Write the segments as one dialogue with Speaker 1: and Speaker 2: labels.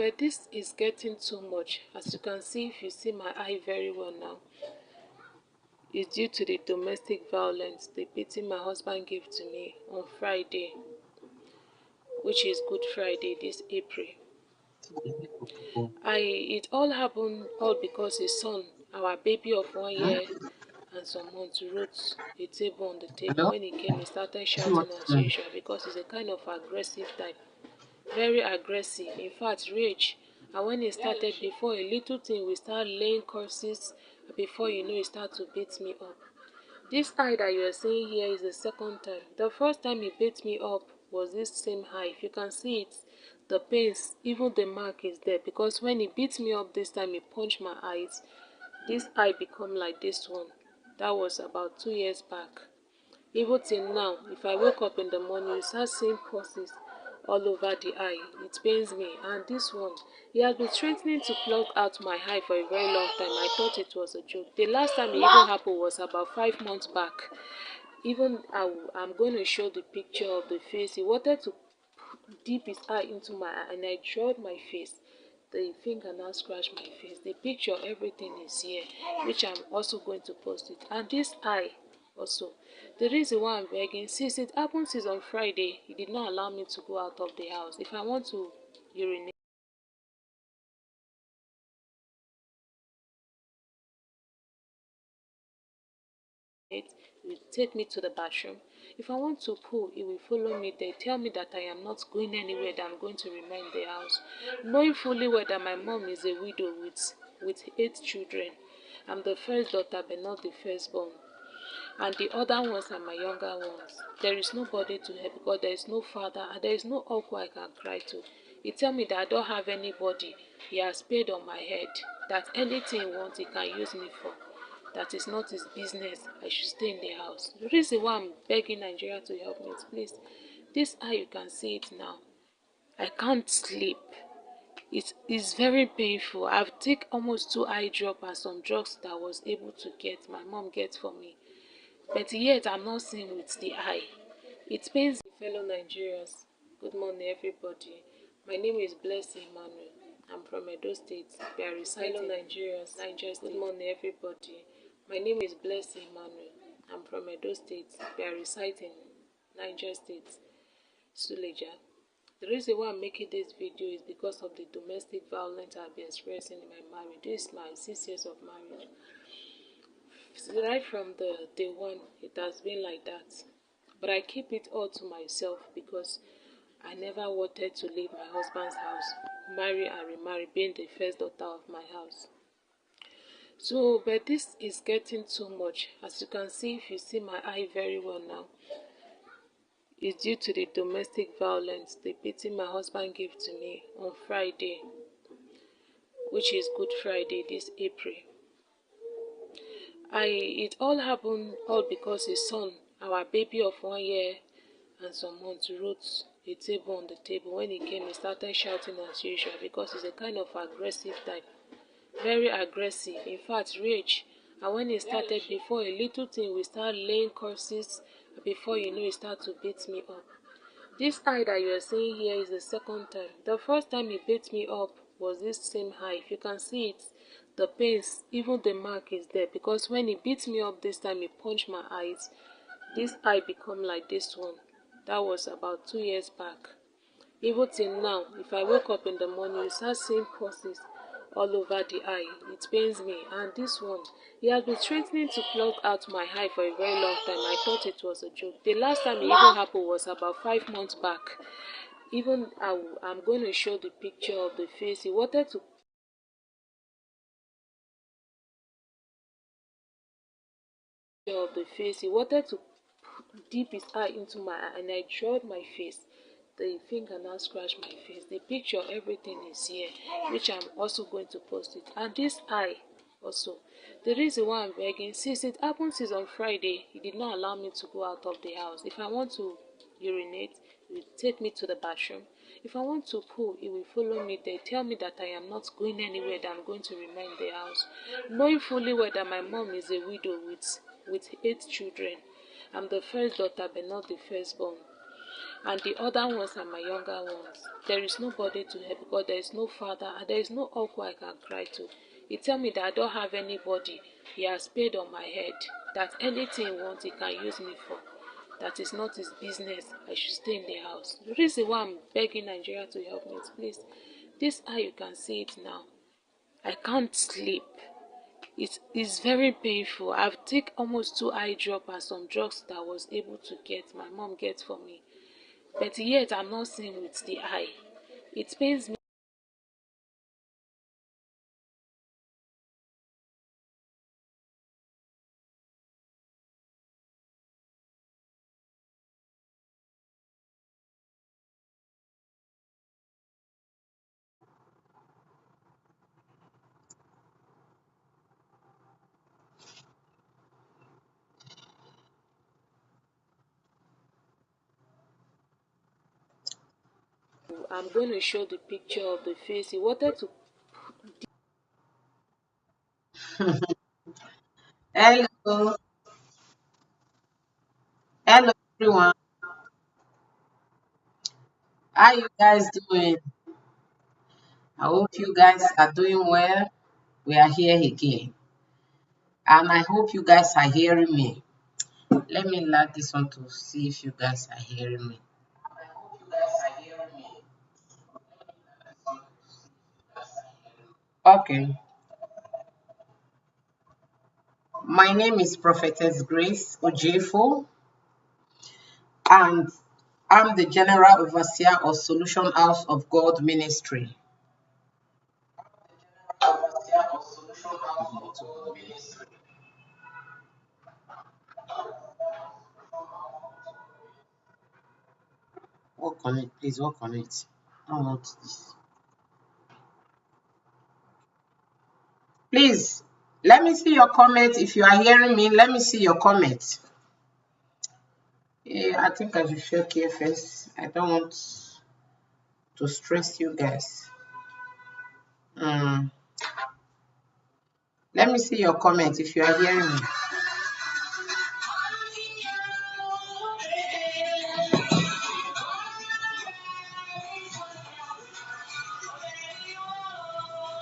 Speaker 1: but this is getting too much. As you can see, if you see my eye very well now, it's due to the domestic violence, the beating my husband gave to me on Friday, which is Good Friday this April. It all happened all because his son, our baby of 1 year and some months, wrote a table on the table. When he came, he started shouting as usual because he's a kind of aggressive type. Very aggressive, in fact rage. And when he started, before a little thing, we start laying curses. Before you know, he start to beat me up. This eye that you are seeing here is the second time. The first time he beat me up was this same eye. If you can see it, the pains, even the mark is there, because when he beat me up this time, he punched my eyes. This eye become like this one. That was about 2 years back. Even till now, if I wake up in the morning, you start seeing pulses all over the eye. It pains me. And this one, he has been threatening to plug out my eye for a very long time. I thought it was a joke. The last time it even happened was about 5 months back. Even I'm going to show the picture of the face. He wanted to dip his eye into my eye, and I drawed my face. The finger now scratched my face. The picture, everything is here, which I'm also going to post it. And this eye also, the reason why I'm begging, since it happened since on Friday, he did not allow me to go out of the house. If I want to urinate, he will take me to the bathroom. If I want to poo, he will follow me there, tell me that I am not going anywhere, that I'm going to remain in the house, knowing fully well that my mom is a widow with 8 children. I'm the first daughter, but not the firstborn, and the other ones are my younger ones. There is nobody to help because there is no father and there is no uncle I can cry to. He tell me that I don't have anybody. He has paid on my head, that anything he wants he can use me for. That is not his business. I should stay in the house. The reason why I'm begging Nigeria to help me is, please, this eye, you can see it now. I can't sleep. It is very painful. I've taken almost 2 eye drops and some drugs that I was able to get, my mom gets for me. But yet I'm not seeing with the eye. It pains me, fellow Nigerians. Good morning, everybody. My name is Blessing Emmanuel. I'm from Edo State. We are residing fellow Nigerians, Niger State. Good morning, everybody. My name is Blessing Emmanuel. I'm from Edo State. We are residing Niger State, Suleja. The reason why I'm making this video is because of the domestic violence I've been experiencing in my marriage. This is my 6 years of marriage. Right from the day one, it has been like that. But I keep it all to myself because I never wanted to leave my husband's house, marry and remarry, being the first daughter of my house. So, but this is getting too much. As you can see, if you see my eye very well now, it's due to the domestic violence, the beating my husband gave to me on Friday, which is Good Friday this April. It all happened all because his son, our baby of 1 year and some months, wrote a table on the table. When he came, he started shouting as usual because he's a kind of aggressive type. Very aggressive, in fact rage. And when he started, before a little thing, we start laying curses. Before you know, he start to beat me up. This eye that you are seeing here is the second time. The first time he beat me up was this same eye. If you can see it, the pains, even the mark is there, because when he beat me up this time, he punched my eyes. This eye become like this one. That was about 2 years back. Even till now, if I wake up in the morning, you start seeing pulses all over the eye. It pains me. And this one, he has been threatening to plug out my eye for a very long time. I thought it was a joke. The last time it even happened was about 5 months back. Even I'm going to show the picture of the face. He wanted to dip his eye into my eye, and I drawed my face. The finger now scratched my face. The picture, everything is here, which I'm also going to post it. And this eye also, the reason why I'm begging, since it happened since on Friday, he did not allow me to go out of the house. If I want to urinate, he will take me to the bathroom. If I want to poo, he will follow me there, tell me that I am not going anywhere, that I'm going to remain in the house, knowing fully well that my mom is a widow with 8 children. I'm the first daughter, but not the firstborn. and the other ones are my younger ones. There is nobody to help because there is no father and there is no uncle I can cry to. He tell me that I don't have anybody. He has paid on my head, that anything he wants he can use me for. That is not his business. I should stay in the house. The reason why I'm begging Nigeria to help me is, please, this eye you can see it now. I can't sleep. It is very painful. I've taken almost 2 eye drops and some drugs that I was able to get, my mom gets for me. But yet I'm not seeing with the eye. It pains me. I'm going to show the picture of the face. He wanted to.
Speaker 2: Hello, hello everyone. How you guys doing? I hope you guys are doing well. We are here again, and I hope you guys are hearing me. Let me lock this one to see if you guys are hearing me. I hope you guys are hearing me. Okay, my name is Prophetess Grace Ojefo, and I'm the General Overseer of Solution House of God Ministry. Overseer of Solution House of God Ministry. Work on it, please work on it. I don't want this. Please, let me see your comment. If you are hearing me, let me see your comment. Yeah, I think I should check here first. I don't want to stress you guys. Mm. Let me see your comment if you are hearing me.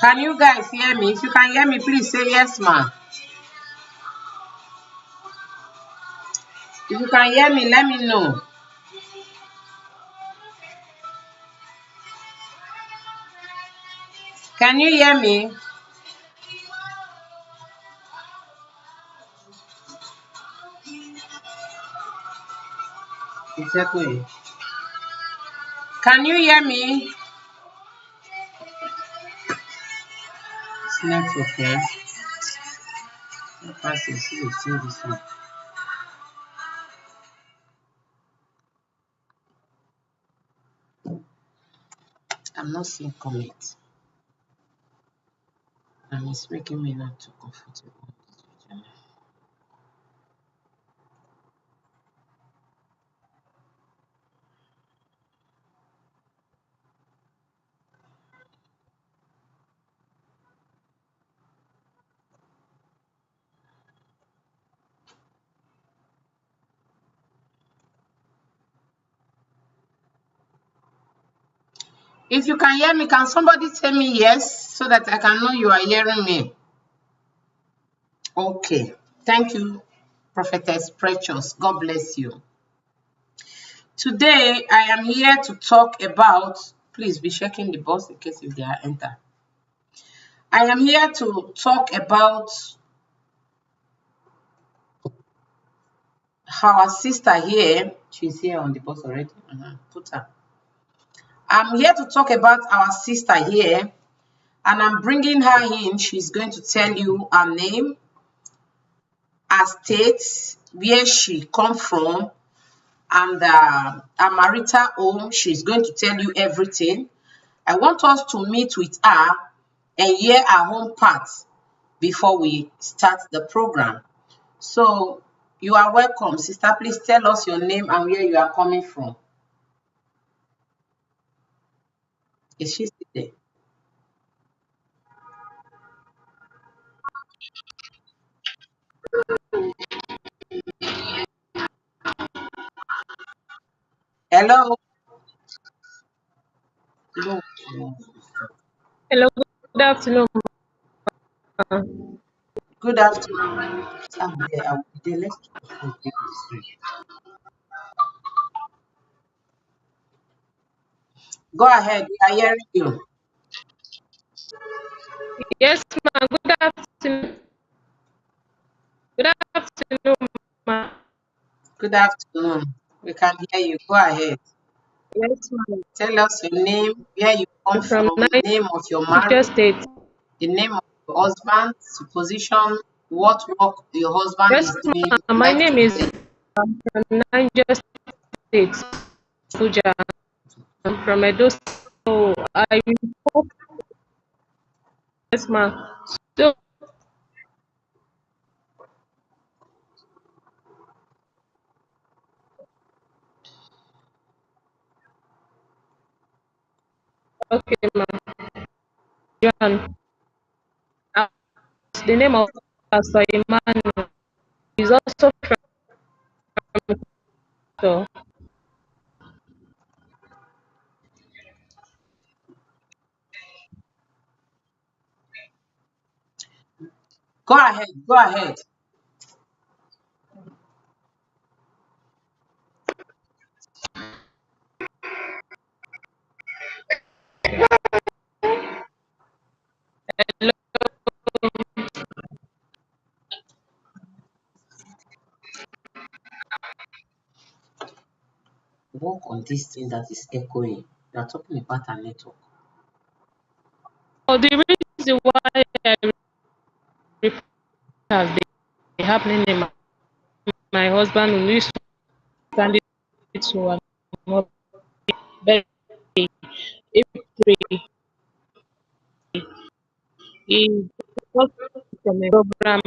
Speaker 2: Can you guys hear me? If you can hear me, please say yes, ma. If you can hear me, let me know. Can you hear me? Exactly. Can you hear me? It's network, okay. See this one. I'm not seeing comment, and it's making me not too comfortable. If you can hear me, can somebody tell me yes so that I can know you are hearing me? Okay. Thank you, Prophetess Precious. God bless you. Today, I am here to talk about, please be checking the box in case if they are enter. I am here to talk about our sister here. She's here on the box already. Put her. I'm here to talk about our sister here, and I'm bringing her in. She's going to tell you her name, her state, where she come from, and her marital home. She's going to tell you everything. I want us to meet with her and hear her home part before we start the program. So you are welcome, sister. Please tell us your name and where you are coming from. Is she still there? Hello. No, no.
Speaker 1: Hello, good afternoon, ma.
Speaker 2: Good afternoon. I'm there. I'll be there. Let's talk before people sleep. Go ahead. We are hearing you.
Speaker 1: Yes, ma. Good afternoon. Good afternoon, ma.
Speaker 2: Good afternoon. We can hear you. Go ahead.
Speaker 1: Yes, ma.
Speaker 2: Tell us your name, where you come
Speaker 1: I'm from
Speaker 2: from, the name of your
Speaker 1: Niger
Speaker 2: marriage,
Speaker 1: State.
Speaker 2: the name of your husband, position, what work your husband
Speaker 1: Yes,
Speaker 2: is doing.
Speaker 1: ma.
Speaker 2: We
Speaker 1: My
Speaker 2: like to
Speaker 1: name is
Speaker 2: hear.
Speaker 1: from Niger State, Abuja. I'm from Edo State. So I report, yes, ma. So, okay, ma. John. Uh, the name of Pastor Emmanuel is also from Edo.
Speaker 2: Go ahead. Go ahead. Work on this thing that is echoing. You are talking about a network.
Speaker 1: Oh, the reason why I report has been happening in my husband who used to stand it to am very April. He was from a program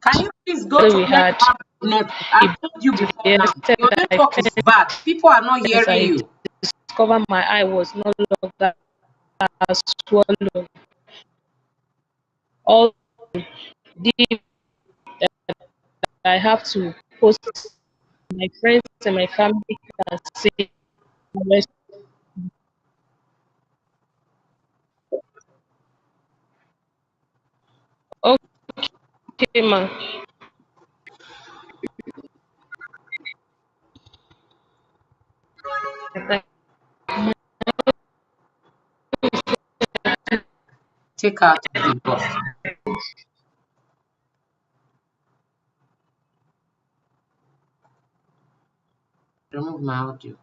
Speaker 2: Can you please go
Speaker 1: that
Speaker 2: to
Speaker 1: we
Speaker 2: where you
Speaker 1: had.
Speaker 2: have network? I've
Speaker 1: He
Speaker 2: told you
Speaker 1: to
Speaker 2: before
Speaker 1: the
Speaker 2: now.
Speaker 1: extent
Speaker 2: Your
Speaker 1: that I
Speaker 2: network is bad. People are not
Speaker 1: felt
Speaker 2: hearing
Speaker 1: I
Speaker 2: you.
Speaker 1: discovered my eye was no longer swollen. All the I have to post my friends and my family can see the rest. Okay, ma.
Speaker 2: Take her out of the bus. Remove my audio.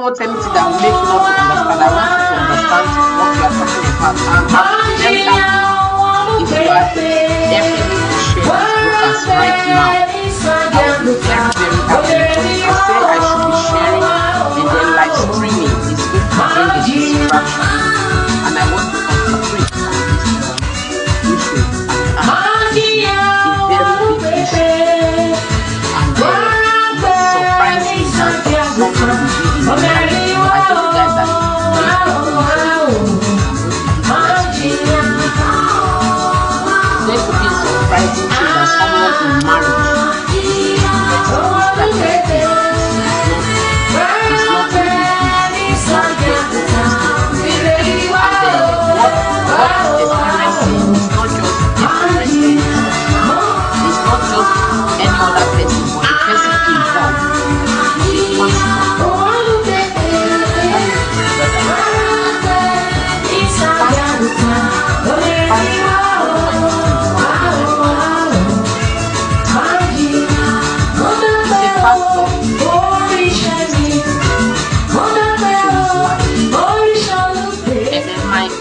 Speaker 2: want anything that will make you not to understand. I want you to understand what you are talking about. I'm very happy if you are helping me to share this broadcast right now. I will be very, very happy because they say I should be sharing and then live streaming is going to bring a distraction. And I want to concentrate on this issue. And this is a very big issue. And it surprised me that someone will be in a marriage. You know, I told you guys that these people it's going to be a surprising thing that someone in marriage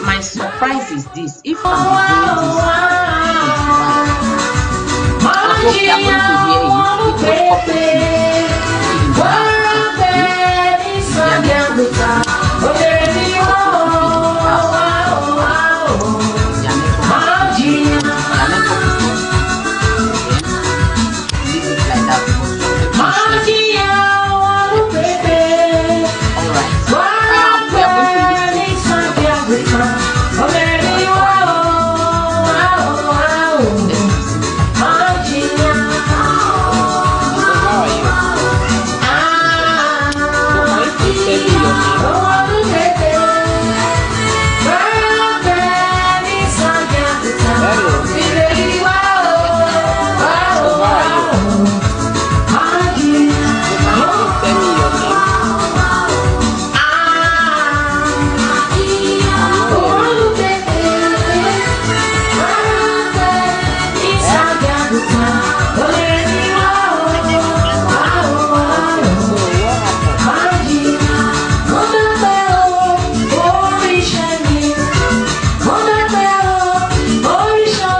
Speaker 2: my surprise is this: if I'm doing this, I hope you are going to hear it. It will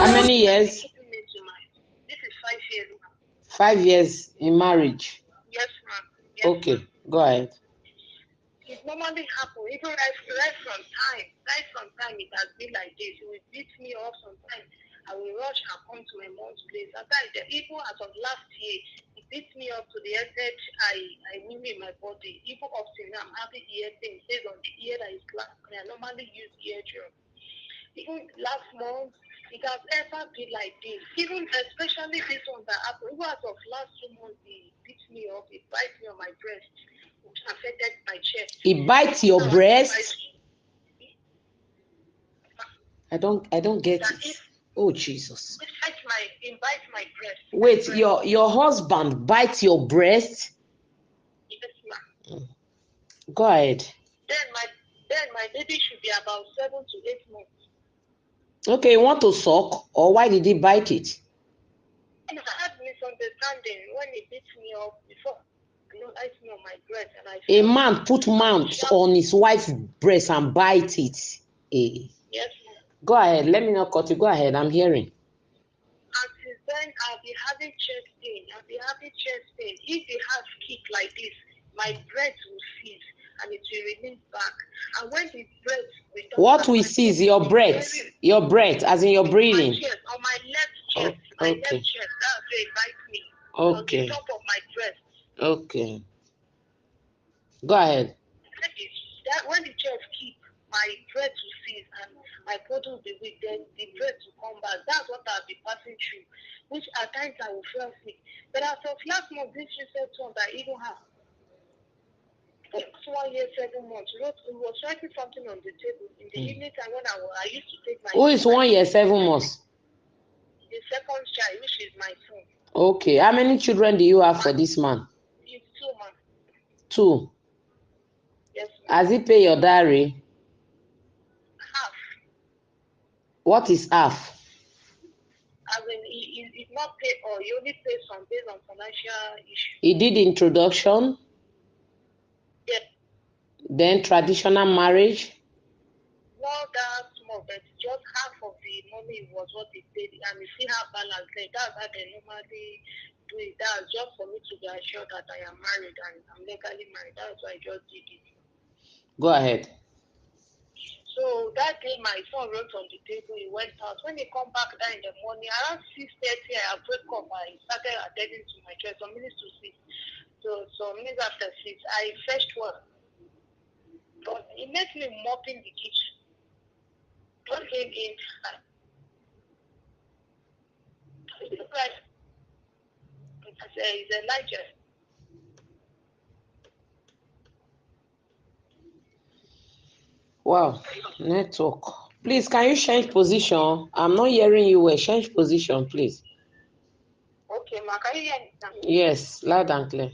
Speaker 2: How many years?
Speaker 3: This is 5 years.
Speaker 2: 5 years in marriage.
Speaker 3: Yes, ma'am. Yes,
Speaker 2: Okay, go ahead.
Speaker 3: It normally happens. Even right from time it has been like this. He will beat me up sometimes. I will rush and come to my mom's place. Even as of last year, he beat me up to the extent I knew in my body. Even up to now, I'm having ear pain. It says on the ear that is black, and I normally use ear drum. Even last month, it has ever been like this. Even especially this one that happened. Even as of last 2 months, he beat me up. He bites me on my breast, which affected my chest.
Speaker 2: He bites your breast? I don't get it. Oh Jesus!
Speaker 3: He bites my breast.
Speaker 2: Wait, your husband bites your breast?
Speaker 3: Yes, ma'am.
Speaker 2: Go ahead.
Speaker 3: Then my baby should be about 7 to 8 months.
Speaker 2: Okay, you want to suck, or why did he bite it?
Speaker 3: I had misunderstanding when he beat me up before. He bites me on my breast, and
Speaker 2: a man put mouth on his wife's breast and bite it.
Speaker 3: Yes, ma'am.
Speaker 2: Go ahead. Let me not cut you. Go ahead. I'm hearing.
Speaker 3: And since then, I'll be having chest pain. If the heart kick like this, my breath will cease and it will remain back. And when the breath returns,
Speaker 2: what will cease? Your breath. Your breath, as in your breathing.
Speaker 3: My chest, on my left chest.
Speaker 2: Oh, okay.
Speaker 3: My left chest. That's where it bites me.
Speaker 2: Okay.
Speaker 3: On the top of my breast.
Speaker 2: Okay. Go ahead.
Speaker 3: When the chest keep, my breath will cease and my body will be weak. Then the breath will come back. That's what I'll be passing through. Which at times I will feel sick. But as of last month, this recent one that I even have. 1 year, 7 months. He was writing something on the table in the evening time when I used to take my.
Speaker 2: Who is 1 year, 7 months?
Speaker 3: The second child, which is my son.
Speaker 2: Okay. How many children do you have for this man?
Speaker 3: He's 2 months.
Speaker 2: 2.
Speaker 3: Yes, ma'am.
Speaker 2: Has he paid your dowry?
Speaker 3: Half.
Speaker 2: What is half?
Speaker 3: As in, he's not paid all. He only pays some based on financial issues.
Speaker 2: He did introduction?
Speaker 3: Yes.
Speaker 2: Then traditional marriage?
Speaker 3: Not that small, but just half of the money was what they paid, and we still have balance there. That's how they normally do it. That's just for me to be assured that I am married and I'm legally married. That's why I just did it.
Speaker 2: Go ahead.
Speaker 3: So that day, my son wrote on the table. He went out. When he come back there in the morning, around 6:30, I wake up. I started attending to my church. Some minutes to 6. So minutes after 6, I fetched one. But it makes me mopping the kitchen. Just came in. Like, I said, it's Elijah.
Speaker 2: Wow, network. Please, can you change position? I'm not hearing you well. Change position, please.
Speaker 3: Okay, ma, can you hear me now?
Speaker 2: Yes, loud and clear.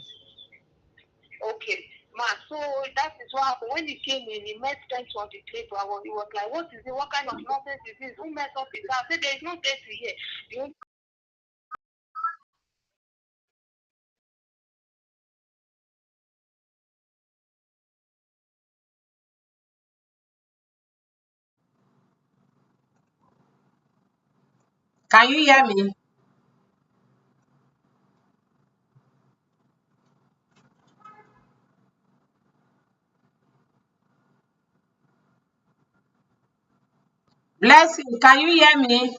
Speaker 3: Okay, ma, so that is what happened. When he came in, he met friends on the table. He was like, what is it? What kind of nonsense is this? Who messed up his house? I said, there is no dirty here. The only
Speaker 2: Can you hear me? Blessing, can you hear me?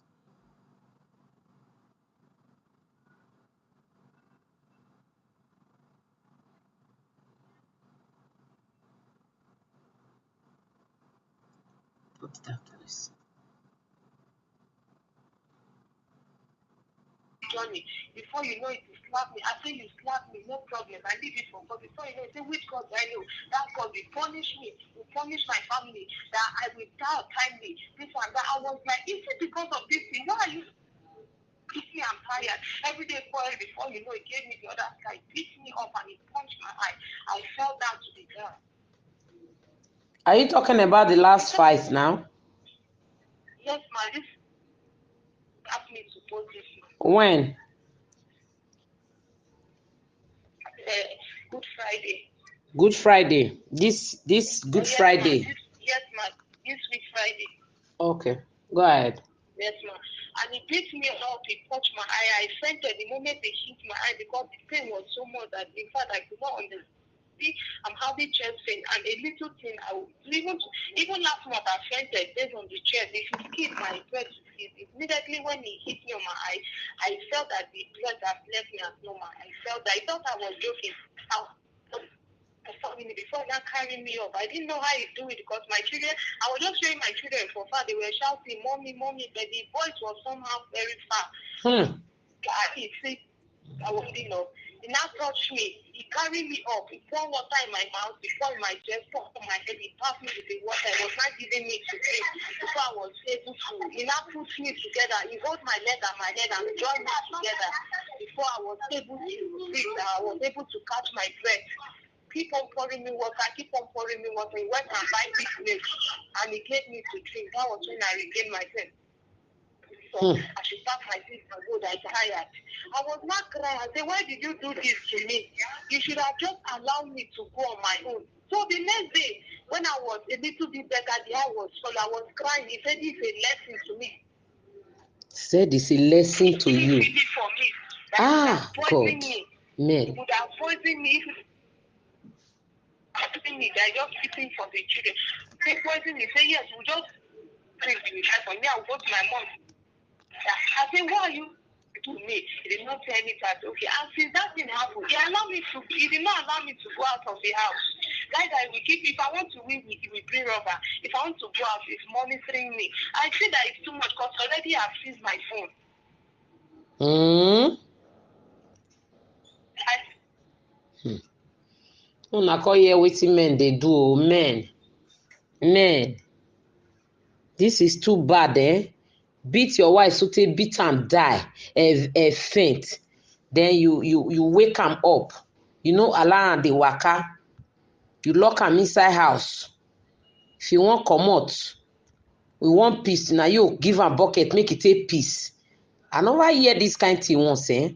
Speaker 2: Put that, please.
Speaker 3: Johnny, before you know it, you slap me. I say you slap me, no problem. I leave it for God. Before you know it, say which God do I know? That God will punish me, will punish my family, that I will die timely. This one, that I was like, is it because of this thing? Why are you beat me? I'm tired. Every day quarrel. Before you know it, gave me the other guy, beat me up and he punched my eye. I fell down to the ground.
Speaker 2: Are you talking about the last fight now?
Speaker 3: Yes, ma, this asked me to post this.
Speaker 2: When?
Speaker 3: Good Friday.
Speaker 2: Good Friday. This Good
Speaker 3: Yes,
Speaker 2: Friday.
Speaker 3: ma. Yes, ma. This week Friday.
Speaker 2: Okay, go ahead.
Speaker 3: Yes, ma. And he beat me up, he touched my eye. I fainted the moment they hit my eye because the pain was so much that in fact I could not understand. I'm having chest pain and a little thing. Even last month I fainted based on the chest. If you skip my breath, immediately when he hit me on my eye, I felt that the blood that left me as normal. I thought I was joking. Before that carrying me up, I didn't know how he do it because my children, I was just showing my children for far. They were shouting, "Mommy, mommy," but the voice was somehow very far. I wouldn't know. He now touched me. He carried me up. He poured water in my mouth. He poured in my chest, poured on my head. He passed me with the water. He was not giving me to drink. Before I was able to, he now put me together. He held my leg and my head and joined me together. Before I was able to breathe, I was able to catch my breath. Keep on pouring me water. Keep on pouring me water. He went and buy big milk and he gave me to drink. That was when I regained my sense. So I should pack my things and go. I'm tired. I was not crying. I said, why did you do this to me? You should have just allowed me to go on my own. So the next day, when I was a little bit better, the eye was full. I was crying. He said, it's a lesson to me.
Speaker 2: Said it's a lesson to you.
Speaker 3: He did it for me.
Speaker 2: God.
Speaker 3: Me.
Speaker 2: Man.
Speaker 3: He would have poisoned me if me. They're just eating for the children. They poison me. Say, yes, we'll just drink the for me. I'll go to my mom. I said, why are you to me? He did not tell me that. Okay, and since that thing happened, he did not allow me to go out of the house. Like I will keep, if I want to win, he will bring rubber. If I want to go out, he's monitoring me. I see that it's too much because already I've seized my phone.
Speaker 2: Una call here wetin men dey do o, men. This is too bad, eh? Beat your wife so they beat am die, faint. Then you wake am up. You know allow am dey waka. You lock am inside house. If you wan comot, we want peace. Na you give am bucket make e take peace. I never hear this kind thing once, eh?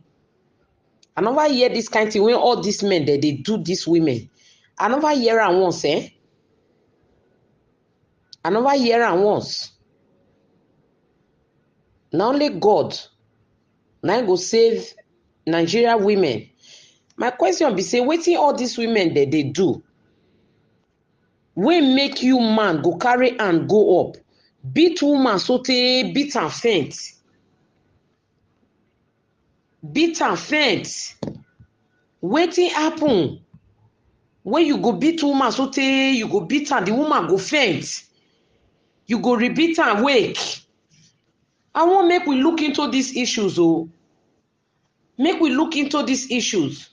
Speaker 2: I never hear this kind thing when all these men they do these women. I never hear am once, eh? I never hear am once. Na only God na go save Nigeria women. My question be say, wetin all these women they do? Wey make you man go carry hand go up, beat woman sotey beat am faint. Beat am faint. Wetin happen? When you go beat woman sotey you go beat am, the woman go faint. You go rebeat am wake. I want make we look into these issues. Oh, make we look into these issues.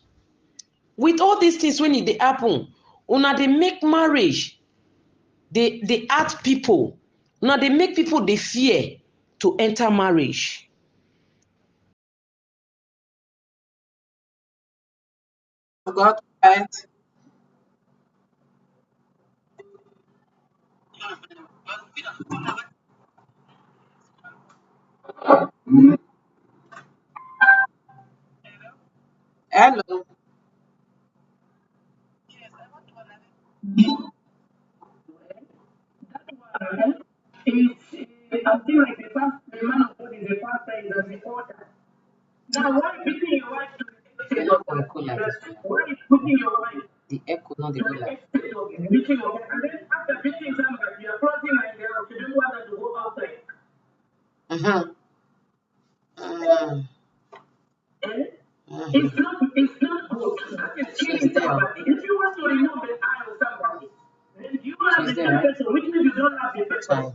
Speaker 2: With all these things when it dey happen, una dey make marriage, they hurt people. Una dey make people dey fear to enter marriage. God, right? Hello.
Speaker 3: I feel like the man of God is the pastor is an important. Now, why beating your wife to the extent of why is putting your wife
Speaker 2: The echo not the
Speaker 3: to
Speaker 2: go
Speaker 3: the
Speaker 2: like.
Speaker 3: extent of beating your wife? And then after beating somebody, you're crossing like that, you don't want her to go outside.
Speaker 2: Mm-hmm.
Speaker 3: It's not good. That is killing somebody. If you want to remove the eye of somebody, then you have the same person, which means you don't have the person.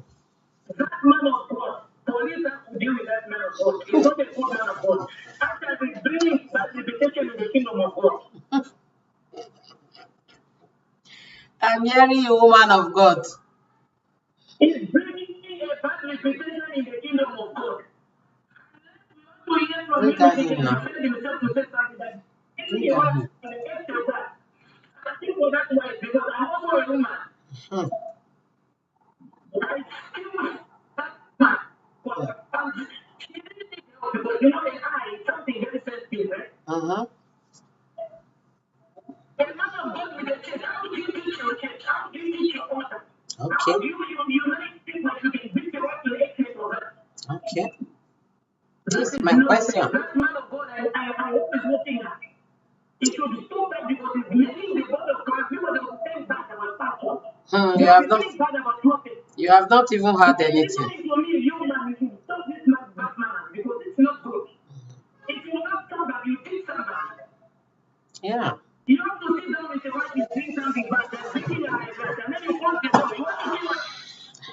Speaker 3: That man of God, police have to deal with that man of God. He's not a good man of God. After he's bringing bad reputation in the kingdom of God.
Speaker 2: I'm hearing you, woman of God.
Speaker 3: He's bringing a bad reputation in the kingdom of God. To hear from
Speaker 2: Bring
Speaker 3: him,
Speaker 2: that
Speaker 3: he
Speaker 2: in
Speaker 3: can
Speaker 2: now.
Speaker 3: defend himself to say something that if
Speaker 2: Bring
Speaker 3: he
Speaker 2: that
Speaker 3: was
Speaker 2: in.
Speaker 3: in the case of that, I think for that way, because I'm also a woman.
Speaker 2: Hmm.
Speaker 3: I still that man. But she didn't need help because you know the eye is something very sensitive, right?
Speaker 2: Uh-huh.
Speaker 3: A man of God with a church, how do you teach your church? How do you teach your altar?
Speaker 2: Okay.
Speaker 3: How do you like people to be beat you up to the extent of that?
Speaker 2: Okay.
Speaker 3: That
Speaker 2: This
Speaker 3: is
Speaker 2: is my
Speaker 3: not
Speaker 2: question.
Speaker 3: that man of God. I hope is looking at. It should stop that because it's making the word of God. People that will think bad about pastor.
Speaker 2: You
Speaker 3: They will
Speaker 2: have
Speaker 3: be
Speaker 2: not.
Speaker 3: saying bad about prophet.
Speaker 2: You have not even heard
Speaker 3: Listening
Speaker 2: anything.
Speaker 3: to me, you man, you should stop this man bad man because it's not good. If you love somebody, you teach somebody.
Speaker 2: Yeah.
Speaker 3: You have to sit down with your wife is doing something bad, they're breaking your eyes, and then you close the door. You want to kill her.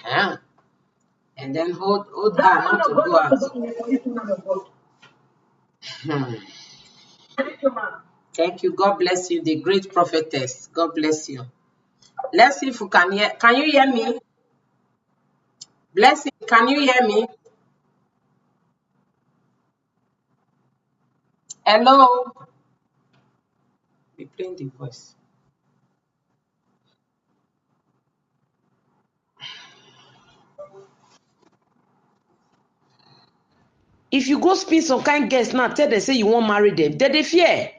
Speaker 2: Yeah. And then hold her
Speaker 3: That man
Speaker 2: not to
Speaker 3: of God
Speaker 2: go
Speaker 3: has to
Speaker 2: out.
Speaker 3: go in the police woman of God.
Speaker 2: Hmm.
Speaker 3: Thank you, man.
Speaker 2: Thank you. God bless you, the great prophetess. God bless you. Let's see if you can hear. Can you hear me? Blessing, can you hear me? Hello. Be playing the voice. If you go spin some kind guests now, tell them say you won't marry them. They fear.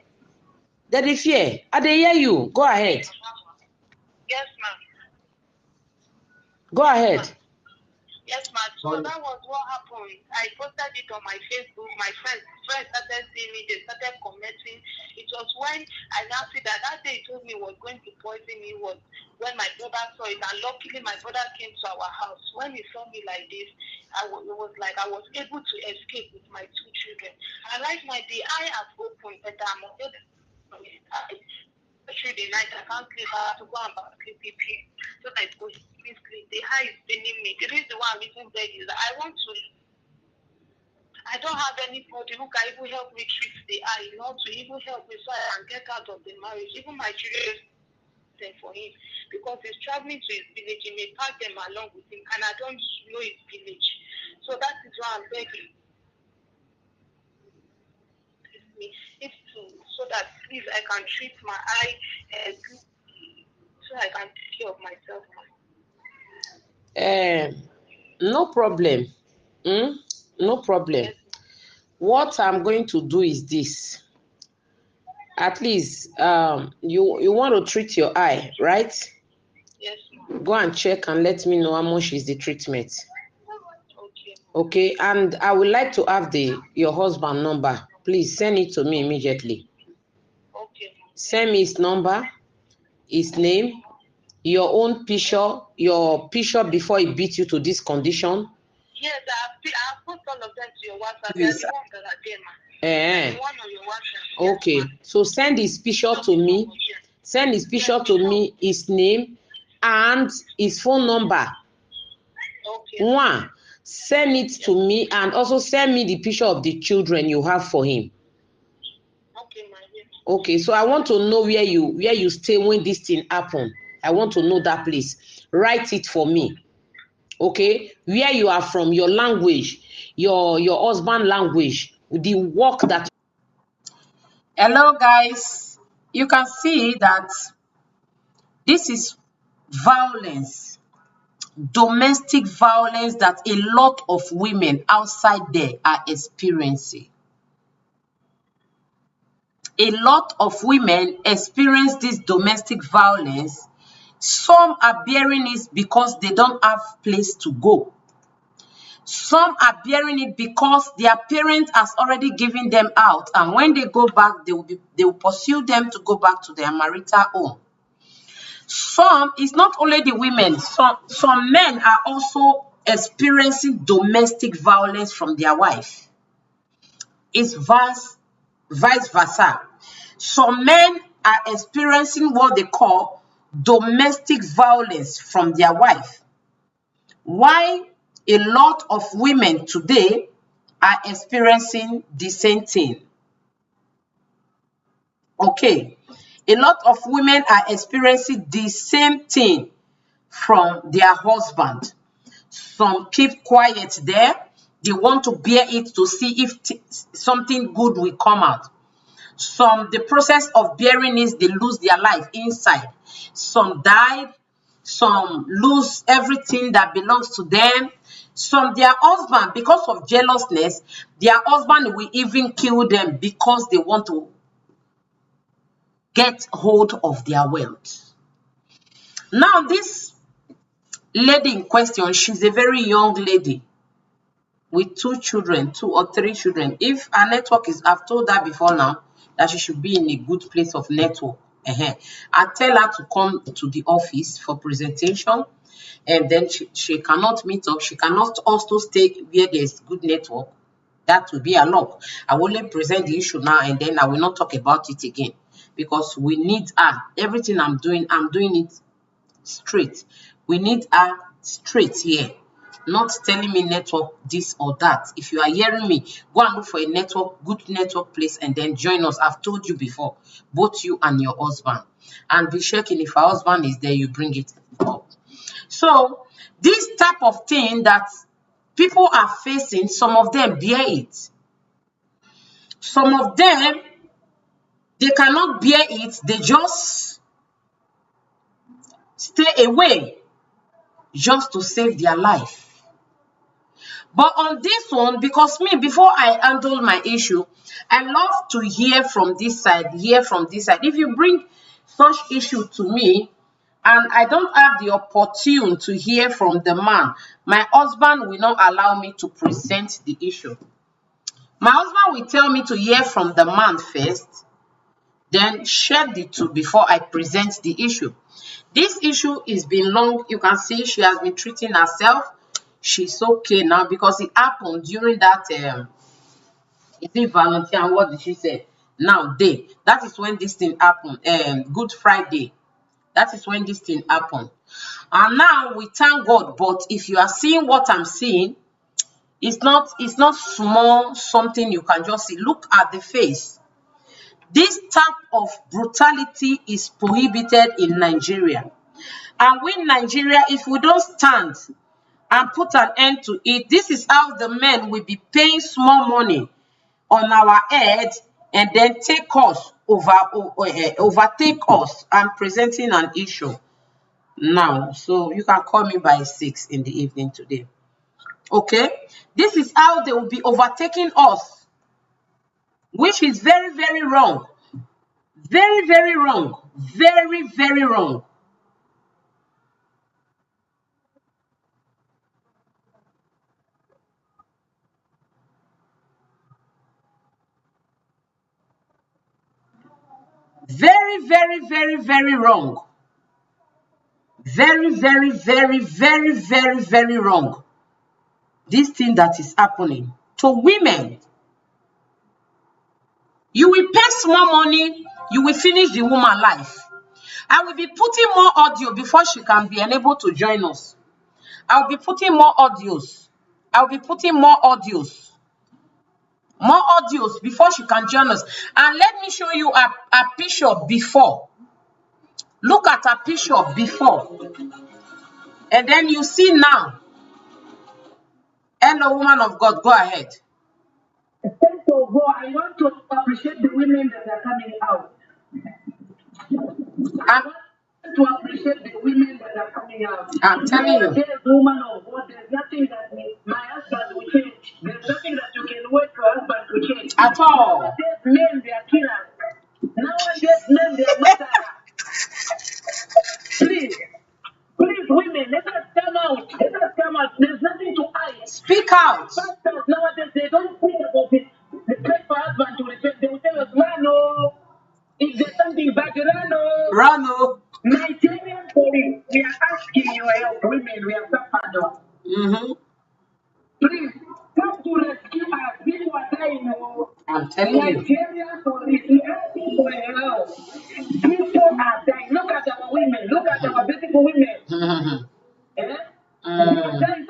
Speaker 2: They fear. I dey hear you. Go ahead.
Speaker 3: Yes, ma'am.
Speaker 2: Go
Speaker 3: Yes,
Speaker 2: ahead.
Speaker 3: ma'am. Yes, ma'am. So that was what happened. I posted it on my Facebook. My friends started seeing me. They started commenting. It was when I now see that day he told me he was going to poison me was when my brother saw it. And luckily, my brother came to our house. When he saw me like this, it was like I was able to escape with my two children. And right now, the eye has opened, but I'm not through the night. I can't sleep. I have to go and back sleep. So I go sleep. The eye is paining me. The reason why I'm even there is that I don't have anybody who can even help me treat the eye, not to even help me so I can get out of the marriage. Even my children there for him because he's traveling to his village. He may pack them along with him, and I don't know his village. So that is why I'm begging me if to so that please I can treat my eye so I can take care of myself.
Speaker 2: No problem. No problem.
Speaker 3: Yes.
Speaker 2: What I'm going to do is this. At least you want to treat your eye, right?
Speaker 3: Yes, ma'am.
Speaker 2: Go and check and let me know how much is the treatment.
Speaker 3: Okay.
Speaker 2: Okay, and I would like to have your husband number. Please send it to me immediately.
Speaker 3: Okay.
Speaker 2: Send me his number, his name, your own picture, your picture before he beat you to this condition.
Speaker 3: Yes, I put all of them to your WhatsApp. They're
Speaker 2: Please.
Speaker 3: the ones that are there, ma'am.
Speaker 2: Eh.
Speaker 3: The one on your WhatsApp.
Speaker 2: Okay,
Speaker 3: Yes,
Speaker 2: so send his picture to me. Send his picture to me, his name, and his phone number.
Speaker 3: okay.
Speaker 2: One, send it to me, and also send me the picture of the children you have for him.
Speaker 3: Okay, ma'am. Yes.
Speaker 2: Okay, so I want to know where you stay when this thing happen. I want to know that place. Write it for me. Okay, where you are from, your language, your husband language, the work that. Hello guys, you can see that this is violence, domestic violence that a lot of women outside there are experiencing. A lot of women experience this domestic violence. Some are bearing it because they don't have place to go. Some are bearing it because their parent has already given them out, and when they go back, they will pursue them to go back to their marital home. Some, it's not only the women, some men are also experiencing domestic violence from their wife. It's vice versa. Some men are experiencing what they call domestic violence from their wife. Why a lot of women today are experiencing the same thing. Okay, a lot of women are experiencing the same thing from their husband. Some keep quiet there. They want to bear it to see if something good will come out. Some, the process of bearing is they lose their life inside. Some died. Some lose everything that belongs to them. Some, their husband, because of jealousness, their husband will even kill them because they want to get hold of their wealth. Now, this lady in question, she's a very young lady with 2 children, 2 or 3 children. If her network is, I've told her before now that she should be in a good place of network. I tell her to come to the office for presentation, and then she cannot meet up. She cannot also stay where there's good network. That will be a luck. I will only present the issue now, and then I will not talk about it again, because we need her. Everything I'm doing it straight. We need her straight here, not telling me network this or that. If you are hearing me, go and look for a network, good network place, and then join us. I've told you before, both you and your husband, and be checking if our husband is there, you bring it up. So this type of thing that people are facing, some of them bear it. Some of them, they cannot bear it. They just stay away just to save their life. But on this one, because me, before I handle my issue, I love to hear from this side, hear from this side. If you bring such issue to me and I don't have the opportunity to hear from the man, my husband will not allow me to present the issue. My husband will tell me to hear from the man first, then share the two before I present the issue. This issue is been long. You can see she has been treating herself. She's okay now because it happened during that is it Valentine? What did she say? Now day. That is when this thing happened. Good Friday. That is when this thing happened. And now we thank God. But if you are seeing what I'm seeing, it's not small something you can just see. Look at the face. This type of brutality is prohibited in Nigeria. And we in Nigeria, if we don't stand and put an end to it, this is how the men will be paying small money on our head and then overtake us and presenting an issue now. So you can call me by 6 in the evening today. Okay, this is how they will be overtaking us, which is very, very wrong. Very, very wrong. Very, very wrong. Very, very, very, very wrong. Very, very, very, very, very, very wrong. This thing that is happening to women. You will pay small money, you will finish the woman life. I will be putting more audio before she can be enabled to join us. I'll be putting more audios. I'll be putting more audios. More audios before she can join us. And let me show you a picture before. Look at a picture before. And then you see now. Hello, woman of God, go ahead.
Speaker 3: First of all, I want to appreciate the women that are coming out. I want to appreciate the women that are coming out.
Speaker 2: I'm telling you.
Speaker 3: There's woman of God, there's nothing that my husband will change. There's nothing that you can wait for husband to change.
Speaker 2: At all.
Speaker 3: Nowadays, men, they are killers. Nowadays, men, they are murderers. Please, women, let us come out. Let us come out. There's nothing to hide.
Speaker 2: Speak out.
Speaker 3: Pastors nowadays, they don't think about it. They pray for husband to repent. They will tell us, run, oh. If there's something bad, run, oh.
Speaker 2: Run, oh.
Speaker 3: Nigerian police, we are asking your help. Women, we are suffered. Please, come to rescue us. People are dying, oh.
Speaker 2: I'm telling you.
Speaker 3: Nigerian police, we are asking for help. People are dying. Look at our women. Look at our beautiful women. Eh? Some of them,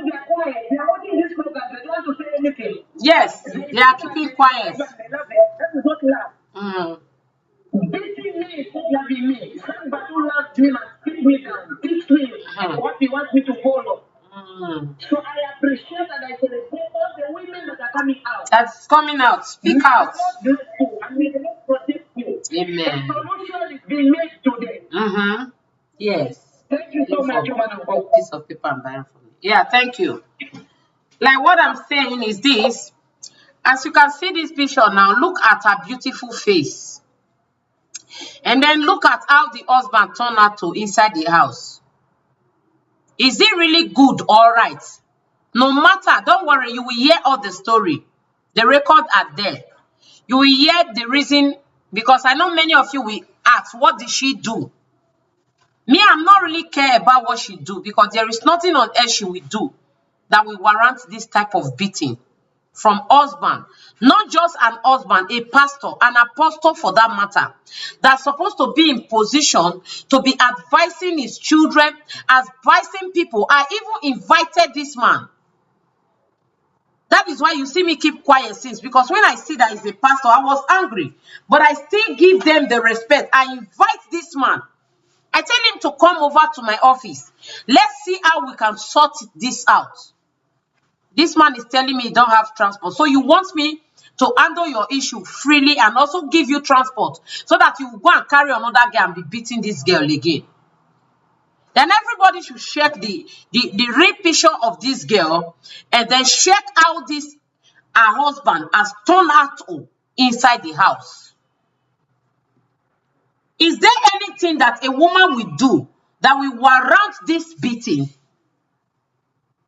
Speaker 3: they are quiet. They are watching this program. They don't want to say anything.
Speaker 2: Yes, they are keeping quiet.
Speaker 3: They love it. That is not love. Beating me is not loving me. Somebody who loves me must keep me down. Teach me what he wants me to follow. So I appreciate and I celebrate all the women that are coming out.
Speaker 2: That's coming out. Speak out.
Speaker 3: God bless you and may the Lord protect you.
Speaker 2: Amen.
Speaker 3: The solution is being made today.
Speaker 2: Yes.
Speaker 3: Thank you so much, woman of God.
Speaker 2: Piece of paper and Bible for me. Yeah, thank you. Like what I'm saying is this. As you can see this picture now, look at her beautiful face. And then look at how the husband turned out to inside the house. Is it really good? All right. No matter, don't worry, you will hear all the story. The record are there. You will hear the reason, because I know many of you will ask, what did she do? Me, I'm not really care about what she do, because there is nothing on earth she will do that will warrant this type of beating from husband. Not just an husband, a pastor, an apostle for that matter, that's supposed to be in position to be advising his children, advising people. I even invited this man. That is why you see me keep quiet since, because when I see that he's a pastor, I was angry. But I still give them the respect. I invite this man. I tell him to come over to my office. Let's see how we can sort this out. This man is telling me he don't have transport. So you want me to handle your issue freely and also give you transport so that you go and carry another girl and be beating this girl again. Then everybody should check the real picture of this girl and then check how this her husband has turned out inside the house. Is there anything that a woman will do that will warrant this beating?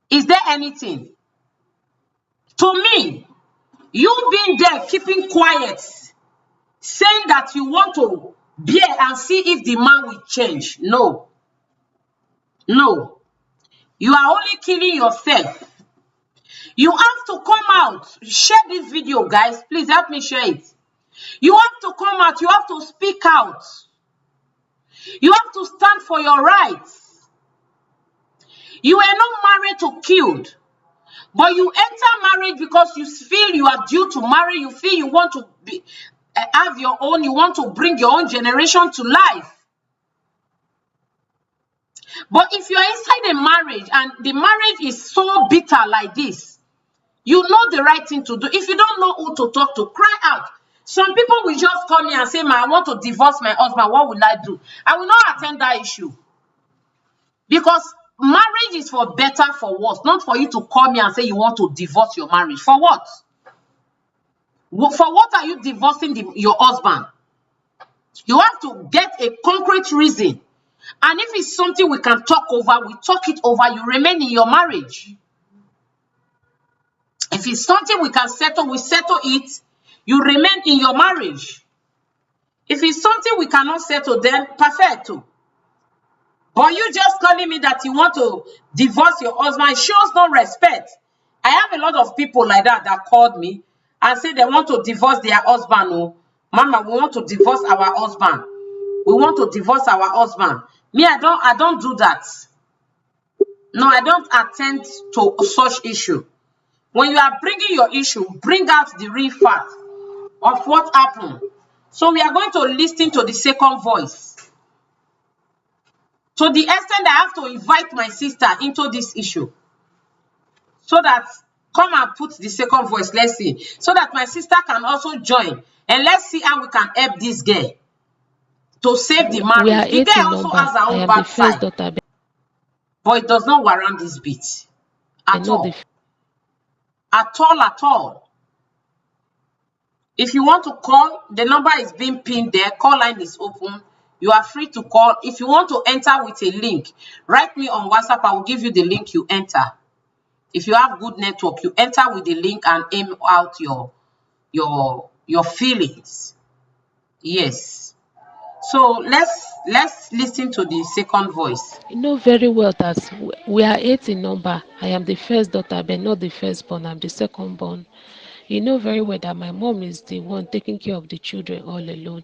Speaker 2: Is there anything? To me, you being there, keeping quiet, saying that you want to bear and see if the man will change. No. No. You are only killing yourself. You have to come out. Share this video, guys. Please help me share it. You have to come out. You have to speak out. You have to stand for your rights. You were not married to killed. But you enter marriage because you feel you are due to marry. You feel you want to have your own. You want to bring your own generation to life. But if you're inside a marriage and the marriage is so bitter like this, you know the right thing to do. If you don't know who to talk to, cry out. Some people will just call me and say, I want to divorce my husband. What will I do? I will not attend that issue. Because marriage is for better, for worse. Not for you to call me and say you want to divorce your marriage. For what? For what are you divorcing your husband? You have to get a concrete reason. And if it's something we can talk over, we talk it over. You remain in your marriage. If it's something we can settle, we settle it. You remain in your marriage. If it's something we cannot settle, then perfecto. But you just calling me that you want to divorce your husband, it shows no respect. I have a lot of people like that that called me and say they want to divorce their husband. Oh, Mama, we want to divorce our husband. We want to divorce our husband. Me, I don't do that. No, I don't attend to such issue. When you are bringing your issue, bring out the real fact of what happened. So we are going to listen to the second voice. To the extent I have to invite my sister into this issue. So that, come and put the second voice, let's see. So that my sister can also join. And let's see how we can help this girl to save the
Speaker 1: We are
Speaker 2: marriage. The
Speaker 1: 8
Speaker 2: girl
Speaker 1: in
Speaker 2: also
Speaker 1: number.
Speaker 2: has her
Speaker 1: I
Speaker 2: own
Speaker 1: am the
Speaker 2: bad
Speaker 1: first
Speaker 2: side.
Speaker 1: daughter,
Speaker 2: But it does not warrant this beat.
Speaker 1: but
Speaker 2: At
Speaker 1: not the
Speaker 2: all. At all, at all. If you want to call, the number is being pinned there. Call line is open. You are free to call. If you want to enter with a link, write me on WhatsApp. I will give you the link. You enter. If you have good network, you enter with the link and aim out your feelings. Yes. So let's listen to the second voice.
Speaker 1: You know very well that we are 8 in number. I am the first daughter, but not the firstborn. I'm the second born. You know very well that my mom is the one taking care of the children all alone.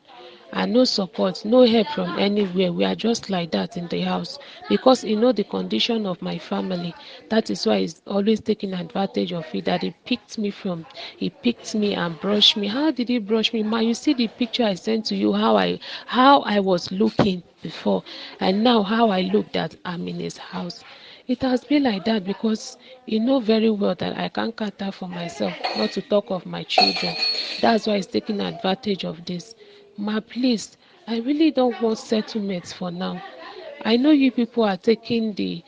Speaker 1: And no support, no help from anywhere. We are just like that in the house. Because you know the condition of my family. That is why he's always taking advantage of it. That he picked me and brushed me. How did he brush me? Ma, you see the picture I sent to you, how I was looking before, and now how I look that I'm in his house. It has been like that because you know very well that I can't cater for myself, not to talk of my children. That's why he's taking advantage of this. Ma, please, I really don't want settlements for now. I know you are taking the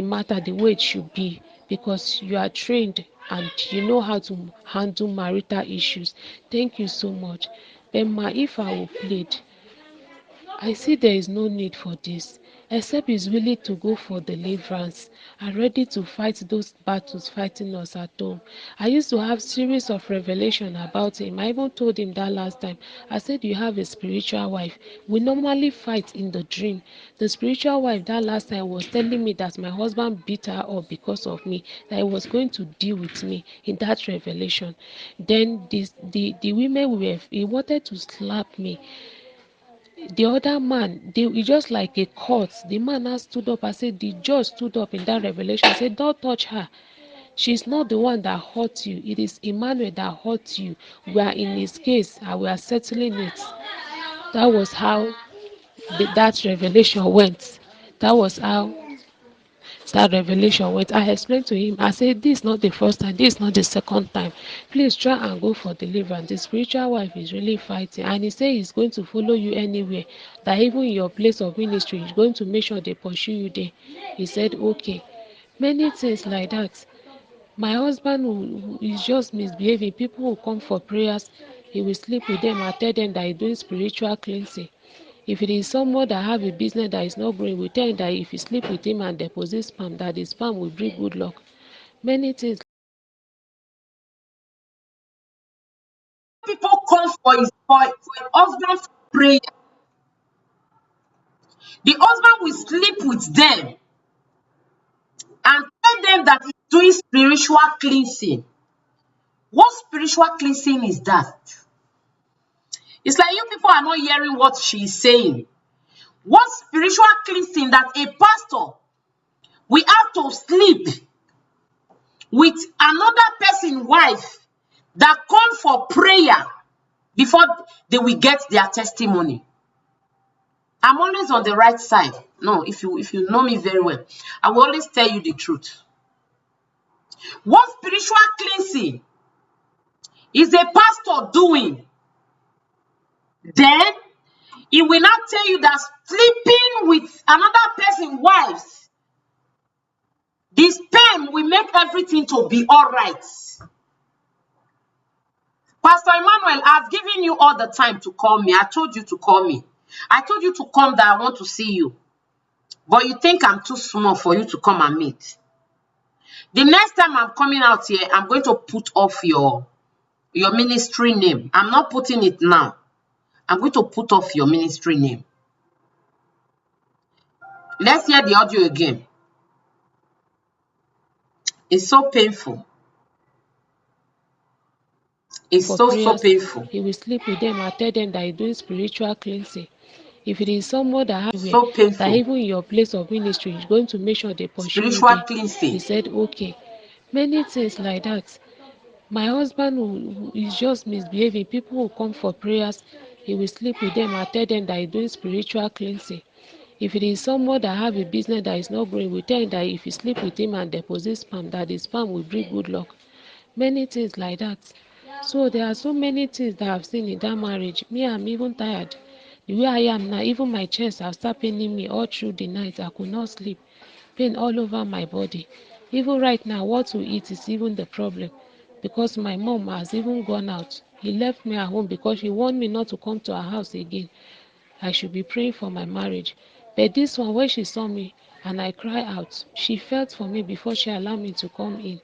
Speaker 1: matter the way it should be because you are trained and you know how to handle marital issues. Thank you so much. But ma, if I will plead, I see there is no need for this, except he's willing to go for deliverance and ready to fight those battles fighting us at home. I used to have series of revelation about him. I even told him that last time. I said, you have a spiritual wife. We normally fight in the dream. The spiritual wife that last time was telling me that my husband beat her up because of me, that he was going to deal with me in that revelation. Then the women he wanted to slap me. The other man, he just like a court. The man now stood up. I said, the judge stood up in that revelation. I said, don't touch her. She's not the one that hurt you. It is Emmanuel that hurt you. We are in his case and we are settling it. That was how that revelation went. That was how that revelation went. I explained to him, I said, this is not the first time, this is not the second time. Please try and go for deliverance. The spiritual wife is really fighting. And he said he's going to follow you anywhere. That even in your place of ministry, he's going to make sure they pursue you there. He said, okay. Many things like that. My husband is just misbehaving. People will come for prayers. He will sleep with them and tell them that he's doing spiritual cleansing. If it is someone that have a business that is not growing, we tell him that if you sleep with him and deposit sperm, that the sperm will bring good luck. Many things.
Speaker 2: People come for his for a husband for prayer. The husband will sleep with them and tell them that he's doing spiritual cleansing. What spiritual cleansing is that? It's like you people are not hearing what she's saying. What spiritual cleansing that a pastor we have to sleep with another person's wife that come for prayer before they will get their testimony. I'm always on the right side. No, if you know me very well, I will always tell you the truth. What spiritual cleansing is a pastor doing? Then he will not tell you that sleeping with another person's wives, the sperm will make everything to be all right. Pastor Emmanuel, I've given you all the time to call me. I told you to call me. I told you to come that I want to see you. But you think I'm too small for you to come and meet. The next time I'm coming out here, I'm going to put off your ministry name. I'm not putting it now. I'm going to put off your ministry name. Let's hear the audio again. It's so painful. It's
Speaker 1: For
Speaker 2: so
Speaker 1: prayers,
Speaker 2: painful.
Speaker 1: he will sleep with them and tell them that he's doing spiritual cleansing. If it is someone that has
Speaker 2: So
Speaker 1: that
Speaker 2: painful.
Speaker 1: even in your place of ministry is going to make sure they pursue you
Speaker 2: Spiritual
Speaker 1: there, he
Speaker 2: cleansing.
Speaker 1: said okay. Many things like that. My husband is just misbehaving. People will come for prayers. He will sleep with them and tell them that he's doing spiritual cleansing. If it is someone that have a business that is not growing, we tell him that if you sleep with him and deposit spam, that the spam will bring good luck. Many things like that. So there are so many things that I've seen in that marriage. Me, I'm even tired. The way I am now, even my chest have started paining me all through the night. I could not sleep. Pain all over my body. Even right now, what to eat is even the problem. Because my mom has even gone out. He left me at home because he warned me not to come to our house again. I should be praying for my marriage. But this one, when she saw me and I cry out, she felt for me before she allowed me to come in.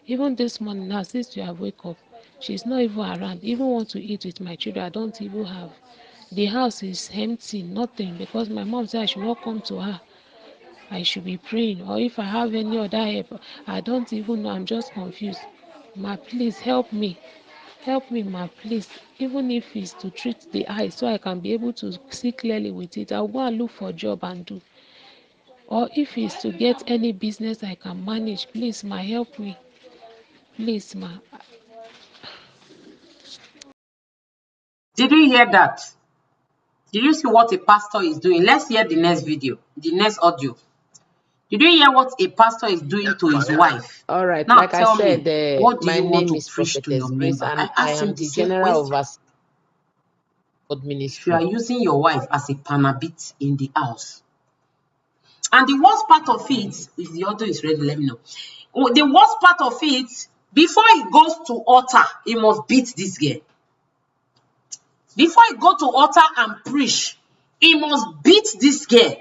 Speaker 1: Even this morning now, since you have wake up, she's not even around. Even want to eat with my children, I don't even have. The house is empty, nothing, because my mom said I should not come to her. I should be praying, or if I have any other help, I don't even know. I'm just confused. Ma, please help me. Help me, ma, please. Even if it's to treat the eye so I can be able to see clearly with it, I'll go and look for a job and do. Or if it's to get any business I can manage, please, ma, help me. Please, ma.
Speaker 2: Did you hear that? Did you see what a pastor is doing? Let's hear the next video, the next audio. Did you hear what a pastor is doing to his wife?
Speaker 4: All right,
Speaker 2: Now
Speaker 4: like I
Speaker 2: tell me,
Speaker 4: said,
Speaker 2: what do
Speaker 4: my
Speaker 2: you want
Speaker 4: name
Speaker 2: to
Speaker 4: is
Speaker 2: preach to your
Speaker 4: Prophetess Grace,
Speaker 2: member? I
Speaker 4: and I
Speaker 2: asked him
Speaker 4: am
Speaker 2: the
Speaker 4: the
Speaker 2: same
Speaker 4: General
Speaker 2: question.
Speaker 4: Overseer of God
Speaker 2: You are
Speaker 4: Ministry.
Speaker 2: using your wife as a panabit in the house. And the worst part of it, if the audio is ready, let me know. The worst part of it, before he goes to altar, he must beat this girl. Before he go to altar and preach, he must beat this girl.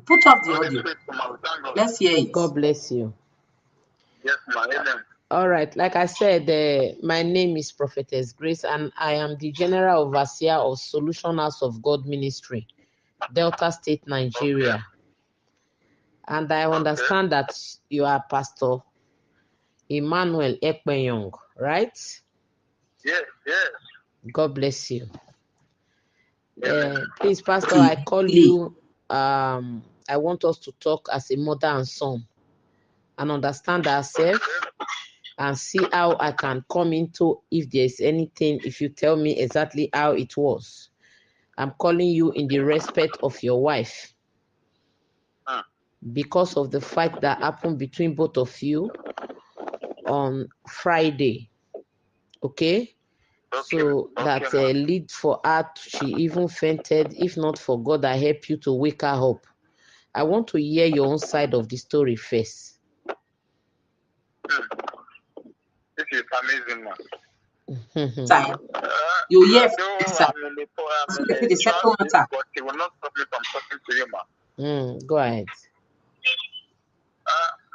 Speaker 2: Put off the audio. Let's hear it.
Speaker 4: God bless you.
Speaker 3: Yes, ma. Amen.
Speaker 4: All right, like I said, my name is Prophetess Grace, and I am the General Overseer of Solution House of God Ministry, Delta State, Nigeria. And I understand that you are Pastor Emmanuel Ekpenyong, right?
Speaker 3: Yes, yes.
Speaker 4: God bless you. Please, Pastor,
Speaker 2: Okay,
Speaker 4: I call
Speaker 2: play.
Speaker 4: you. I want us to talk as a mother and son and understand ourselves and see how I can come into if there's anything, if you tell me exactly how it was. I'm calling you in the respect of your wife because of the fight that happened between both of you on Friday. Okay? So that lead for her, she even fainted. If not for God, I help you to wake her up. I want to hear your own side of the story first.
Speaker 3: This is amazing, man.
Speaker 2: Time. You hear
Speaker 3: Though
Speaker 2: this side.
Speaker 3: I'm in
Speaker 2: The
Speaker 3: a
Speaker 2: second matter.
Speaker 3: but it will not stop me from talking to you, man.
Speaker 4: Go ahead.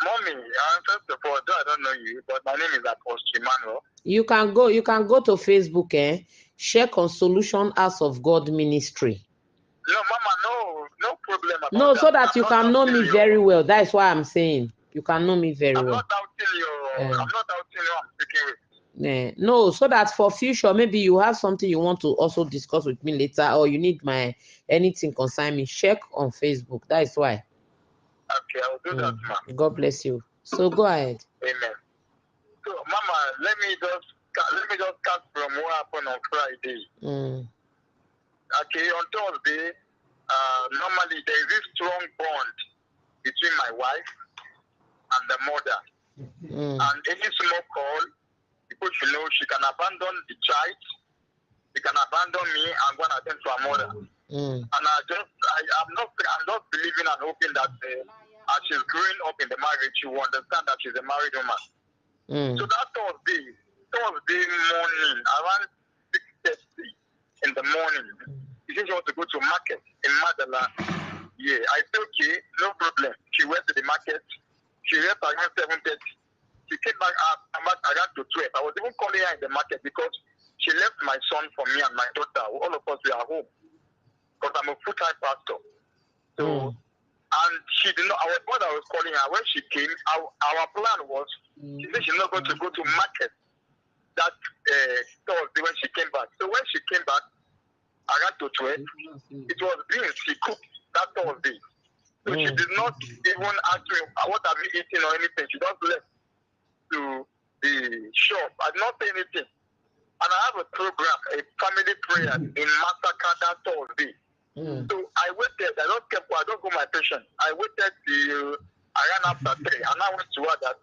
Speaker 3: Mommy, first of all, though I don't know you, but my name is Apostle Emmanuel.
Speaker 4: You can go to Facebook, check on Solution House of God Ministry.
Speaker 3: No, Mama, no problem about
Speaker 4: No,
Speaker 3: that.
Speaker 4: so that you
Speaker 3: I'm
Speaker 4: can
Speaker 3: not
Speaker 4: know me
Speaker 3: doubting
Speaker 4: very
Speaker 3: you.
Speaker 4: well. That's why I'm saying you can know me very
Speaker 3: I'm
Speaker 4: well.
Speaker 3: not doubting you. I'm not doubting you. I'm speaking with.
Speaker 4: No, so that for future, maybe you have something you want to also discuss with me later, or you need my anything concerning me, check on Facebook. That is why.
Speaker 3: Okay, I'll do that, ma.
Speaker 4: God bless you. So go ahead.
Speaker 3: Amen. So, Mama, let me just start from what happened on Friday. Okay, on Thursday, normally there is this strong bond between my wife and the mother. And any small call, people should know she can abandon the child, she can abandon me and go and attend to her mother. And I'm just believing and hoping that as she's growing up in the marriage, she will understand that she's a married woman. So that Thursday morning, around 6:30 in the morning, she said she wants to go to market in Madala. Yeah, I said, okay, no problem. She went to the market. She left around 7:30.
Speaker 5: she came back around to 12, I was even calling her in the market because she left my son for me and my daughter. All of us were at home because I'm a full-time pastor. So, and she did not, I was calling her. When she came, our plan was, she said she's not going to go to market that Thursday when she came back. So when she came back, around to 12, it was beans she cooked that Thursday. So she did not even ask me, what have you eaten or anything. She just left to the shop. I did not say anything. And I have a program, a family prayer in Massacre that Thursday. So I waited. I don't keep. I don't go my patient. I waited till I ran after 3, and I went to her that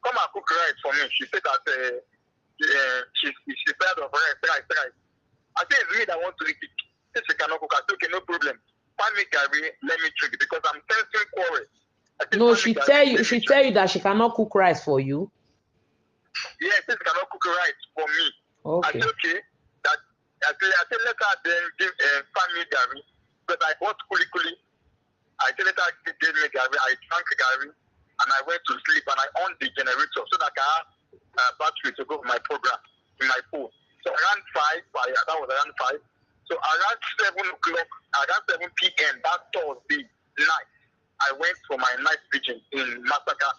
Speaker 5: come and cook rice for me. She said that she's tired of rice. I said it's me that want to eat it. Since she cannot cook, I said okay, no problem. Find me Gary, let me drink it because I'm sensing quarrel.
Speaker 4: No, she tell you that she cannot cook rice for you.
Speaker 5: Yes, she cannot cook rice for me.
Speaker 4: Okay.
Speaker 5: I said okay. I said let her then give family Gary, but I bought kuli. I said let her give me Gary. I drank Gary and I went to sleep and I on the generator so that I have battery to go for my program in my phone. So around 5, that was around 5. So around 7 o'clock, around 7 p.m. that Thursday night, I went for my night vigil in Massacre.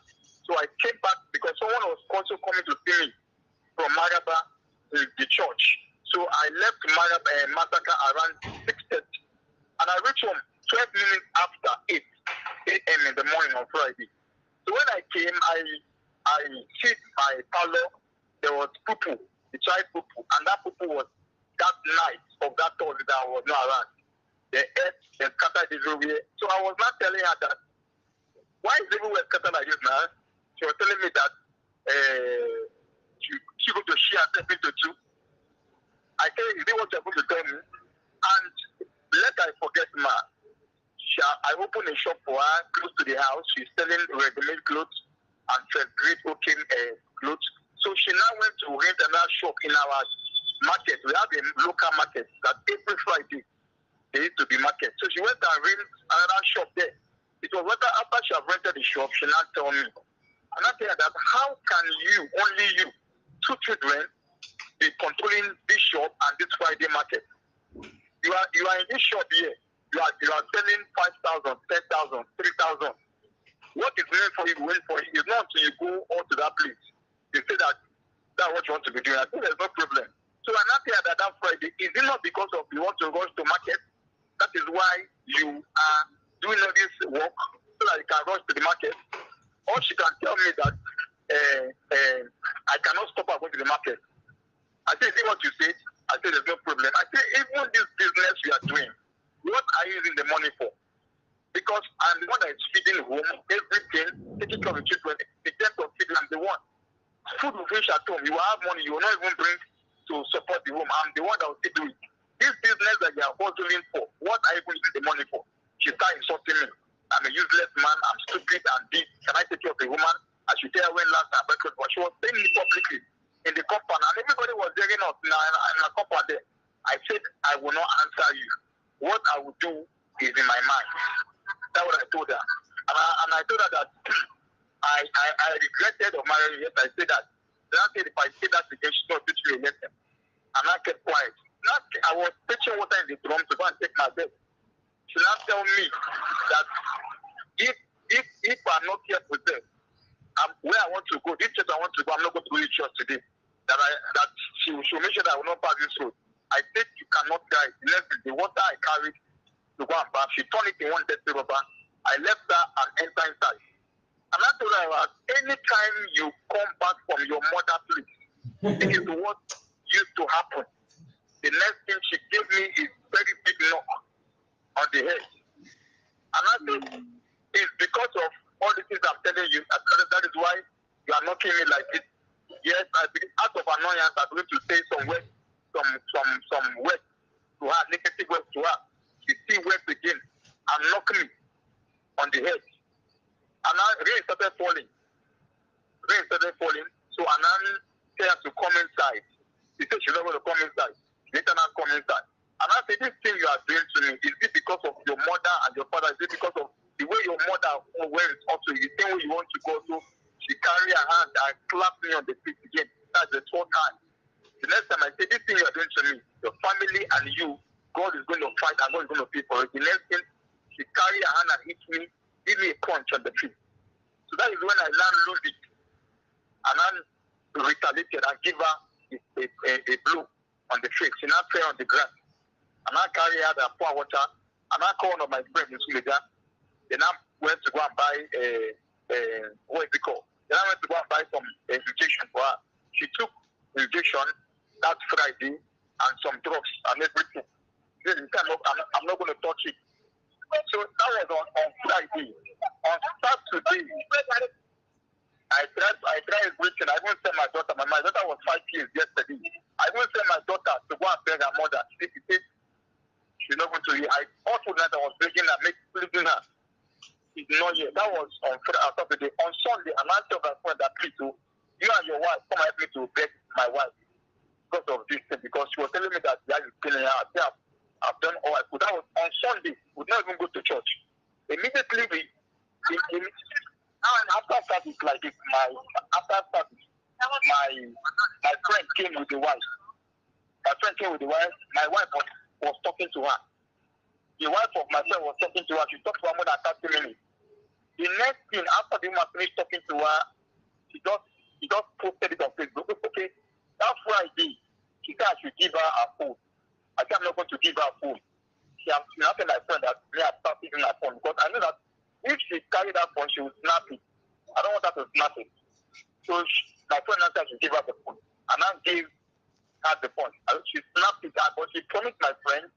Speaker 5: So I came back because someone was also coming to see me from Maraba to the church. So I left Massacre around 6:30 and I reached home 12 minutes after 8 a.m. in the morning on Friday. So when I came, I hit my parlor. There was poo, the child poo, and that poo was that night of that Thursday that I was not around. The earth and scattered everywhere. So I was not telling her that why is everywhere scattered like this now? She was telling me that she going to share herself into 2. I said, is it what you're going to tell me? And let I forget, ma. I opened a shop for her close to the house. She's selling ready-made clothes and first-grade working clothes. So she now went to rent another shop in our market. We have a local market that every Friday there used to be market. So she went and rent another shop there. It was after she had rented the shop, she now told me. And I tell her that how can you, only you, 2 children, be controlling this shop and this Friday market? You are in this shop here. You are selling 5,000, 10,000, 3,000. What is meant for you to wait for you is not until you go on to that place. You say that that's what you want to be doing. I think there's no problem. So I'm not here that Friday. Is it not because of you want to rush to market? That is why you are doing all this work so that you can rush to the market. Or she can tell me that I cannot stop her going to the market. I say, is it what you said? I say, there's no problem. I say, even this business you are doing, what are you using the money for? Because I'm the one that is feeding home, everything, taking care of the children, the debt of feeding, I'm the one. Food will finish at home. You will have money, you will not even bring to support the home. I'm the one that will still do it. This business that you are hustling for, what are you going to use the money for? She started insulting me. I'm a useless man, I'm stupid and this. Can I take care of the woman? I should tell her when last time, but she was saying it publicly in the compound, and everybody was hearing us in a compound there. I said, I will not answer you. What I will do is in my mind. That's what I told her. And I told her that I regretted of marrying. Yes, I said that. Then I said, if I say that again, she's not teaching me a lesson. And I kept quiet. I was pitching water in the drum to go and take my bed. She now tell me that if I'm not here with them, where I want to go, this church I want to go, I'm not going to go to church today. That she will make sure that I will not pass this road. I said you cannot die. The water I carried to go and bath, she turned it in one dirty rubber. I left her and entered inside. And I told her that anytime you come back from your mother's place, this is what used to happen. The next thing she gave me is very big knock on the head. And I said, it's because of all the things I'm telling you. That is why you are knocking me like this. Yes, I believe out of annoyance, I'm going to say some words, some words to her, negative words to her. She see words again and knock me on the head. And now rain started falling. So Anan tell her to come inside. She said she's not going to come inside. Later now come inside. And I said, this thing you are doing to me, is it because of your mother and your father? Is it because of the way your mother wears also? The same way you want to go to? She She carried her hand and clapped me on the feet again. That's the third time. The next time I say, this thing you are doing to me, your family and you, God is going to fight and God is going to pay for it. The next thing, she carried her hand and hit me, give me a punch on the feet. So that is when I now lose it. And I retaliated and give her a blow on the face. She now fell on the ground. And I carry her and pour water. And I call one of my friends in Suleja. Then I went to go and buy what is it called? Then I went to go and buy some injection for her. She took injection that Friday and some drugs and everything. Then I'm not going to touch it. So that was on Friday. On Saturday, I tried everything. I even sent my daughter. My daughter was 5 years yesterday. I even sent my daughter to go and beg her mother. She said she's not going to hear. I also that I was begging her, pleading her. She's not here. That was on Saturday. On Sunday, I'm asking my friend that please, you and your wife come help me to beg my wife because of this thing. Because she was telling me that the is killing her. I've done all I could. That was on Sunday. We did not even go to church. Immediately after service like this, my friend came with the wife. My friend came with the wife. My wife was talking to her. The wife of my friend was talking to her. She talked to her more than 30 minutes. The next thing, after the woman finished talking to her, she just posted it on Facebook. Okay, that Friday, she said I should give her a phone. I said I'm not going to give her a phone. She now told my friend that me have started using her phone because I know that if she carried that phone, she would snap it. I don't want her to snap it. So my friend said I should give her the phone. And I gave her the phone. She snapped it out, but she promised my friend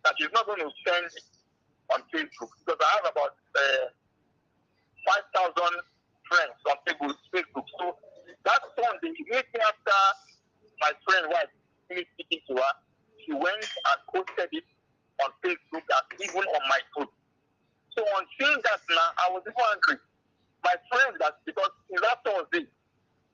Speaker 5: that she's not going to send it on Facebook because I have about 5,000 friends on Facebook. So that Sunday, immediately after my friend wife finished speaking to her, she went and posted it on Facebook and even on my phone. So on seeing that now, I was even angry. My friend, that because in that Thursday,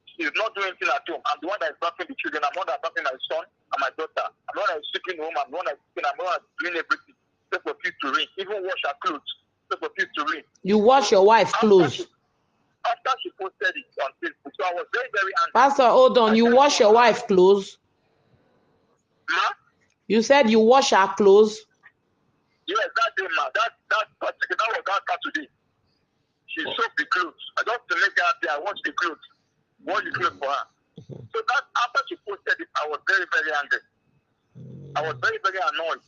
Speaker 5: she's not doing anything at home. I'm the one that is baptizing the children. I'm the one that is baptizing my son and my daughter. I'm the one that is sleeping home. I'm the one that is cooking. I'm the one that is doing everything. Just for people to read. Even wash her clothes. Just for people to read.
Speaker 4: You wash your wife's clothes.
Speaker 5: After she posted it on Facebook, so I was very, very angry.
Speaker 4: Pastor, hold on. You wash your wife's clothes?
Speaker 5: Ma?
Speaker 4: You said you wash her clothes?
Speaker 5: Yes, that day, ma. That was that Saturday. She soaked the clothes. Just to make her happy, I washed the clothes. Wash the clothes for her. So that after she posted it, I was very, very angry. I was very, very annoyed.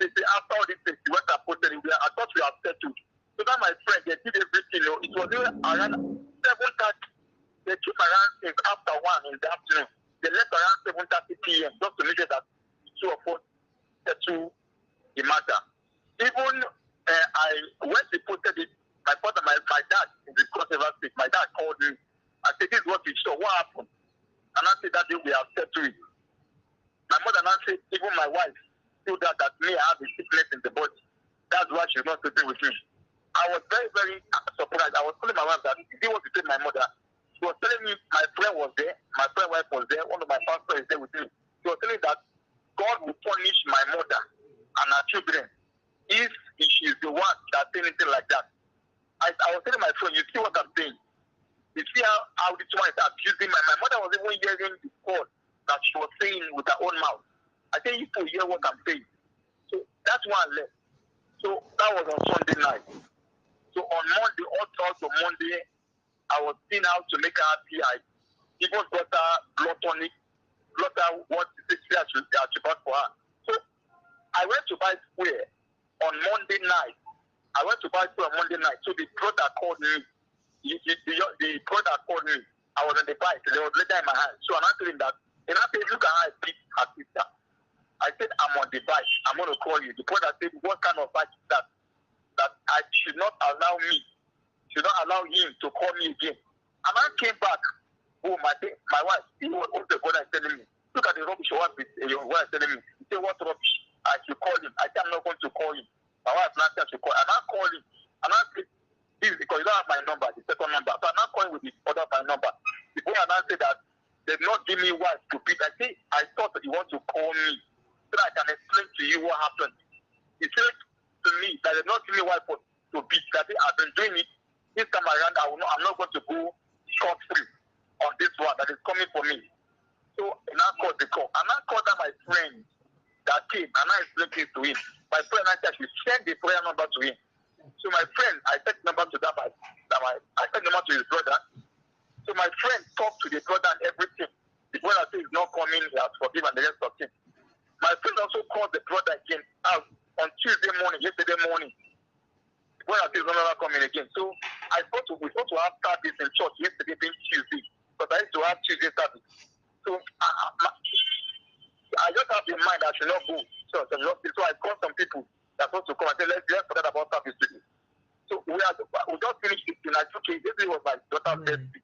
Speaker 5: After all this thing, she went and posted it. I thought we had settled. So that my friend, they did everything. It was around 7:30. They took around after 1 in the afternoon. They left around 7:30 p.m. just to make sure that 2 or 4 settled the matter. Even when she posted it, my father, my dad, in the crossover state, my dad called me and said, this is what he saw. What happened? And I said that day we have settled it. My mother now said, even my wife told her that me, I have a sickness in the body. That's why she's not sleeping with me. I was very, very surprised. I was telling my wife that if he was to tell my mother, she was telling me my friend was there, my friend wife was there, one of my pastors is there with me. She was telling me that God will punish my mother and her children if she is the one that said anything like that. I was telling my friend, you see what I'm saying? You see how this one is abusing my mother was even hearing the call that she was saying with her own mouth. I think you can hear what I'm saying. So that's why I left. So that was on Sunday night. So on Monday, also Monday, I was seeing how to make her happy. I even got her blood tonic, got her what I should buy for her. So I went to buy square on Monday night. I went to buy square on Monday night. So the brother called me. The brother called me. I was on the bike. There was letter in my hand. So I told him that. And I said, look at how I beat her sister. I said, I'm on the bike. I'm going to call you. The brother said, what kind of bike is that? That I should not allow him to call me again. And I came back home. My wife, what the brother is telling me. Look at the rubbish your wife is telling me. He said, what rubbish? I should call him. I said, I'm not going to call him. My wife now said I should call. And I call him. And I said, this because you don't have my number, the second number. So I'm not calling with the other my number. The boy and I said that they did not give me wife to beat. I say, I thought that you want to call me so that I can explain to you what happened. He said to me that they did not give me wife to beat. That I've been doing it. This time around, I'm not going to go cut free on this one that is coming for me. So I now called the call. And I called out my friend that came and I explained it to him. My friend actually should send the prayer number to him. So my friend, I sent number to that I sent number to his brother. So my friend talked to the brother and everything. The brother said he's not coming, he has forgiven the rest of things. My friend also called the brother again out on yesterday morning. The brother said he's not coming again. So we thought to have service in church yesterday being Tuesday. Because I used to have Tuesday service. So I just have in mind that I should not go. So I called some people that supposed to come and say, let's forget about service today. So we just finished it tonight. Okay, this was my daughter's birthday.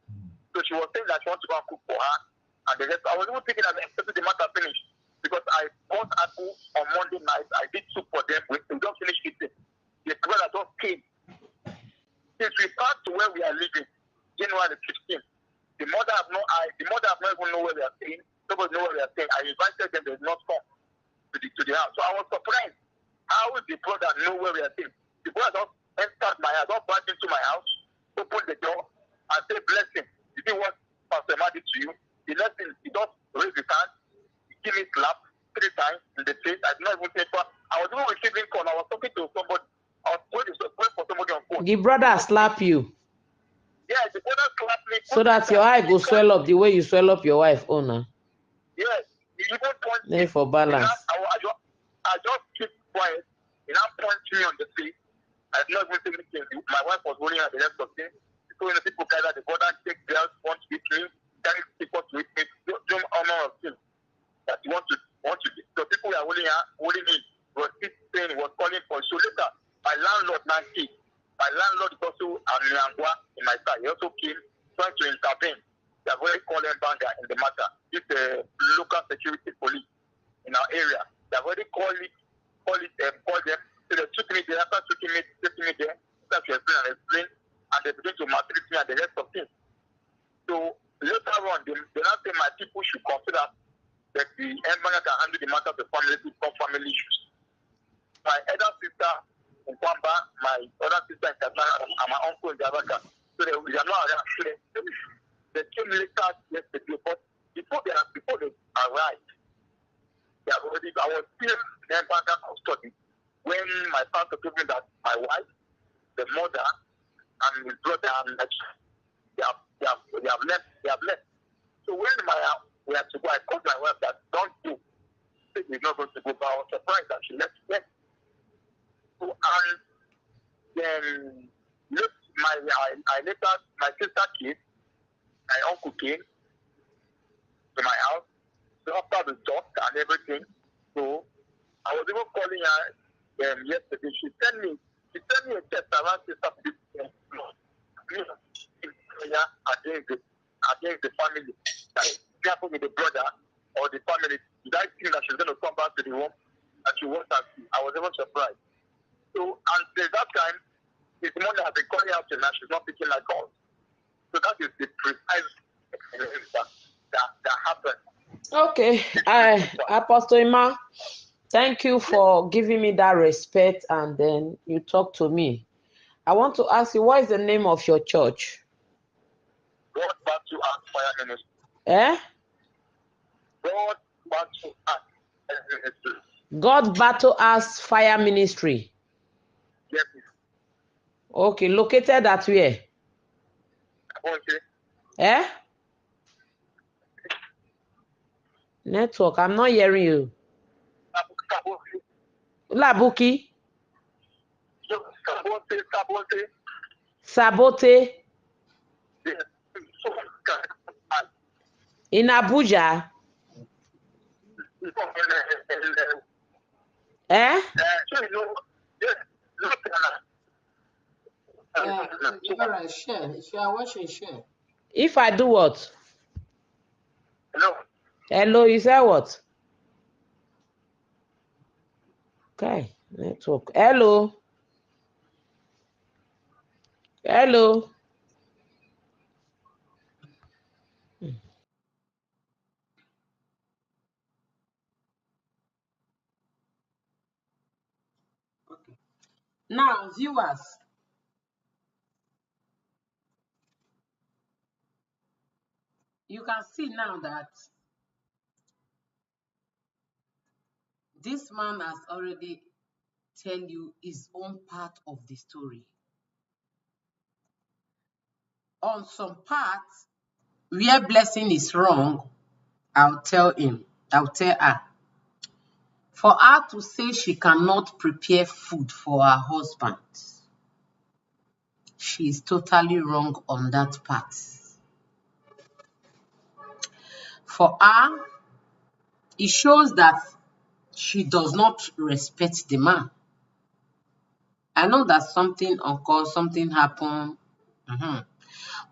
Speaker 5: So she was saying that she wants to go and cook for her. And the rest, I was even thinking that I expected the matter finished. Because I bought apple on Monday night. I did soup for them. We just finished eating. The brother just came. Since we passed to where we are living, January 15th, the mother have not even know where we are staying. Nobody know where we are staying. I invited them, they did not come to the house. So I was surprised. How would the brother know where we are staying? The brother just entered my house, just backed into my house, opened the door, and said, blessing. You see what Pastor Emma did to you? The next thing, he just raised his hand, he gave me slap 3 times in the face. I did not even say, I was even receiving call. I was talking to somebody. I was waiting for somebody on phone.
Speaker 4: The brother slap you.
Speaker 5: Yeah, the brother slapped me.
Speaker 4: So that your eye go swell up the way you swell up your wife owner.
Speaker 5: Yes, he even pointed
Speaker 4: me. For balance.
Speaker 5: I just keep quiet. He now points me on the face. I did not even say anything. My wife was holding at the rest of things. So when the people gather, the brother take girls, want to meet me, carry people to meet me, do honor of things that you want to do. So people were holding me, was saying, was calling for. So later, my landlord now came. My landlord is also an Nyangwa in my side. He also came trying to intervene. They are very calling banger in the matter. This local security police in our area. They have already called them. So they took me there. After taking me there, after to explain, and they begin to maltreat me and the rest of things. So later on, they now say my people should consider that the employer can handle the matter of the family issues. My elder sister in Kwamba, my other sister in Katana, and my uncle in Javaka. So they are not around. They came later yesterday, but before they arrived, I was still in Empire custody when my pastor told me that my wife, the mother, and his brother they have left. So when we had to go, I told my wife that don't go. She's not going to go, but I was surprised that she left. So and then I later my sister came, my uncle came to my house. So after the talk and everything, so I was even calling her yesterday. She sent me a text around sister against the family. That careful with the brother or the family. Did I think that she's going to come back to the home and she wants to see? I was even surprised. So and since that time, this morning I've been calling out to her. She's not picking my calls. So that is the precise that happened.
Speaker 4: Okay, Apostle Ima, thank you for giving me that respect, and then you talk to me. I want to ask you, what is the name of your church?
Speaker 5: God Battle and Fire Ministry.
Speaker 4: Eh?
Speaker 5: God Battle and Ministry.
Speaker 4: God Battle Axe Fire Ministry.
Speaker 5: Yes.
Speaker 4: Okay, located at where?
Speaker 5: Okay.
Speaker 4: Eh? Network, I'm not hearing you. Labuki? Sabote?
Speaker 5: Yes.
Speaker 4: In Abuja? Eh?
Speaker 2: Share.
Speaker 4: If I do what?
Speaker 5: Hello.
Speaker 4: Hello, you said what? Okay, network. Hello. Hello.
Speaker 2: Okay. Now, viewers, You can see now that this man has already tell you his own part of the story. On some parts where Blessing is wrong, I'll tell her. For her to say she cannot prepare food for her husband, she is totally wrong on that part. For her, it shows that she does not respect the man. I know that something occurred, something happened.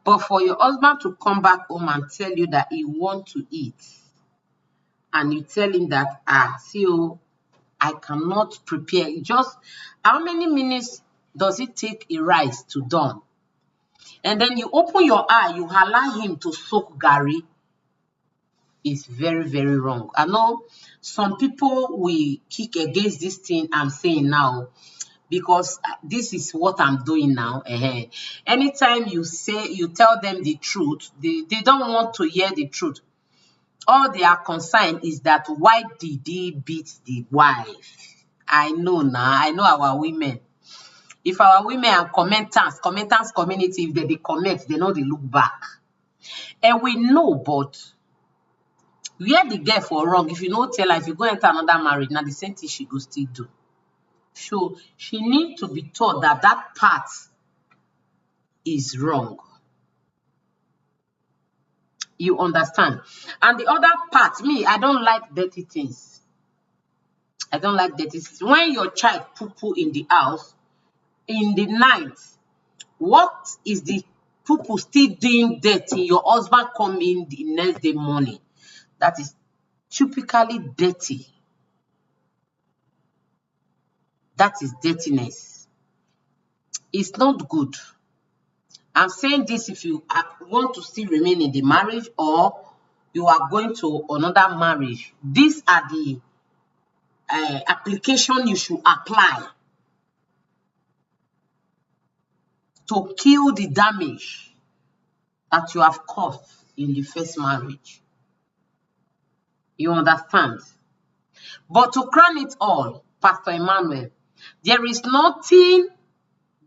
Speaker 2: But for your husband to come back home and tell you that he wants to eat, and you tell him that, see, I cannot prepare. Just how many minutes does it take a rice to done? And then you open your eye, you allow him to soak gari. It's very, very wrong. I know some people will kick against this thing I'm saying now, because this is what I'm doing now. Anytime you tell them the truth, they don't want to hear the truth. All they are concerned is that why did he beat the wife? I know now. I know our women. If our women are commenters community, if they comment, they know they look back. And we know, but where the girl for wrong, if you don't tell her, if you go enter another marriage, now the same thing she go still do. So she needs to be taught that that part is wrong. You understand? And the other part, me, I don't like dirty things. I don't like dirty things. When your child poo-poo in the house, in the night, what is the poo-poo still doing dirty? Your husband come in the next day morning. That is typically dirty. That is dirtiness. It's not good. I'm saying this if you want to still remain in the marriage, or you are going to another marriage. These are the application you should apply to kill the damage that you have caused in the first marriage. You understand? But to crown it all, Pastor Emmanuel, there is nothing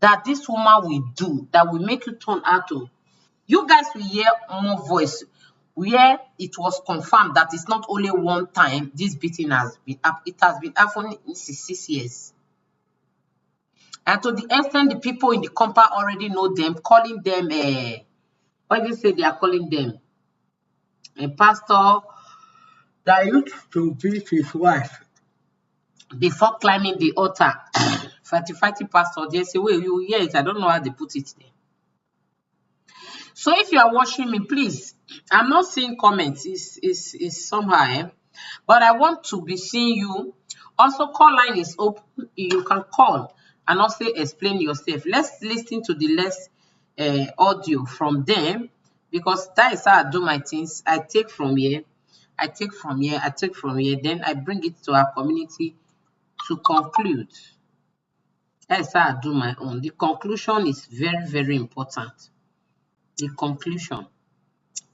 Speaker 2: that this woman will do that will make you turn out to. You guys will hear more voice where it was confirmed that it's not only one time this beating has been up. It has been happening in 6 years. And to the extent the people in the compound already know them, calling them, what do you say they are calling them? A pastor that used to beat his wife before climbing the altar. Fatty pastor, they say, well, you hear it. I don't know how they put it there. So if you are watching me, please, I'm not seeing comments. It's somehow, but I want to be seeing you. Also, call line is open. You can call and also explain yourself. Let's listen to the less audio from them, because that is how I do my things. I take from here, I take from here, I take from here, then I bring it to our community to conclude. That's how I do my own. The conclusion is very, very important. The conclusion,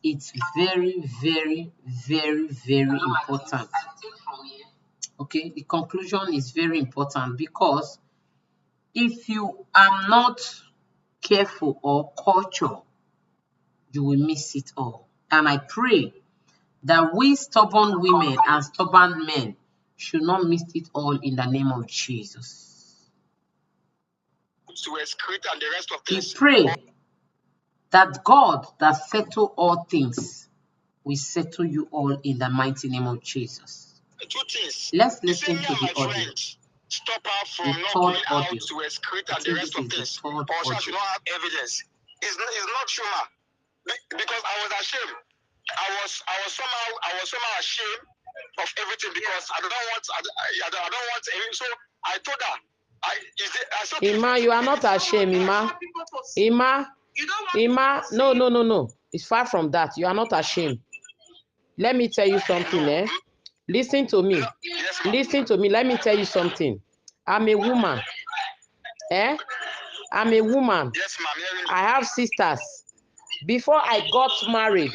Speaker 2: it's very, very, very, very important. Okay, the conclusion is very important, because if you are not careful or cultured, you will miss it all. And I pray that we stubborn women and stubborn men should not miss it all in the name of Jesus. We pray that God that settle all things will settle you all in the mighty name of Jesus. Let's listen to the audio.
Speaker 5: Stop her from not going out to excrete and the rest of this, or she don't have evidence. It's not true, because I was ashamed. I was somehow ashamed of everything, because I don't want any. So I told her,
Speaker 4: Ima, you are not ashamed, Ima. Ima, no. It's far from that. You are not ashamed. Let me tell you something, Listen to me.
Speaker 5: Yes,
Speaker 4: Listen to me. Let me tell you something. I'm a woman. I'm a woman.
Speaker 5: Yes, ma'am.
Speaker 4: I have sisters. Before I got married,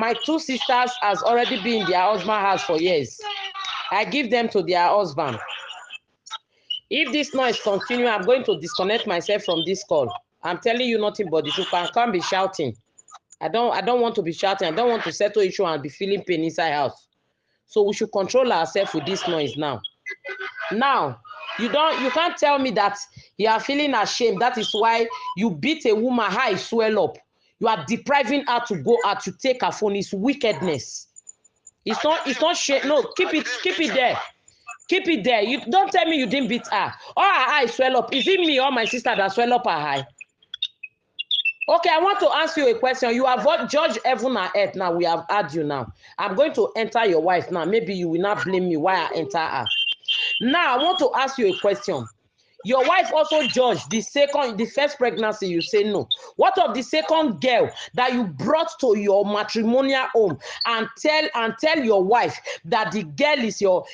Speaker 4: My 2 sisters has already been in their husband house for years. I give them to their husband. If this noise continue, I'm going to disconnect myself from this call. I'm telling you nothing but the truth. I can't be shouting. I don't want to be shouting. I don't want to settle issue and be feeling pain inside house. So we should control ourselves with this noise now. Now, you can't tell me that you are feeling ashamed. That is why you beat a woman, her swell up. You are depriving her to go out to take her phone. It's wickedness. It's not shame. No, keep it there. Keep it there. You don't tell me you didn't beat her. Or her eye swell up. Is it me or my sister that swell up her eye? Okay, I want to ask you a question. You have judged heaven and earth. Now we have had you now. I'm going to enter your wife now. Maybe you will not blame me why I enter her. Now I want to ask you a question. Your wife also judged the first pregnancy, you say no. What of the second girl that you brought to your matrimonial home and tell your wife that the girl is your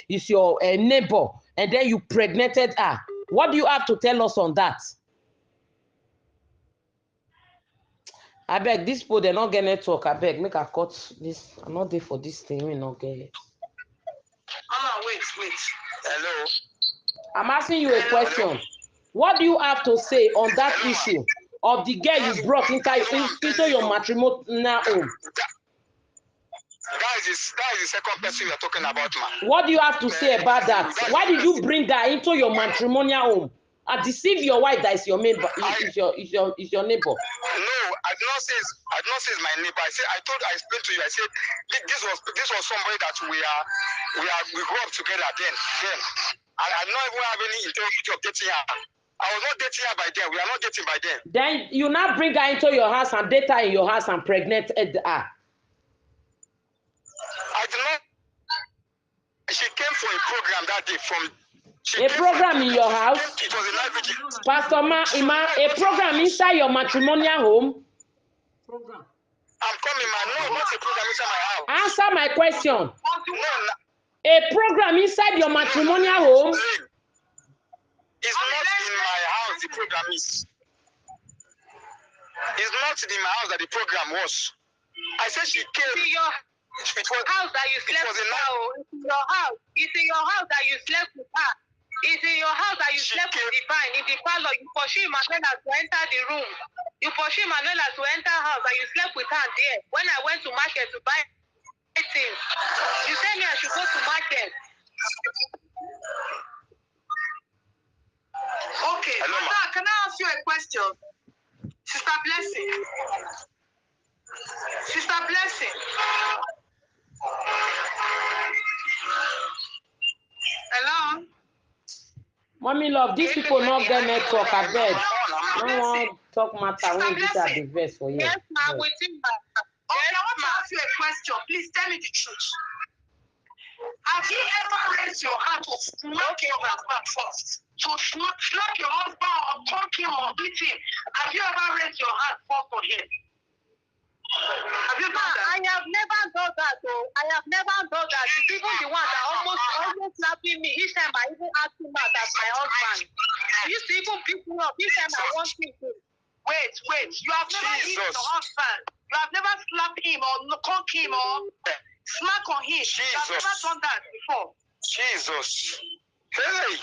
Speaker 4: neighbor and then you pregnated her? What do you have to tell us on that? I beg this people, they're not getting network. I beg, make a cut this. I'm not there for this thing. We not get it.
Speaker 5: Wait. Hello.
Speaker 4: I'm asking you a question. What do you have to say on that issue of the girl you brought into your matrimonial home?
Speaker 5: That is the second person you're talking about, man.
Speaker 4: What do you have to say about that? Why did you bring that into your matrimonial home and deceive your wife that is your neighbor? Is your neighbor?
Speaker 5: No, I did not say it's my neighbor. I explained to you. I said this was somebody that we grew up together then. And I don't even have any intention of dating her. I was not dating her by then. We are not dating by then.
Speaker 4: Then you now bring her into your house and date her in your house and pregnant her.
Speaker 5: I did not. She came for a program that day
Speaker 4: a program in your house?
Speaker 5: It was a live video.
Speaker 4: Pastor Ima, a program inside your matrimonial home?
Speaker 2: Program.
Speaker 5: I'm coming, man. No, not a program inside my house.
Speaker 4: Answer my question.
Speaker 5: No,
Speaker 4: a program inside your matrimonial home?
Speaker 5: It's not in my house the program is. It's not in my house that the program was. I said she came. It was
Speaker 3: house that you slept with her. It's in your house. It's in your house that you slept with her. It's in your house that you slept with Divine. In the parlor, you pursue Manuela to enter the room. You pursue Manuela to enter house and you slept with her there. When I went to market to buy things, you said me I should go to market. Okay.
Speaker 5: Hello,
Speaker 3: Can I ask you a question? Sister Blessing. Sister Blessing. Hello?
Speaker 4: Mommy love, these people not get network, I beg. No one talk matter when this are the verse for you.
Speaker 3: Yes, ma'am, waiting back. Okay, I want to ask you a question. Please tell me the truth. Have you ever raised your hand to smack your husband first? To slap your husband or talk him or beat him? Have you ever raised your hand first for him? Have you done that? I have never done that, though. I have never done that. It's even the one that almost slapping me. Each time I even ask him out as my husband. He used to even beat me up each time I want him to. Wait. You have never hit your husband. You have never slapped him or conk him or smack on him. You have never done that before.
Speaker 5: Jesus. Hey.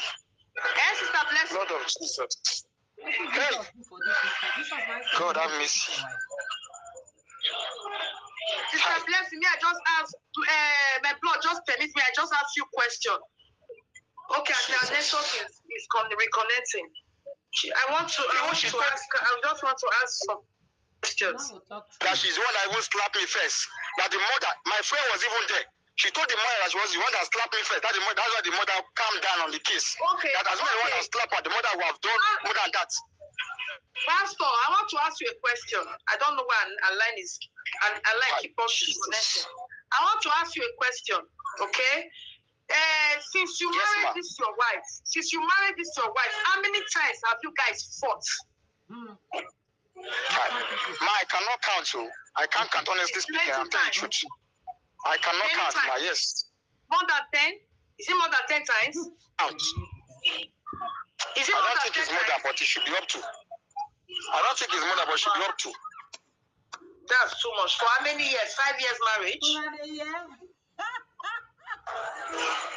Speaker 3: Yes, Sister Blessing.
Speaker 5: Lord of Jesus. Hey. God have mercy.
Speaker 3: Sister Blessing, me, I just asked, my blood just permit me, I just asked you a question. Okay, and the network is reconnecting. I just want to ask some questions.
Speaker 5: That she's the one that even slapped me first. That the mother, my friend was even there. She told the mother that she was the one that slapped me first. That's why the mother calmed down on the case.
Speaker 3: Okay.
Speaker 5: That as well the one that slapped her, the mother would have done more than that.
Speaker 3: Pastor, I want to ask you a question. I don't know why a line is, and a line keep on disconnecting. I want to ask you a question, okay? Since you married this your wife, how many times have you guys fought?
Speaker 5: I cannot count you. I can't count, honestly speaking. I'm telling the truth. I cannot count, ma, yes.
Speaker 3: More than 10? Is it more than 10 times?
Speaker 5: Count.
Speaker 3: Is it
Speaker 5: I
Speaker 3: more
Speaker 5: don't
Speaker 3: than
Speaker 5: think
Speaker 3: 10
Speaker 5: it's more than,
Speaker 3: times?
Speaker 5: but it should be up to. I don't think it's more than, but it should be up to.
Speaker 3: That's too much. For how many years? 5 years marriage?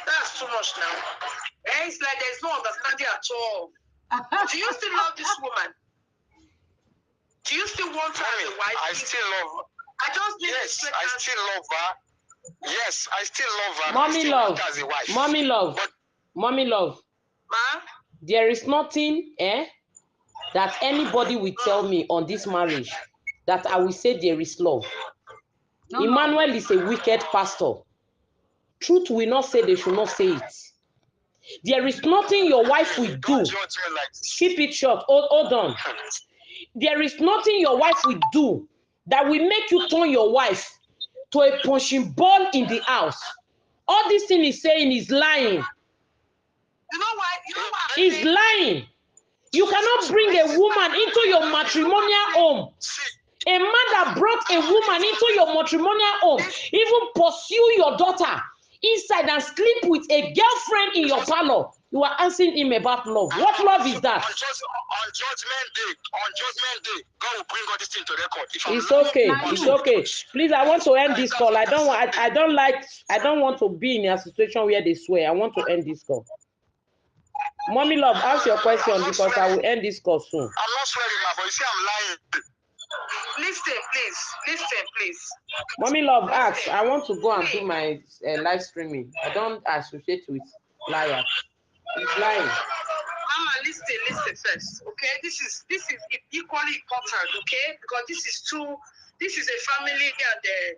Speaker 3: That's too much now. And it's like there's no understanding at all. Do you still love this woman? Do you still want her as a wife?
Speaker 5: I still love her.
Speaker 3: I just need
Speaker 5: Yes, I still love her. Yes, I still love her.
Speaker 4: Mommy
Speaker 5: I still
Speaker 4: love.
Speaker 5: want her as a wife.
Speaker 4: Mommy love.
Speaker 5: But
Speaker 4: Mommy love.
Speaker 3: Ma?
Speaker 4: There is nothing that anybody will tell me on this marriage that I will say there is love.
Speaker 2: No,
Speaker 4: Emmanuel is a wicked pastor. Truth will not say they should not say it. There is nothing your wife will do.
Speaker 5: don't judge me like this.
Speaker 4: Keep it short. Hold on. There is nothing your wife will do that will make you turn your wife to a punching ball in the house. All this thing he's saying is lying.
Speaker 3: You know why?
Speaker 4: He's lying. You cannot bring a woman into your matrimonial home. A man that brought a woman into your matrimonial home, even pursue your daughter inside and sleep with a girlfriend in your parlor. You are asking him about love. What love is that?
Speaker 5: On judgment day, God will bring all this thing to record.
Speaker 4: It's okay. It's okay. Please, I want to end this call. I don't want to be in a situation where they swear. I want to end this call. Mommy love, ask your question because I will end this call soon.
Speaker 5: I'm not swearing, but you see I'm lying.
Speaker 3: Listen, please.
Speaker 4: Mommy love, ask. I want to go and do my live streaming. I don't associate with liars. He's lying.
Speaker 3: Mama, listen first, okay? This is equally important, okay? Because this is a family and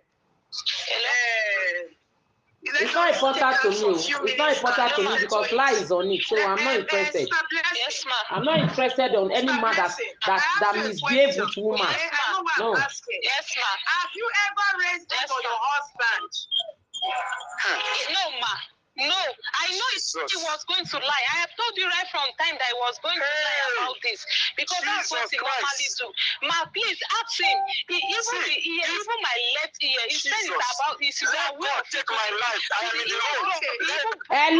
Speaker 4: it's not important to me. It's not important to me because lie is on it, so I'm not interested.
Speaker 3: Yes, ma'am.
Speaker 4: I'm not interested on any man that misbehaves with woman. No.
Speaker 3: Yes, ma'am. Have you ever raised them for your husband?
Speaker 6: No, ma. No, I know he was going to lie. I have told you right from time that I was going to lie about this because that's what he normally do. Ma, please ask him. Even my left ear, he said it's about this.
Speaker 5: Let God take my life. I am in the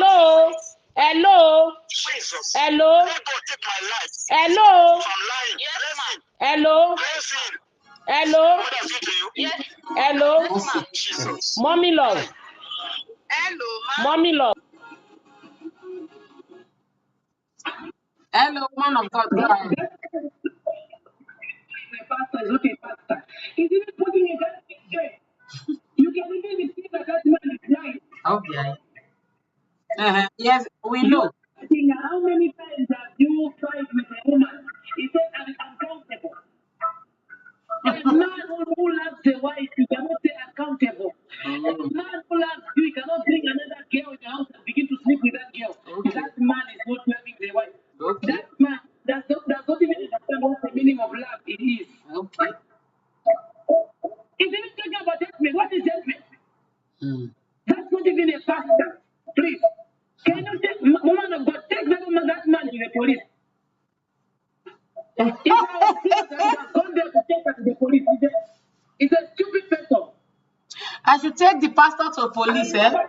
Speaker 5: road.
Speaker 4: Hello.
Speaker 5: Jesus.
Speaker 4: Hello.
Speaker 5: Let God take my life.
Speaker 4: Hello.
Speaker 5: I'm lying.
Speaker 6: Yes, ma'am.
Speaker 4: Hello.
Speaker 5: Listen.
Speaker 4: Hello.
Speaker 5: What does he do?
Speaker 6: Yes.
Speaker 4: Hello.
Speaker 5: Jesus.
Speaker 4: Mommy love.
Speaker 3: Hello, ma'am.
Speaker 4: Mommy love.
Speaker 2: Hello, man of God. Go ahead.
Speaker 3: Pastor is not a pastor. He's even putting in that picture. You can even see that man is lying.
Speaker 2: Okay. Yes, we know.
Speaker 3: How many times have you tried with a woman? He said, I'm uncountable. A man who loves a wife, you cannot say uncountable. A man who loves you, you cannot bring another girl in the house and begin to sleep with that girl.
Speaker 2: Okay.
Speaker 3: That man is not loving the wife.
Speaker 2: Okay.
Speaker 3: That man does not even understand what the meaning of love it is.
Speaker 2: Okay.
Speaker 3: He's even talking about judgment. What is judgment?
Speaker 2: That's
Speaker 3: not even a pastor. Please. Can you take, woman of God, take that man to the police? If I was serious, I would have gone there to take her to the police. It's a stupid person.
Speaker 2: I should take the pastor to police,
Speaker 3: That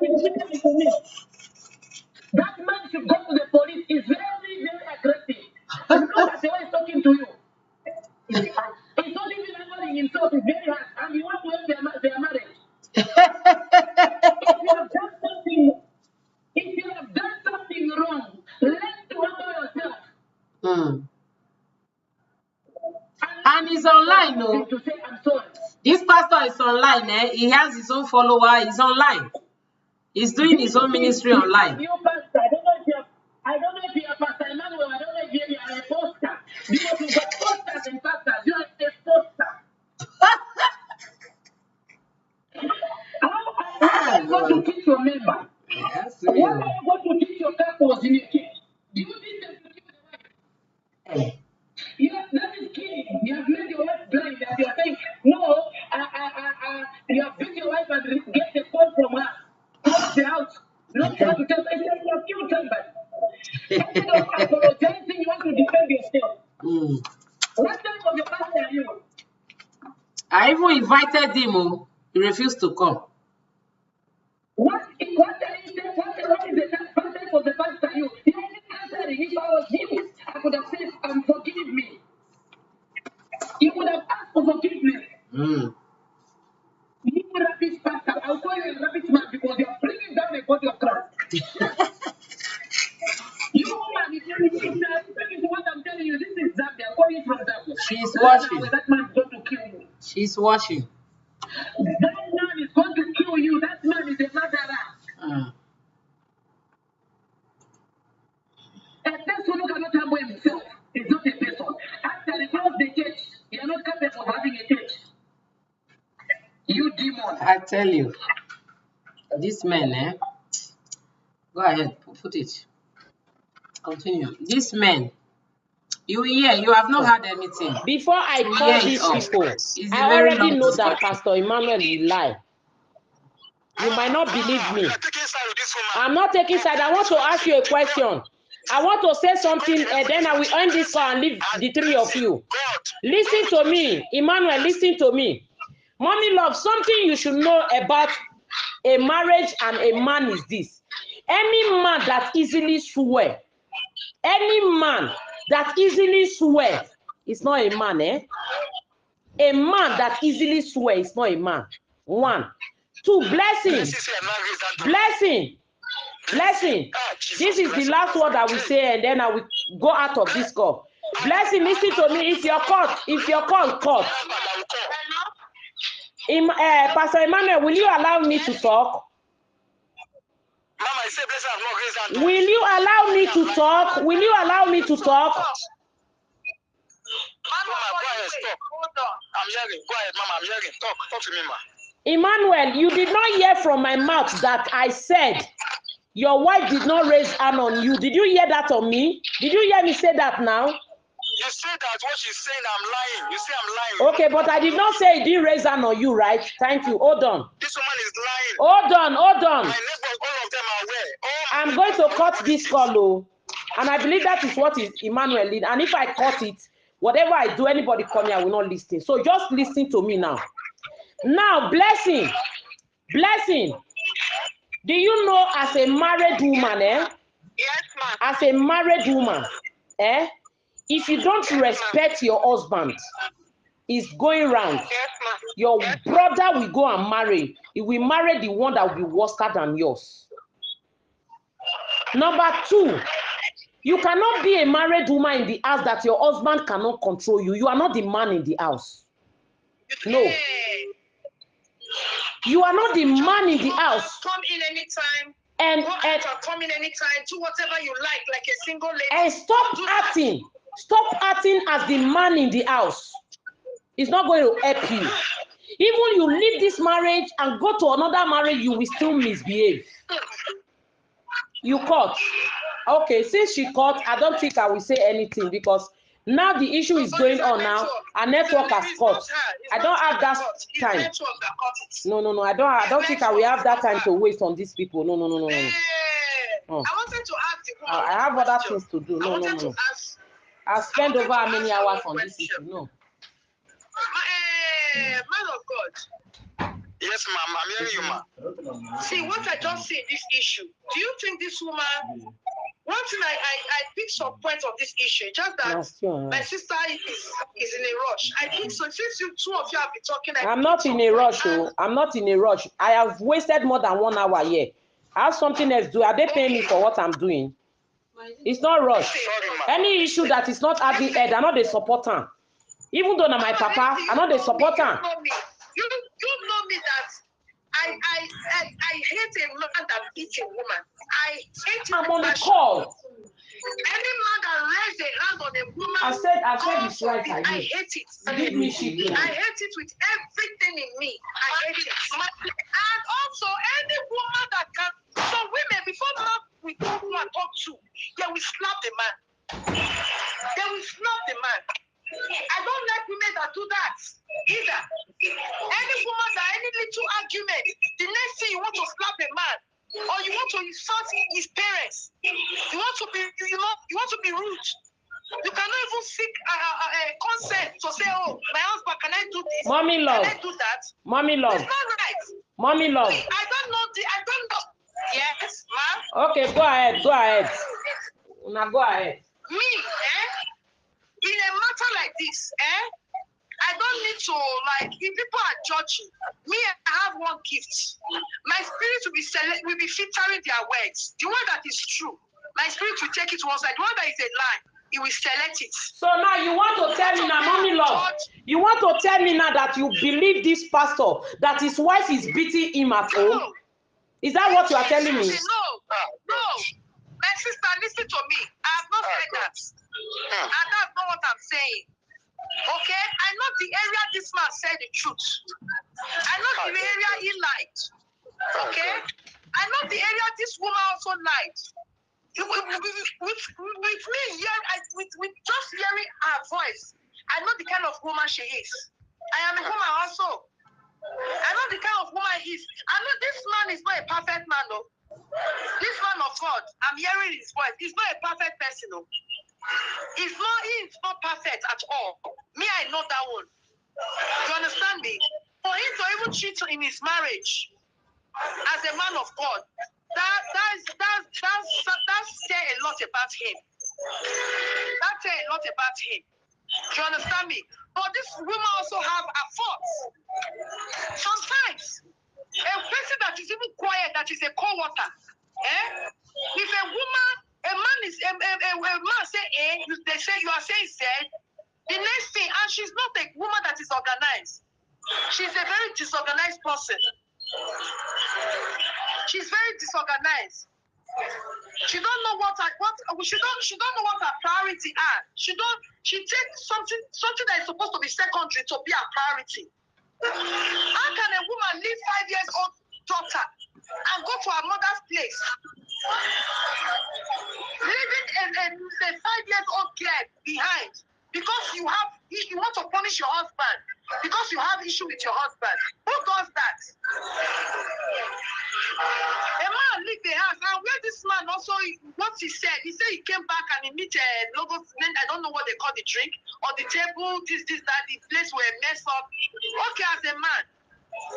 Speaker 3: man should go to the police. He's very, very aggressive. Look at the way he's talking to you. He's not even angering himself. He's very hard. And you want to end their marriage. If you have done something wrong, learn to humble yourself.
Speaker 2: And he's online, no?
Speaker 3: To say, I'm sorry.
Speaker 2: This pastor is online, He has his own follower. He's online. He's doing his own ministry online.
Speaker 3: You pastor, I don't know if you're Pastor Emmanuel. I don't know if you are a pastor. Because you've got pastors and pastors. You are a pastor. How are you going to teach your member? What are you going to teach your couples in your church? Do you teach them to keep the wife? Yes, that is killing. You have made your wife blind. That you are saying, no, you have beat your wife and get the call from her. Close the house. Not try to tell her. You have killed somebody. Instead of apologizing, you want to defend yourself. What type of a pastor are you?
Speaker 2: I even invited him. He refused to come.
Speaker 3: What is the pastor for the pastor you? He didn't answer it. If I was him, I could have said, forgive me. You would have asked for forgiveness.
Speaker 2: Mm. You rubbish pastor. I'll call you a rubbish man because you're bringing down the body of Christ. You woman, if you're listening to what I'm telling you, this is Zambia. I'm calling from Zambia. She's washing. That man is going to kill you. She's washing. That man is going to kill you. That man is a murderer. A person who cannot humble himself is not a person. After they close the church, you are not capable of having a church. You demon. I tell you, this man, go ahead, put it. Continue. This man, you have not had anything.
Speaker 4: Before I call these people, I already know that Pastor Emmanuel will lie. You might not believe me. I'm not taking side. I want to ask you a question. I want to say something, and then I will end this call and leave the three of you. Listen to me. Emmanuel, listen to me. Mommy love, something you should know about a marriage and a man is this. Any man that easily swear, any man that easily swear is not a man, eh? A man that easily swear is not a man. 1. 2, blessing. Blessing. Blessing. This is the last word I will say, and then I will go out of this call. Blessing, listen to me. If you're caught, caught. Pastor Emmanuel, will you allow me to talk? Will you allow me to talk? Will you allow me to talk?
Speaker 5: Mama, go ahead, stop. Hold on. I'm hearing. Go ahead, Mama. I'm hearing. Talk to me, ma.
Speaker 4: Emmanuel, you did not hear from my mouth that I said your wife did not raise hand on you. Did you hear that on me? Did you hear me say that now?
Speaker 5: You said that what she's saying, I'm lying. You say I'm lying.
Speaker 4: Okay, but I did not say it didn't raise hand on you, right? Thank you. Hold on.
Speaker 5: This woman is lying.
Speaker 4: Hold on.
Speaker 5: My neighbors, all of them are aware.
Speaker 4: I'm going to cut this call, oh, and I believe that is what is Emmanuel did. And if I cut it, whatever I do, anybody call me, I will not listen. So just listen to me now. Now, blessing. Do you know as a married woman,
Speaker 3: Yes, ma'am.
Speaker 4: as a married woman, if you don't respect your husband, it's going round.
Speaker 3: Yes, ma'am.
Speaker 4: Your brother will go and marry. He will marry the one that will be worse than yours. Number 2, you cannot be a married woman in the house that your husband cannot control you. You are not the man in the house. No. You are not the man in the house.
Speaker 3: Come in anytime.
Speaker 4: And
Speaker 3: come in anytime. Do whatever you like a single lady.
Speaker 4: And stop acting. Stop acting as the man in the house. It's not going to help you. Even you leave this marriage and go to another marriage, you will still misbehave. You caught. Okay, since she caught, I don't think I will say anything because now the issue is going on now. Our network has caught. I don't have that time. No. I don't think I will have that time to waste on these people. No.
Speaker 3: I wanted to ask the woman.
Speaker 4: I have other things to do. No. I'll spend over how many hours on this issue? No.
Speaker 3: Man of God.
Speaker 5: Yes, ma'am. I'm hearing you, ma'am.
Speaker 3: See, what I just see in this issue, do you think this woman, one thing I picked some points of this issue, just that my sister is in a rush. I think so, since you two of you have been talking.
Speaker 4: I'm not in a rush, I'm not in a rush. I have wasted more than 1 hour here. I have something else to do. Are they paying me for what I'm doing? It's not rush. Any issue that is not having head, I'm not the supporter. Even though I'm my papa, I'm not the supporter.
Speaker 3: You know me that I hate a man that beats a woman. I hate it.
Speaker 4: I'm on the call.
Speaker 3: Any man that lays a hand on a woman,
Speaker 4: I said it's right.
Speaker 3: I hate it.
Speaker 4: I hate
Speaker 3: it with everything in me. I hate it. And also, any woman that can. So women, before now we go who I talk to, they will slap the man. They will slap the man. I don't like women that do that either. Any woman that any little argument, the next thing you want to slap a man, or you want to insult his parents, you want to be rude. You cannot even seek consent to say, "Oh, my husband, can I do this?
Speaker 4: Mommy love.
Speaker 3: Can I do that?"
Speaker 4: Mommy love.
Speaker 3: It's not right.
Speaker 4: Mommy love.
Speaker 3: I don't know. Yes, ma'am.
Speaker 4: Okay, go ahead. Now go ahead.
Speaker 3: Me, in a matter like this, I I don't need to, like, if people are judging, me, I have one gift. My spirit will be filtering their words. The one that is true, my spirit will take it one side. The one that is a lie, it will select it.
Speaker 4: So now you want to tell me now, mommy love, you want to tell me now that you believe this pastor, that his wife is beating him at home? Is that what you are telling me?
Speaker 3: No. My sister, listen to me. I have not said that. And that's not what I'm saying. Okay? I know the area this man said the truth. I know the area he lied. Okay? I know the area this woman also lied. With me here, with just hearing her voice, I know the kind of woman she is. I am a woman also. I know the kind of woman he is. I know this man is not a perfect man, though. This man of God, I'm hearing his voice. He's not a perfect person, though. He's not perfect at all. Me, I know that one. You understand me? For him to even cheat in his marriage as a man of God, that say a lot about him. That say a lot about him. Do you understand me? But this woman also have a fault. Sometimes a person that is even quiet, that is a co-worker, if a man say A, they say you are saying Z, the next thing, and she's not a woman that is organized. She's a very disorganized person. She's very disorganized. She don't know she don't know what her priority are. She takes something that is supposed to be secondary to be a priority. How can a woman leave 5 years old daughter and go to her mother's place, leaving a 5 years old girl behind because you want to punish your husband because you have issue with your husband? Who does that? A man leave the house, and where this man also, what he said he came back and he meet logos. I don't know what they call the drink or the table, this, that, the place were messed up. Okay, as a man,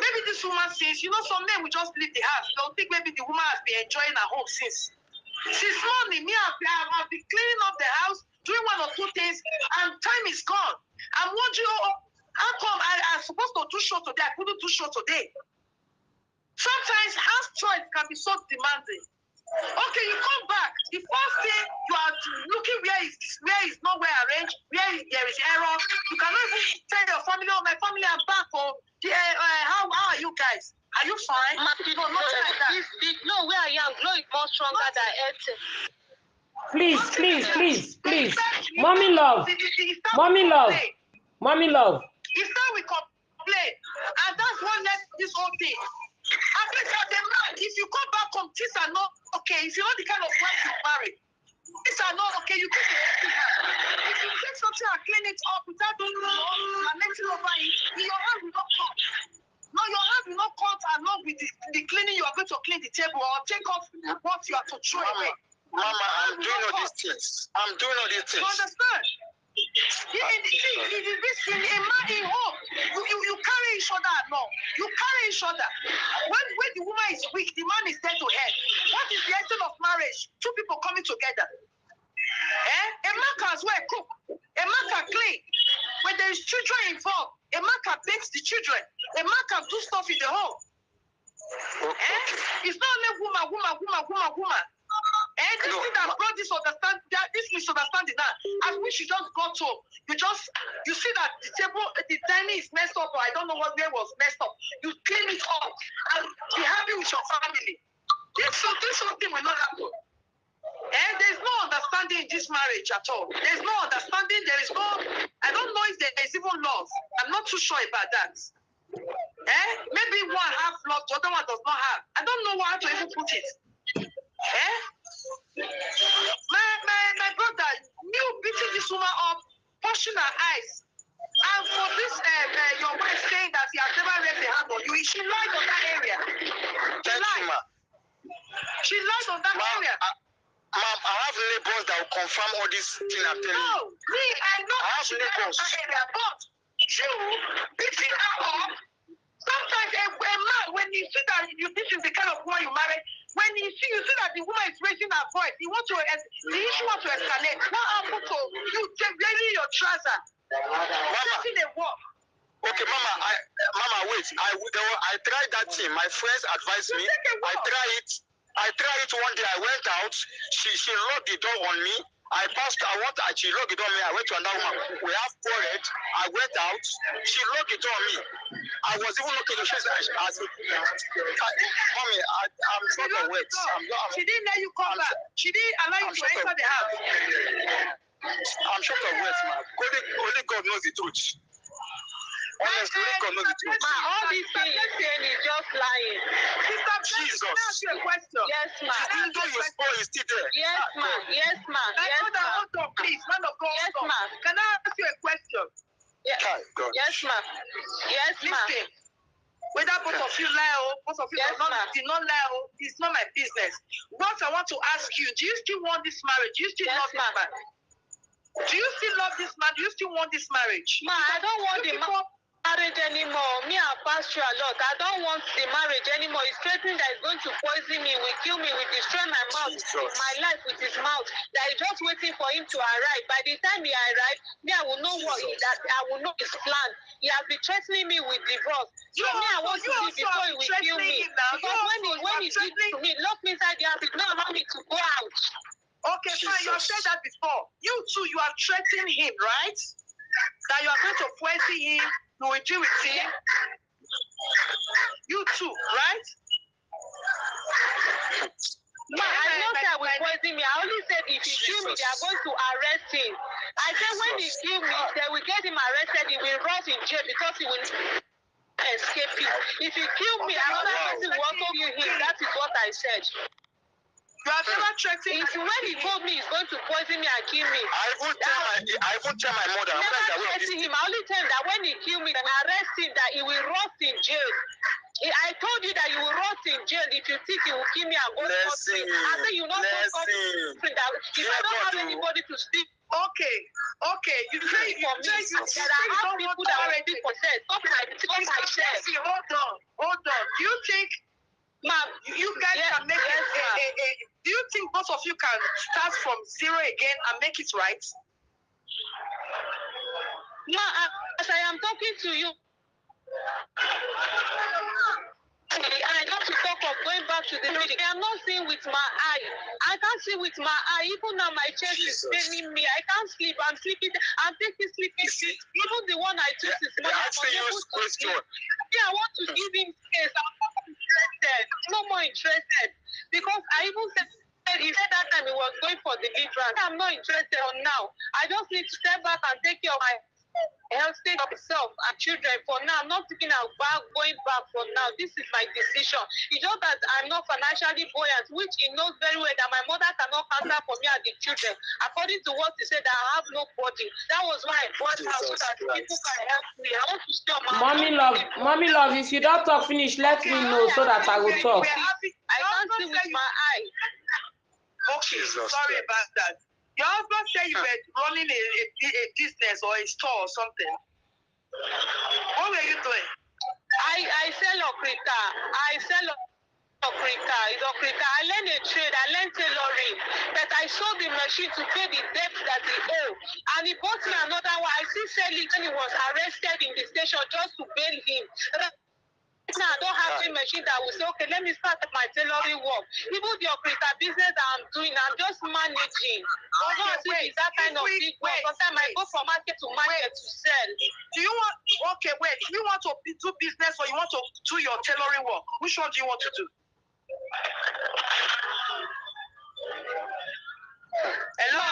Speaker 3: maybe this woman says, some men will just leave the house. They'll think maybe the woman has been enjoying her home since morning. Me, I've been cleaning up the house, doing one or two things, and time is gone. I'm wondering, how come I'm supposed to do show today? I couldn't do show today. Sometimes house choice can be so demanding. Okay, you come back. The first thing you are looking where is not well arranged, where there is error. You cannot even tell your family, "Oh, my family are back." Or how are you guys? Are you fine? No, nothing like that.
Speaker 6: No, where I am, glow is more stronger than anything.
Speaker 4: Please. Mommy love.
Speaker 3: It's now we complain, and that's what led this whole thing. And if you come back from things are not okay, if you're not the kind of wife you marry, things are not okay, you take it. If you take something and clean it up without doing and letting over it, your hand will not cut. No, your hand will not cut along with the cleaning. You are going to clean the table or take off what you are to throw away.
Speaker 5: Mama, I'm doing all these things.
Speaker 3: You understand? In a man in home, you carry each other along. You carry each other. When the woman is weak, the man is there to help. What is the essence of marriage? Two people coming together. A man can as well cook. A man can clean. When there is children involved, a man can bathe the children. A man can do stuff in the home. It's not only woman. And this thing that brought this misunderstanding now, as we should just got home, you see that the table, the dining is messed up, or I don't know where was messed up. You clean it up and be happy with your family. This something will not happen. And there's no understanding in this marriage at all. There's no understanding. I don't know if there is even love. I'm not too sure about that. Maybe one have love, the other one does not have. I don't know how to even put it. My brother, you beating this woman up, pushing her eyes, and for this your wife saying that he has never raised a hand on you, she lied on that area. She lied on that area.
Speaker 5: Ma'am, I have neighbors that will confirm all these things I'm telling you.
Speaker 3: No, I know
Speaker 5: I have
Speaker 3: she lied on that area, but you beating her up. Sometimes a man, when you see that this is the kind of woman you marry, when you see that the woman is raising her voice, the issue wants to escalate. What happened to you wearing your trouser? Setting a war.
Speaker 5: Okay, Mama, wait. I tried that thing. My friends advised me. I tried it one day. I went out. She locked the door on me. She locked the door on me. I went to another one. We have quarreled. I went out. She locked the door on me. I was even looking at Mommy, I'm short of words.
Speaker 2: She didn't let you come back. She didn't allow you to enter the house.
Speaker 5: I'm short of words, man. Only God knows the truth. Honestly, God knows the truth.
Speaker 6: All these things you're saying is just lying.
Speaker 2: Sister,
Speaker 5: Jesus.
Speaker 2: can I ask you a question?
Speaker 6: Yes, ma.
Speaker 5: Even though you spoil, it's still there.
Speaker 6: Yes, ma. Yes, ma. Yes, ma.
Speaker 2: Hold on, please. Man of God,
Speaker 6: Yes,
Speaker 2: hold on.
Speaker 6: ma.
Speaker 2: Can I ask you a question?
Speaker 6: Yes,
Speaker 5: God.
Speaker 6: yes, ma. Yes, ma.
Speaker 2: Listen, whether both of you lie or both of you
Speaker 6: Yes,
Speaker 2: did not lie, it's not my business. What I want to ask you, do you still want this marriage? Do you still
Speaker 6: Yes,
Speaker 2: love this man? Do you still love this man? Do you still want this marriage?
Speaker 6: Ma, I don't want the marriage anymore. Me, I've passed through a lot. I don't want the marriage anymore. It's threatening that it's going to poison me, will kill me, will destroy my mouth, my life with his mouth. That is just waiting for him to arrive. By the time he arrives, me, I will know I will know his plan. He has been threatening me with divorce. So me, I want to leave before he will kill me. Because when he did to me, lock me inside the house, he did not allow me to go out.
Speaker 2: Okay, fine. You have said that before. You too, you are threatening him, right? That you are going to poison him, you will deal with him. You too, right?
Speaker 6: Ma, I know that will poison me. I only said if he kill me, they are going to arrest him. I said when he kill me, they will get him arrested. He will rot in jail because he will escape it. If he kill me, another person will also kill him. That is what I said.
Speaker 2: You have never threatened.
Speaker 6: It's when he told me he's going to poison me and kill me.
Speaker 5: I won't tell my mother.
Speaker 6: Never threaten him. I only tell him that when he kill me, they will arrest him, that he will rot in jail. I told you that you will rot in jail if you think he will kill me and go scot-free. I say you not go scot-free. If I don't have anybody to speak.
Speaker 2: Okay. You say you
Speaker 6: there are people that will speak for self. Stop myself.
Speaker 2: Hold on. Do you think,
Speaker 6: ma'am,
Speaker 2: you guys can make do you think both of you can start from zero again and make it right?
Speaker 6: Ma, as I am talking to you, I have to talk of going back to the meeting. I am not seeing with my eye. I can't see with my eye. Even now my chest is paining me. I can't sleep. I'm sleeping. I'm taking sleeping pills. Even the one I took this morning, I'm unable to sleep. I want to give him space. I'm not interested. No more interested. Because I even said he said that time he was going for the deliverance. I'm not interested on now. I just need to step back and take care of my health state of myself and children for now. I'm not thinking about going back for now. This is my decision. It's just that I'm not financially buoyant, which he knows very well that my mother cannot counter for me and the children. According to what he said, I have nobody. That was why I bought house so that people can help me. I want to stay on my
Speaker 4: Mommy love, if you don't talk finish, let me know so that I will talk.
Speaker 6: I can't see with my eye.
Speaker 2: Okay, sorry about that. Your husband said you were running a business or a store or something. What were you doing?
Speaker 6: I sell okrika. I learned a trade. I learned tailoring. But I sold the machine to pay the debt that he owed. And he bought me another one. I still sell it when he was arrested in the station just to bail him. Now I don't have a machine that will say, okay, let me start my tailoring work. Even the okrika business that I'm doing, I'm just managing. It's that kind of big work. Sometimes I go from market to market to sell.
Speaker 2: Do you want to do business or you want to do your tailoring work? Which one do you want to do?
Speaker 6: Hello?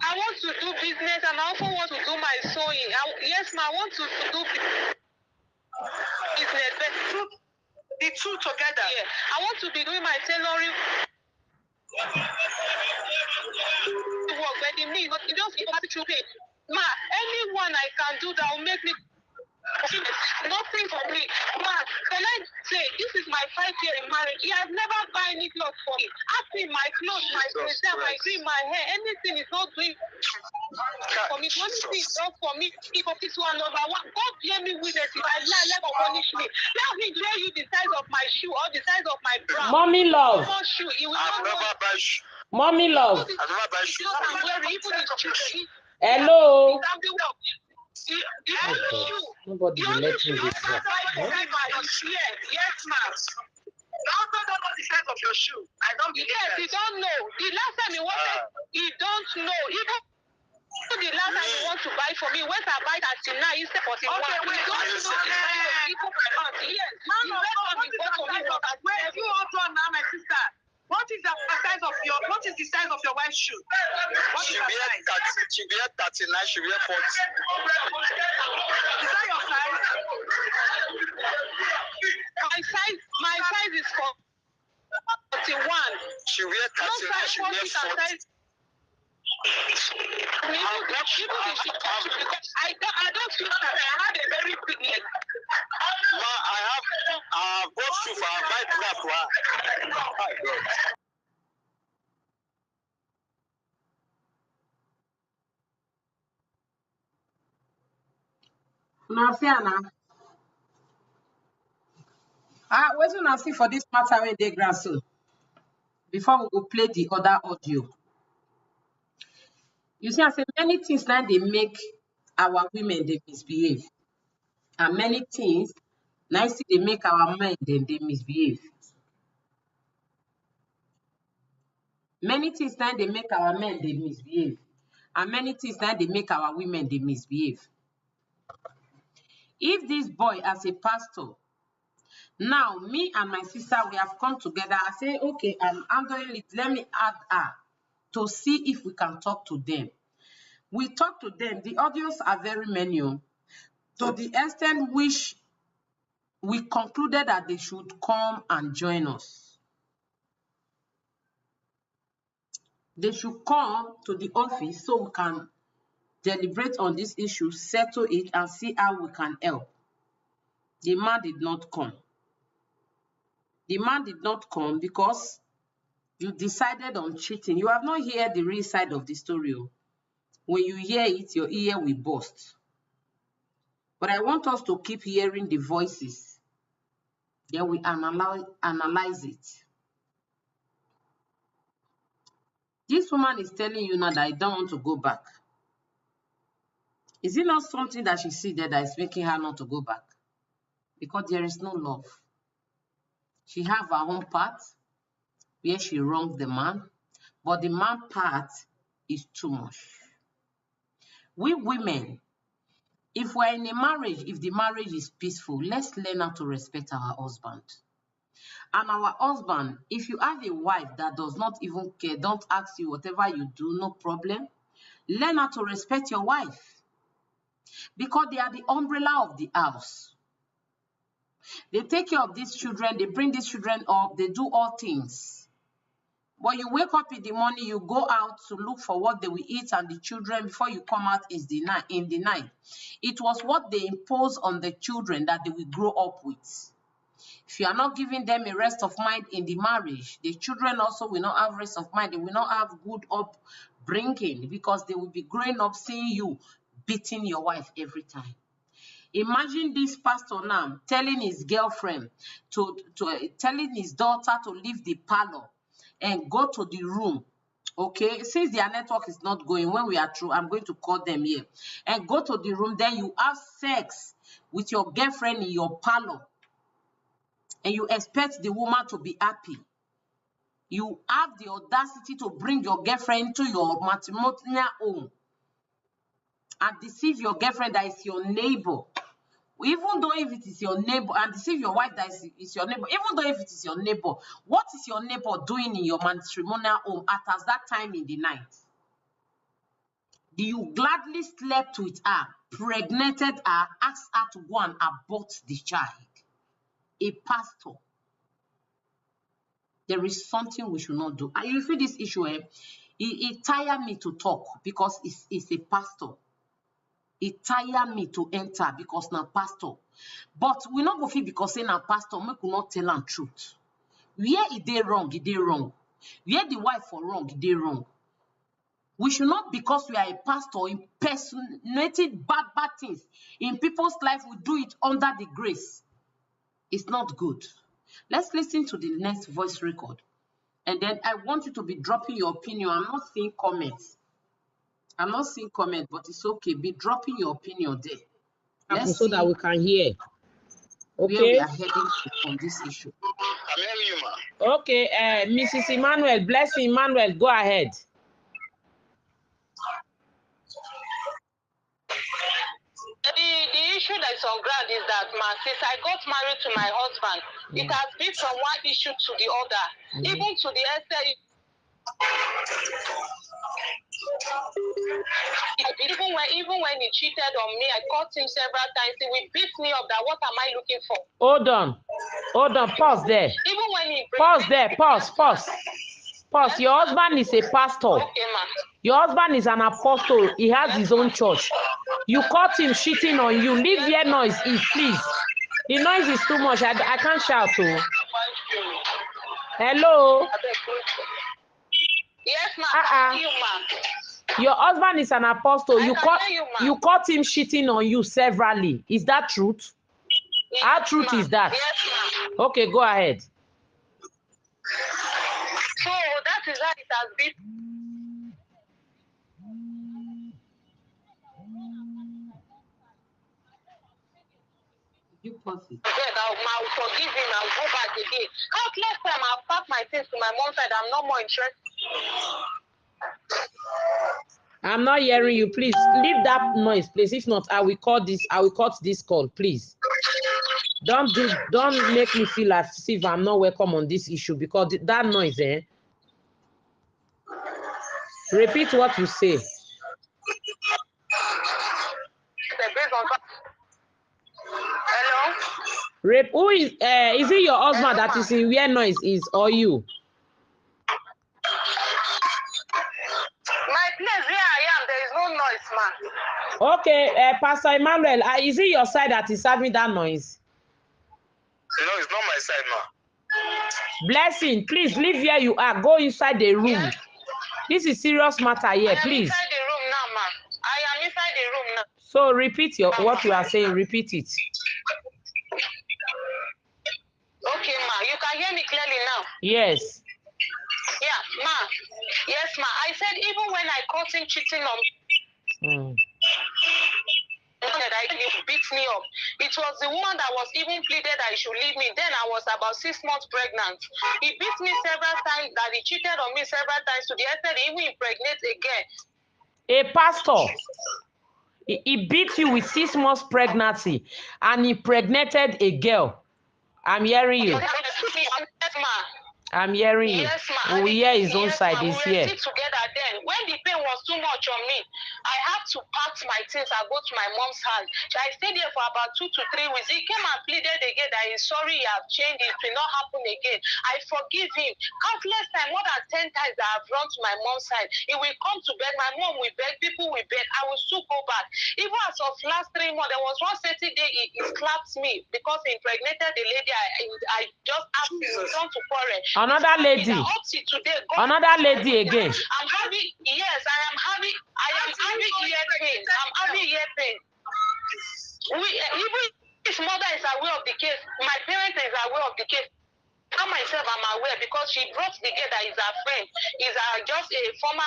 Speaker 6: I want to do business and I also want to do my sewing. Yes, I want to do business, but
Speaker 2: the two together.
Speaker 6: Yeah, I want to be doing my tailoring work, but the need, it just through pay. Ma, anyone I can do that will make me nothing for me. Ma, can I say this is my 5 year in marriage? He has never buy any clothes for me. Ask me my clothes, my bracelet, my cream, my hair, anything is not doing for me. One thing is not for me. If this one number one, God blame me with it. If I lie, let God punish me. Let me tell you the size of my shoe or the size of my bra.
Speaker 4: Mommy love.
Speaker 6: Shoe. He will not know.
Speaker 4: Mommy love.
Speaker 6: I'm wearing, even his shoes.
Speaker 4: Hello.
Speaker 3: The
Speaker 4: Oh
Speaker 3: only
Speaker 4: God.
Speaker 3: shoe.
Speaker 4: Nobody
Speaker 3: The
Speaker 4: will
Speaker 3: only
Speaker 4: let
Speaker 3: shoe
Speaker 4: me
Speaker 3: you
Speaker 4: be
Speaker 3: also
Speaker 4: talk.
Speaker 3: don't
Speaker 4: Huh?
Speaker 3: decide by your shoe. Yes, ma'am. You also don't know the size of your shoe. I don't believe that. Yes, he don't know. The last time he wanted, he don't know. Even the last time he want to buy for me, when I buy that till now, he said 41. Okay, wait, don't know the size of people per month. Yes, no, what is the size of that? Wait, you also now, my sister. What is the size of your? What is the size of your wife's shoe? What is the size?
Speaker 5: She wear 39. She wear 40.
Speaker 3: Is that your size? My size is 41.
Speaker 5: She wear 39. She wear 40.
Speaker 3: I don't feel that I had a very big leg.
Speaker 5: Ma, I have bought shoe for her. Buy that for her. Oh my God.
Speaker 2: Now, fair now. What you see for this matter when they grant so? Before we go play the other audio. You see, I say many things now they make our women they misbehave. And many things now see they make our men then they misbehave. Many things now they make our men they misbehave. And many things now they make our women they misbehave. If this boy as a pastor, now me and my sister we have come together, I say, okay, I'm handling it. Let me add her to see if we can talk to them. We talk to them. The audios are very many. To the extent which we concluded that they should come and join us. They should come to the office so we can deliberate on this issue, settle it, and see how we can help. The man did not come. The man did not come because you decided on cheating. You have not heard the real side of the story. When you hear it, your ear will burst. But I want us to keep hearing the voices. Then we analyze it. This woman is telling you now that I don't want to go back. Is it not something that she see there that is making her not to go back? Because there is no love. She have her own part where she wronged the man, but the man part is too much. We women, if we're in a marriage, if the marriage is peaceful, let's learn how to respect our husband. And our husband, if you have a wife that does not even care, don't ask you whatever you do, no problem. Learn how to respect your wife. Because they are the umbrella of the house. They take care of these children, they bring these children up, they do all things. But you wake up in the morning, you go out to look for what they will eat, and the children, before you come out is in the night. It was what they impose on the children that they will grow up with. If you are not giving them a rest of mind in the marriage, the children also will not have rest of mind. They will not have good upbringing because they will be growing up seeing you beating your wife every time. Imagine this pastor now telling his girlfriend telling his daughter to leave the parlor and go to the room. Okay, since their network is not going, when we are through, I'm going to call them here and go to the room. Then you have sex with your girlfriend in your parlor and you expect the woman to be happy. You have the audacity to bring your girlfriend to your matrimonial home and deceive your girlfriend that is your neighbor. Even though if it is your neighbor, and deceive your wife that is your neighbor, even though if it is your neighbor, what is your neighbor doing in your matrimonial home at that time in the night? Do you gladly slept with her, pregnated her, asked her to go and abort the child? A pastor. There is something we should not do. And you feel this issue, it tired me to talk because it's a pastor. It tired me to enter because now pastor. But we not go feel because say now pastor, we could not tell am truth. Where it dey wrong, it dey wrong. Where the wife for wrong, it dey wrong. We should not, because we are a pastor, impersonating bad things in people's life, we do it under the grace. It's not good. Let's listen to the next voice record. And then I want you to be dropping your opinion. I'm not seeing comments. I'm not seeing comment, but it's okay. Be dropping your opinion there. Let's
Speaker 4: so
Speaker 2: see
Speaker 4: that we can hear.
Speaker 2: where we
Speaker 4: Okay.
Speaker 2: are heading to on this issue.
Speaker 5: I'm hearing you, ma.
Speaker 4: Okay, Mrs. Emmanuel, Blessing Emmanuel, go ahead.
Speaker 6: The issue that's on ground is that, man, since I got married to my husband, it has been from one issue to the other, even to the extent. Even when he cheated on me, I caught him several times. He will beat me up. That what am I looking for?
Speaker 4: Hold on, pause there.
Speaker 6: Even when he
Speaker 4: pause there, pause.
Speaker 6: Yes,
Speaker 4: Your husband is a pastor.
Speaker 6: okay, ma.
Speaker 4: Your husband is an apostle. He has his own church. You caught him cheating on you. Leave your noise, please. The noise is too much. I can't shout. Oh. Hello.
Speaker 6: Yes, ma. You, ma.
Speaker 4: Your husband is an apostle. You
Speaker 6: you
Speaker 4: caught him cheating on you severally. Is that truth?
Speaker 6: Yes,
Speaker 4: How truth is that?
Speaker 6: Yes, ma.
Speaker 4: Okay, go ahead.
Speaker 6: So that is how it has been.
Speaker 2: You pause it.
Speaker 6: I'll forgive him. I'll go back again. Countless time I'll pack my things to my mom's side. I'm not more interested.
Speaker 4: I'm not hearing you. Please leave that noise, please. If not, I will cut this call, please. Don't make me feel as if I'm not welcome on this issue, because that noise, Repeat what you say.
Speaker 6: Hello?
Speaker 4: Who is it your husband that is in where noise is, or you?
Speaker 6: My place where I am, there is no noise, man.
Speaker 4: Okay, Pastor Emmanuel, is it your side that is having that noise?
Speaker 5: No, it's not my side, ma.
Speaker 4: Blessing, please leave where you are. Go inside the room.
Speaker 6: Yes?
Speaker 4: This is serious matter here, please.
Speaker 6: I am inside the room now, ma. I am inside the room now.
Speaker 4: So repeat what you are saying. Repeat it.
Speaker 6: Okay, ma. You can hear me clearly now.
Speaker 4: Yes.
Speaker 6: Yeah, ma. Yes, ma. I said even when I caught him cheating on me, that he beat me up. It was the woman that was even pleaded that he should leave me. Then I was about 6 months pregnant. He beat me several times, that he cheated on me several times, to the extent he even impregnated again.
Speaker 4: A pastor. He beat you with 6 months pregnancy and impregnated a girl. I'm hearing you.
Speaker 6: Yes, ma.
Speaker 4: I'm hearing you.
Speaker 6: Yes, ma.
Speaker 4: We hear his own side. He's here.
Speaker 6: We were still together then. When the pain was too much on me, I had to pack my things and go to my mom's house. So I stayed there for about 2 to 3 weeks. He came and pleaded again that he's sorry, he has changed, it will not happen again. I forgive him. Countless times, more than 10 times, I have run to my mom's side. He will come to bed, my mom will beg, people will beg. I will still go back. Even as of last 3 months, there was one certain day he slapped me because he impregnated the lady. I just asked him to turn to quarrel.
Speaker 4: Another lady.
Speaker 6: Today,
Speaker 4: another lady again.
Speaker 6: I'm having, yes, I am having ear pain. I'm having ear pain. Even his mother is aware of the case. My parents is aware of the case. I myself am aware, because she brought the girl that is her friend, is just a former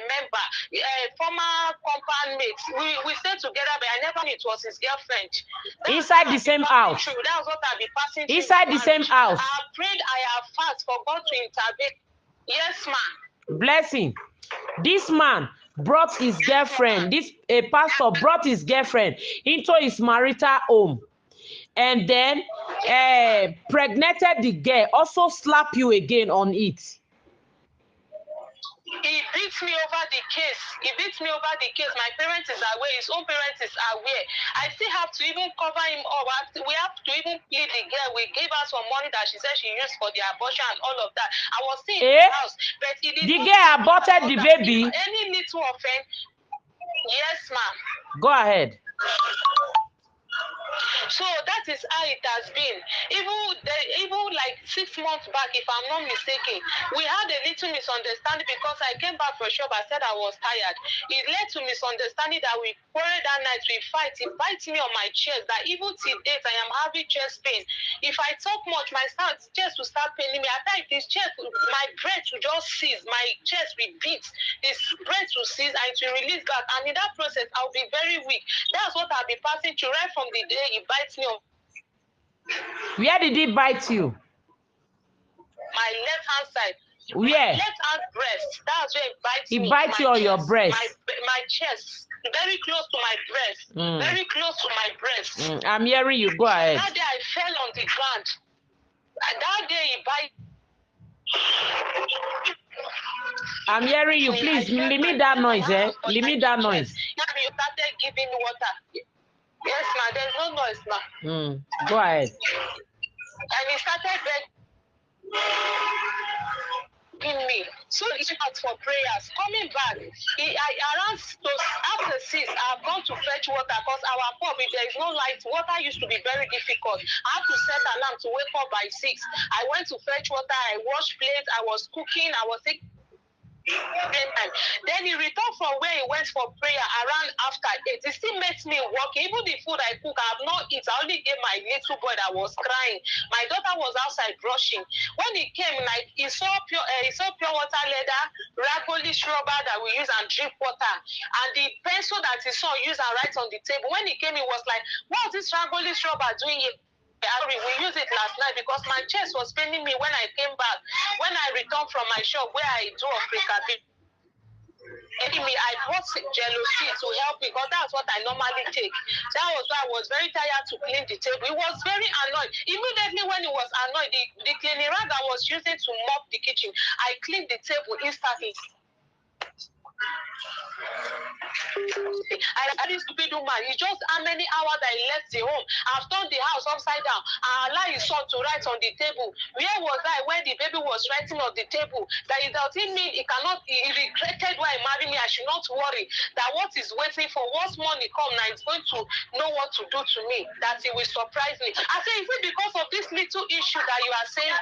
Speaker 6: member, a former compound mate. We stayed together, but I never knew it was his girlfriend.
Speaker 4: Inside the same house.
Speaker 6: That's what I've been passing through.
Speaker 4: Inside the same house.
Speaker 6: I have prayed, I have fasted for God to intervene. Yes, ma'am.
Speaker 4: Blessing. This man brought his girlfriend, a pastor brought his girlfriend into his marital home, and then pregnated the girl, also slap you again on it.
Speaker 6: He beats me over the case. My parents is aware. His own parents is aware. I still have to even cover him up. We have to even plead the girl. We gave her some money that she said she used for the abortion and all of that. I was still in the house, but it did. The
Speaker 4: girl aborted the baby.
Speaker 6: Any little offense. Yes, ma'am.
Speaker 4: Go ahead.
Speaker 6: So that is how it has been. Even like 6 months back, if I'm not mistaken, we had a little misunderstanding because I came back for shop. I said I was tired. It led to misunderstanding that we quarreled that night. We fight. He bites me on my chest. That even till date I am having chest pain. If I talk much, my chest will start paining me. At times, this chest, my breath will just cease. My chest will beat. This breath will cease and it will release back. And in that process, I'll be very weak. That's what I'll be passing through right from the day he bites me on
Speaker 4: Where did he bite you?
Speaker 6: my left hand side.
Speaker 4: Where?
Speaker 6: My left hand breast. That's where it bites me.
Speaker 4: He bites you on your breast.
Speaker 6: My chest. Very close to my breast. Very close to my breast.
Speaker 4: I'm hearing you. Go ahead.
Speaker 6: That day I fell on the ground. That day he bite.
Speaker 4: I'm hearing you. Please limit that noise, eh? Limit that noise.
Speaker 6: You started giving water. Yes, ma. There's no noise, ma.
Speaker 4: Go ahead.
Speaker 6: And he started begging me. So he asked for prayers. Coming back, around after 6, I've gone to fetch water because our pub, if there is no light, water used to be very difficult. I had to set alarm to wake up by 6. I went to fetch water. I washed plates. I was cooking. I was taking. Then he returned from where he went for prayer around after 8. He still makes me work. Even the food I cook, I have not eaten. I only gave my little boy that was crying. My daughter was outside brushing. When he came, like he saw pure water leather, Ragolish rubber that we use and drink water, and the pencil that he saw use and write on the table. When he came, he was like, "What's this Ragolish rubber doing here?" We used it last night because my chest was paining me when I came back. When I returned from my shop where I do Africa, I bought jealousy to help me because that's what I normally take. That was why I was very tired to clean the table. He was very annoyed. Immediately when he was annoyed, the cleaning rag I was using to mop the kitchen, I cleaned the table instantly. I this stupid woman. It's just how many hours I left the home. I've turned the house upside down. I allowed his son to write on the table. Where was I when the baby was writing on the table? That it doesn't mean he cannot. He regretted why he married me. I should not worry that what is waiting for once money come now, he's going to know what to do to me. That he will surprise me. I say, is it because of this little issue that you are saying?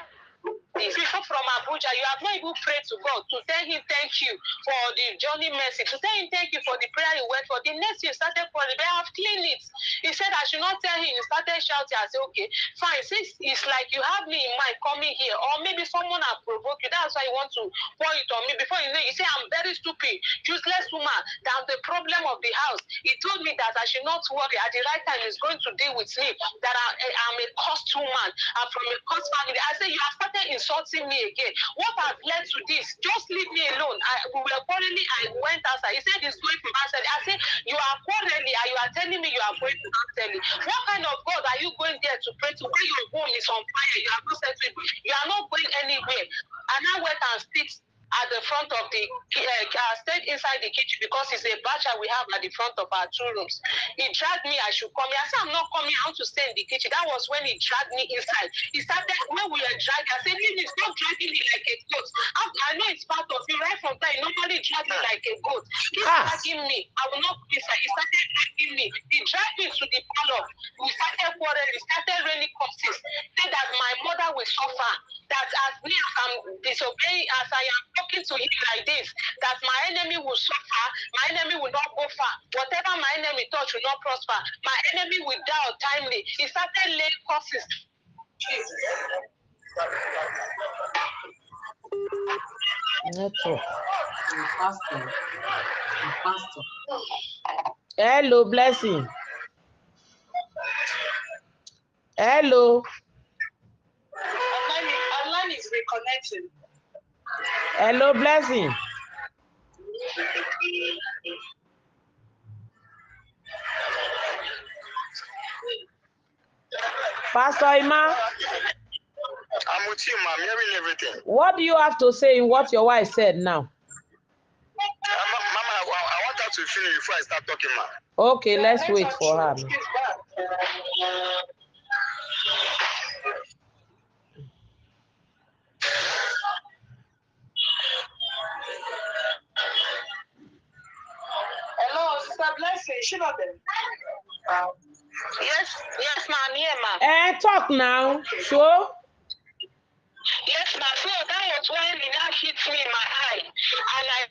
Speaker 6: People from Abuja, you have not even prayed to God to tell him thank you for the journey mercy, to tell him thank you for the prayer he went for. The next year started calling, they have cleaned it. He said I should not tell him. He started shouting. I said, okay, fine. Since it's like you have me in mind coming here, or maybe someone has provoked you, that's why you want to pour it on me. Before you know, you say I'm very stupid, useless woman, that's the problem of the house. He told me that I should not worry. At the right time, he's going to deal with me, that I'm a cursed woman. I'm from a cursed family. I said, you have started insulting me again. What has led to this? Just leave me alone. We were quarreling. I went outside. He said he's going to answer. I said, you are quarreling and you are telling me you are going to answer. What kind of God are you going there to pray to when your home is on fire? You are not settling. You are not going anywhere. And I went and sit at the front of the stayed inside the kitchen because it's a bachelor we have at the front of our 2 rooms. He dragged me, I should come here. I said, I'm not coming, I want to stay in the kitchen. That was when he dragged me inside. He started, when we were dragging, I said, Lily, stop dragging me like a goat. I know it's part of you, right from there, you normally drag me like a goat. Keep dragging me. I will not come inside. He started dragging me. He dragged me to the parlor. We started quarreling. He started raining curses. Said that my mother will suffer. That as me as I'm disobeying, as I am talking to him like this, that my enemy will suffer, my enemy will not go far. Whatever my enemy touch will not prosper. My enemy will die untimely. He started laying curses.
Speaker 4: Network.
Speaker 2: Pastor. Pastor.
Speaker 4: Hello, blessing. Hello.
Speaker 6: Online is reconnecting.
Speaker 4: Hello, blessing. Pastor Ima.
Speaker 5: I'm with you, ma. I'm hearing everything.
Speaker 4: What do you have to say in what your wife said now?
Speaker 5: Mama, I want her to finish before I start talking, ma.
Speaker 4: Okay, let's wait for her.
Speaker 6: Hello, Sister Blessing. She not there. Yes, ma'am, yeah, ma'am.
Speaker 4: Talk now. Sure.
Speaker 6: Yes, ma'am. So that was when he now hit me in my eye, and I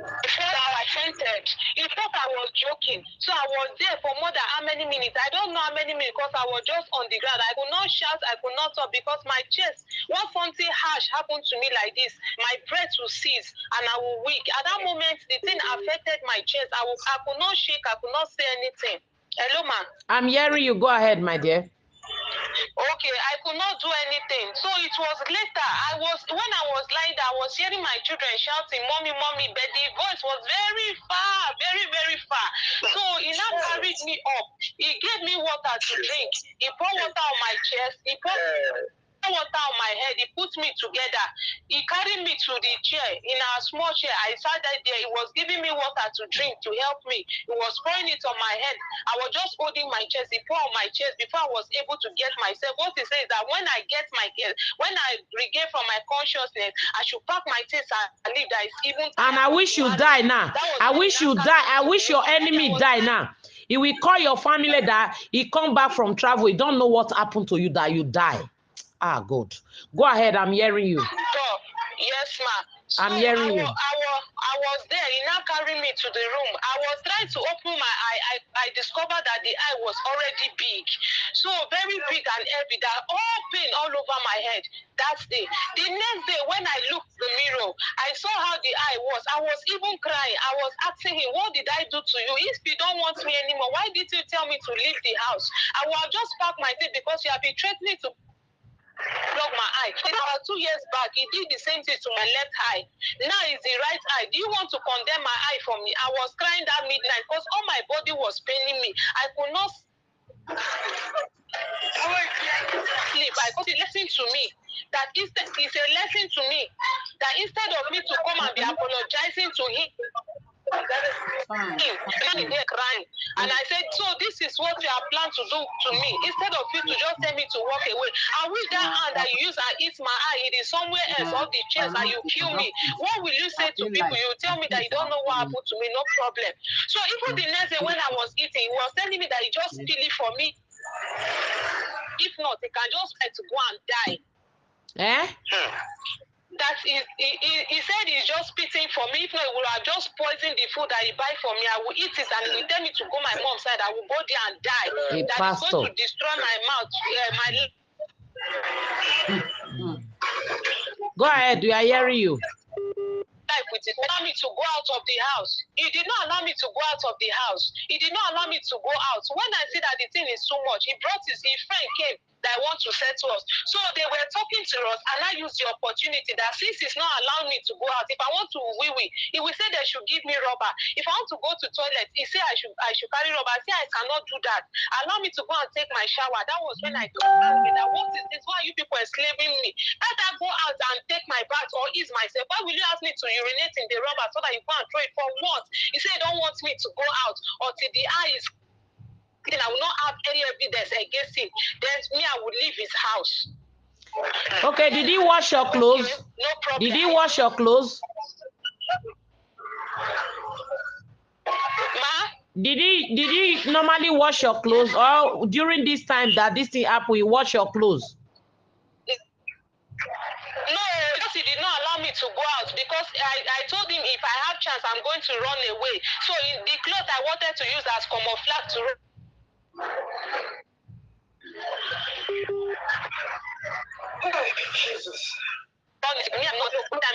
Speaker 6: felt how I fainted. He thought I was joking. So I was there for more than how many minutes? I don't know how many minutes because I was just on the ground. I could not shout, I could not talk because my chest, once something harsh happened to me like this, my breath will cease and I will weak. At that moment, the thing affected my chest. I could not shake, I could not say anything. Hello, ma'am.
Speaker 4: I'm hearing you. Go ahead, my dear.
Speaker 6: Okay, I could not do anything. So it was later. When I was lying there, I was hearing my children shouting, "Mommy, mommy," but the voice was very far, very, very far. So he now carried me up. He gave me water to drink. He poured water on my chest. He poured water on my head. He put me together. He carried me to the chair. In our small chair, I sat there. He was giving me water to drink to help me. He was pouring it on my head. I was just holding my chest. He poured on my chest before I was able to get myself. What he says is that when I regain from my consciousness, I should pack my things and leave. That is even.
Speaker 4: And I wish you die now. I wish you die. I wish your enemy die now. He will call your family that he come back from travel. He don't know what happened to you that you die. Ah, good. Go ahead. I'm hearing you.
Speaker 6: Yes, ma'am. So
Speaker 4: I'm hearing you.
Speaker 6: I was there. He now carried me to the room. I was trying to open my eye. I discovered that the eye was already big. So very big and heavy. That all pain all over my head. That's day. The next day when I looked in the mirror, I saw how the eye was. I was even crying. I was asking him, what did I do to you? If you don't want me anymore, why did you tell me to leave the house? I will have just packed my thing because you have been threatening to block my eye. About 2 years back, he did the same thing to my left eye. Now it's the right eye. Do you want to condemn my eye for me? I was crying that midnight because all my body was paining me. I could not sleep. I got a lesson to me that it's a lesson to me that instead of me to come and be apologizing to him, crying. And I said, so this is what you have planned to do to me. Instead of you to just tell me to walk away. I wish that hand that you use and eat my eye, it is somewhere else off the chest and you kill me. What will you say to people? You tell me that you don't know what happened to me, no problem. So even the next day when I was eating, he was telling me that he just feel it for me. If not, he can just try to go and die. That is, he said he's just spitting for me. If not, he would have just poisoned the food that he buy for me. I will eat it and he will tell me to go my mom's side. I will go there and die. That is going to destroy my mouth.
Speaker 4: Go ahead, we are hearing you.
Speaker 6: With it, allow me to go out of the house. He did not allow me to go out of the house. He did not allow me to go out. When I see that the thing is too much, his friend came that want to settle us. So they were talking to us, and I used the opportunity that since he's not allowing me to go out, if I want to wee, he will say they should give me rubber. If I want to go to toilet, he say I should carry rubber. I say I cannot do that. Allow me to go and take my shower. That was when I thought that what is this? Why are you people enslaving me? Let I go out and take my bath or ease myself. Why will you ask me to urinate in the rubber so that you go and throw it for what? He said he don't want me to go out until the eye is clean. I will not have any evidence against him. Then me, I would leave his house.
Speaker 4: Okay, did he wash your clothes?
Speaker 6: Okay, no problem.
Speaker 4: Did he wash your clothes?
Speaker 6: Ma?
Speaker 4: Did he normally wash your clothes, or during this time that this thing happened, he wash your clothes?
Speaker 6: No, because he did not allow me to go out because I told him if I have chance, I'm going to run away. So the clothes I wanted to use as camouflage to run. Jesus.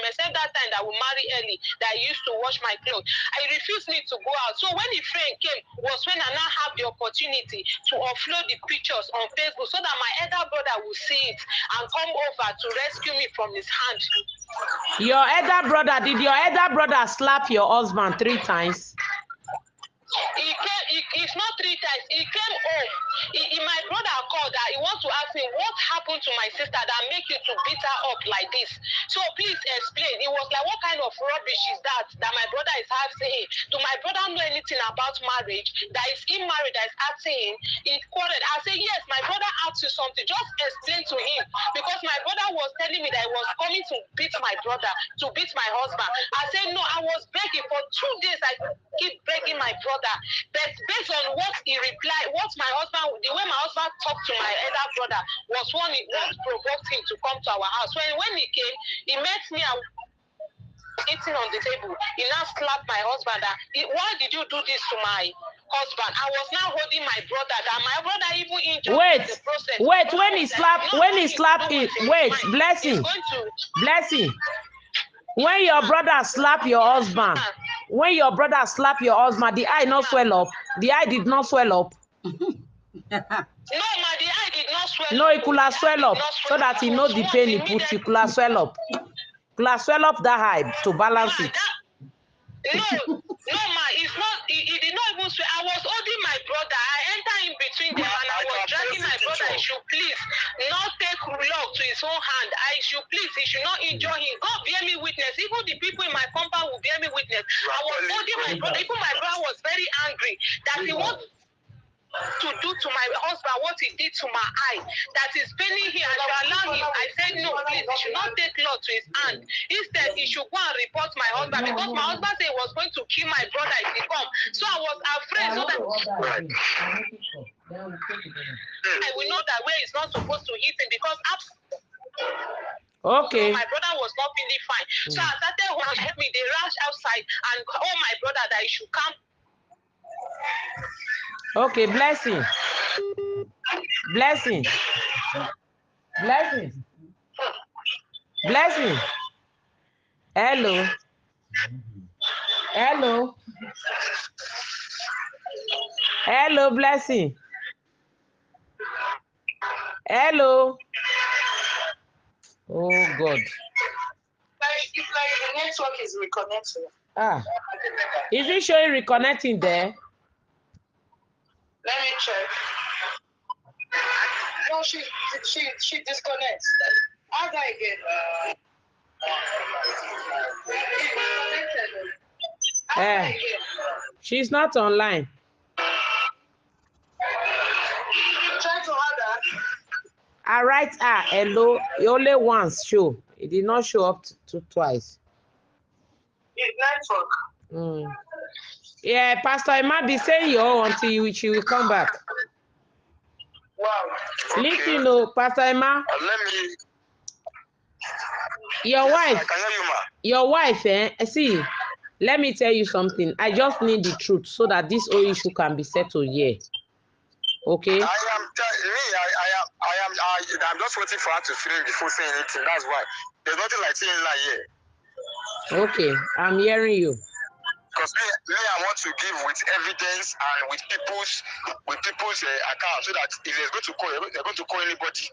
Speaker 6: Except that time that we marry early, that I used to wash my clothes. I refused me to go out. So when the friend came, was when I now have the opportunity to upload the pictures on Facebook so that my elder brother will see it and come over to rescue me from his hand.
Speaker 4: Your elder brother, did your elder brother slap your husband 3 times?
Speaker 6: It's not 3 times. He came home. My brother called that he wants to ask me what happened to my sister that make you to beat her up like this. So please explain. It was like, what kind of rubbish is that my brother is asking him? Do my brother know anything about marriage? That is in marriage that is asking him. He quoted. I said, yes, my brother asked you something. Just explain to him. Because my brother was telling me that he was coming to beat my brother, to beat my husband. I said, no, I was begging for 2 days. I keep begging my brother. But based on what he repeated, like what my husband, the way my husband talked to my elder brother was what provoked him to come to our house. When he came, he met me and eating on the table. He now slapped my husband. Why did you do this to my husband? I was now holding my brother. That my brother even injured the process.
Speaker 4: Wait, when he slapped it, wait, Blessing. Blessing. When your brother slap your husband, the eye not swell up. The eye did not swell up.
Speaker 6: No, ma, the eye did not swell up.
Speaker 4: No, it could have swell up so that he know the pain he put. It could have swell up. Could have swell up that eye to balance it.
Speaker 6: No, ma, it's not. He did not even swear. I was holding my brother. I entered in between them and I was dragging my brother. He should please not take love to his own hand. He should not injure him. God bear me witness. Even the people in my compound will bear me witness. I was holding my brother. Even my brother was very angry that he wants to do to my husband what he did to my eye, that is paining him. I should allow him. I said no, please, he should not take law to his hand. Instead, he should go and report my husband, because my husband said he was going to kill my brother if he come. So I was afraid, so that I will know that where he's not supposed to hit him, because
Speaker 4: okay.
Speaker 6: My brother was not feeling fine. So I started to help me. They rushed outside and called my brother that he should come.
Speaker 4: Okay, Blessing. Hello. Blessing. Hello. Oh God.
Speaker 3: It's like the network is reconnecting.
Speaker 4: Is it showing reconnecting there?
Speaker 3: Let me check. No, she disconnects. Add that again.
Speaker 4: She's not online.
Speaker 3: Try to add that.
Speaker 4: I write hello. It only once show. It did not show up to twice.
Speaker 3: It's network.
Speaker 4: Yeah, Pastor, I might be saying your until she will come back.
Speaker 3: Wow.
Speaker 5: Okay.
Speaker 4: Listen, Pastor Emma.
Speaker 5: Let me.
Speaker 4: Your wife.
Speaker 5: I can hear you, ma.
Speaker 4: Your wife, see, let me tell you something. I just need the truth so that this whole issue can be settled here. Okay?
Speaker 5: I'm just waiting for her to finish before saying anything. That's why. There's nothing like saying lie here.
Speaker 4: Okay, I'm hearing you.
Speaker 5: Because me, I want to give with evidence and with people's account, so that if they're going to call anybody,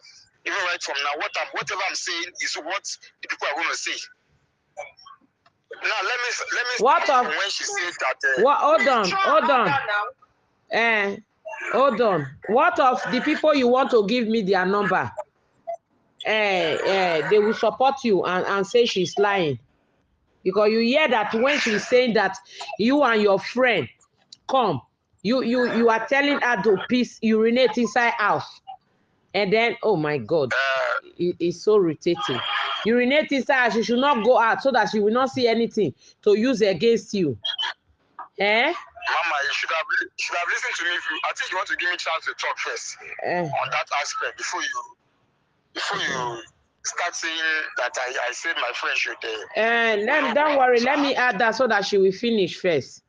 Speaker 5: even right from now, whatever I'm saying is what the people are going to say. Now let me
Speaker 4: What of
Speaker 5: when she said that?
Speaker 4: Hold on. What of the people you want to give me their number? They will support you and say she's lying. Because you hear that when she's saying that you and your friend come, you are telling her to urinate inside house. And then, oh my God, it's so irritating. Urinate inside house, she should not go out so that she will not see anything to use against you.
Speaker 5: Mama, you should have listened to me. I think you want to give me a chance to talk first on that aspect before you start saying that I said my friend should.
Speaker 4: Don't worry. Let me add that so that she will finish first.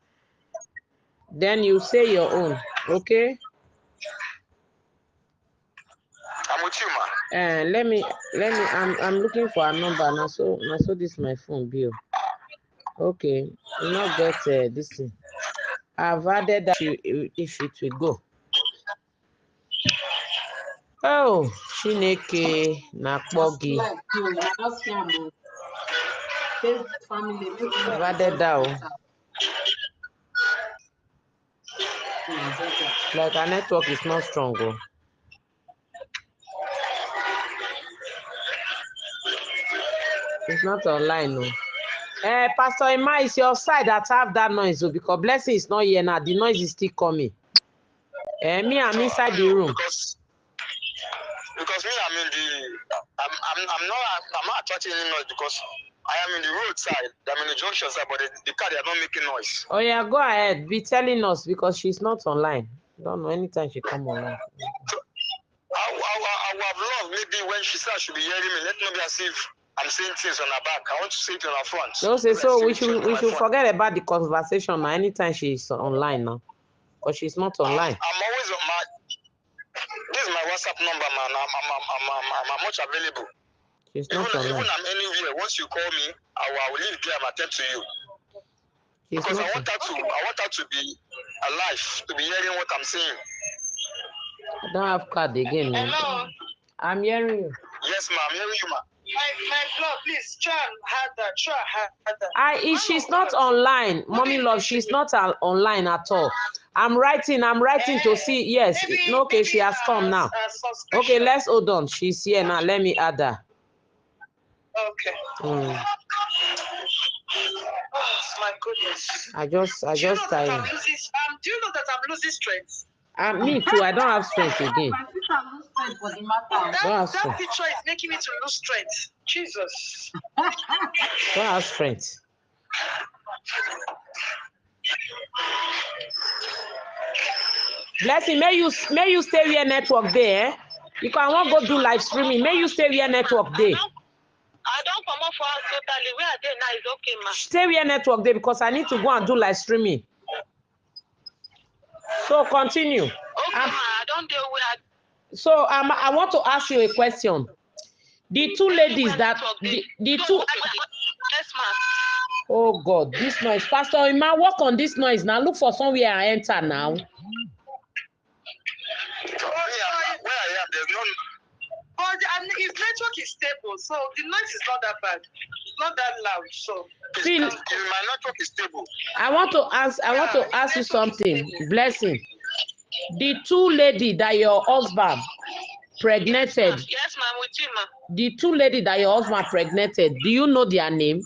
Speaker 4: Then you say your own, okay?
Speaker 5: I'm with you, ma.
Speaker 4: Let me. I'm looking for a number now. So this is my phone bill. Okay, you not get this thing. I've added that if it will go. Oh, Chineke Nakbogi. I've added that. Like our network is not strong. It's not online, no. Pastor Emma, it's your side that have that noise, because Blessing is not here now. The noise is still coming. Me, I'm inside the room.
Speaker 5: Because me, I'm not attracting any noise because I am in the roadside. I'm in the junction side, but the car, they are not making noise.
Speaker 4: Oh yeah, go ahead. Be telling us because she's not online. Don't know. Anytime she come online.
Speaker 5: So I would have loved maybe when she said she should be hearing me. Let me be as if I'm saying things on her back. I want to say it on her front.
Speaker 4: Don't say so. We should
Speaker 5: front.
Speaker 4: forget about the conversation now. Anytime she's online now, because she's not online.
Speaker 5: I'm always on my. This is my WhatsApp number, man. I'm much available.
Speaker 4: She's not online.
Speaker 5: Even I'm anywhere. Once you call me, I will leave there and attend to you.
Speaker 4: She's
Speaker 5: Because
Speaker 4: not.
Speaker 5: I want her to be alive, to be hearing what I'm saying.
Speaker 4: I don't have card again. Man.
Speaker 3: Hello.
Speaker 4: I'm hearing you.
Speaker 5: Yes, ma'am. I'm hearing you, ma'am.
Speaker 3: My love, please try harder.
Speaker 4: She's not online, mommy love. She's not online at all. I'm writing to see. Yes,
Speaker 3: Maybe,
Speaker 4: okay, she has come now. Okay, let's hold on. She's here now. Let me add her.
Speaker 3: Okay.
Speaker 4: Mm.
Speaker 3: Oh my goodness.
Speaker 4: I just
Speaker 3: Do you know that
Speaker 4: tired.
Speaker 3: I'm losing strength?
Speaker 4: Me too. I don't have strength again.
Speaker 2: My sister lose strength for the matter.
Speaker 3: That picture is making me to lose strength. Jesus.
Speaker 4: Don't have strength. Blessing, may you stay where network there. You can want go do live streaming. May you stay where network there.
Speaker 6: I don't come off for us totally. Where are they now? It's okay, ma.
Speaker 4: Stay where network there because I need to go and do live streaming. So continue.
Speaker 6: Okay, ma. I don't deal with.
Speaker 4: So I want to ask you a question. The two ladies that the two.
Speaker 6: Yes, ma.
Speaker 4: Oh God, this noise. Pastor Ima, work on this noise now. Look for somewhere I enter now.
Speaker 5: Where I am, there's no.
Speaker 3: But his network is stable, so the noise is not that bad. It's not that loud, so.
Speaker 4: Phil,
Speaker 5: My network is stable.
Speaker 4: I want to ask you something. Blessing. The two lady that your husband pregnated.
Speaker 6: Yes, ma'am, with you, ma.
Speaker 4: The two lady that your husband pregnated, do you know their name?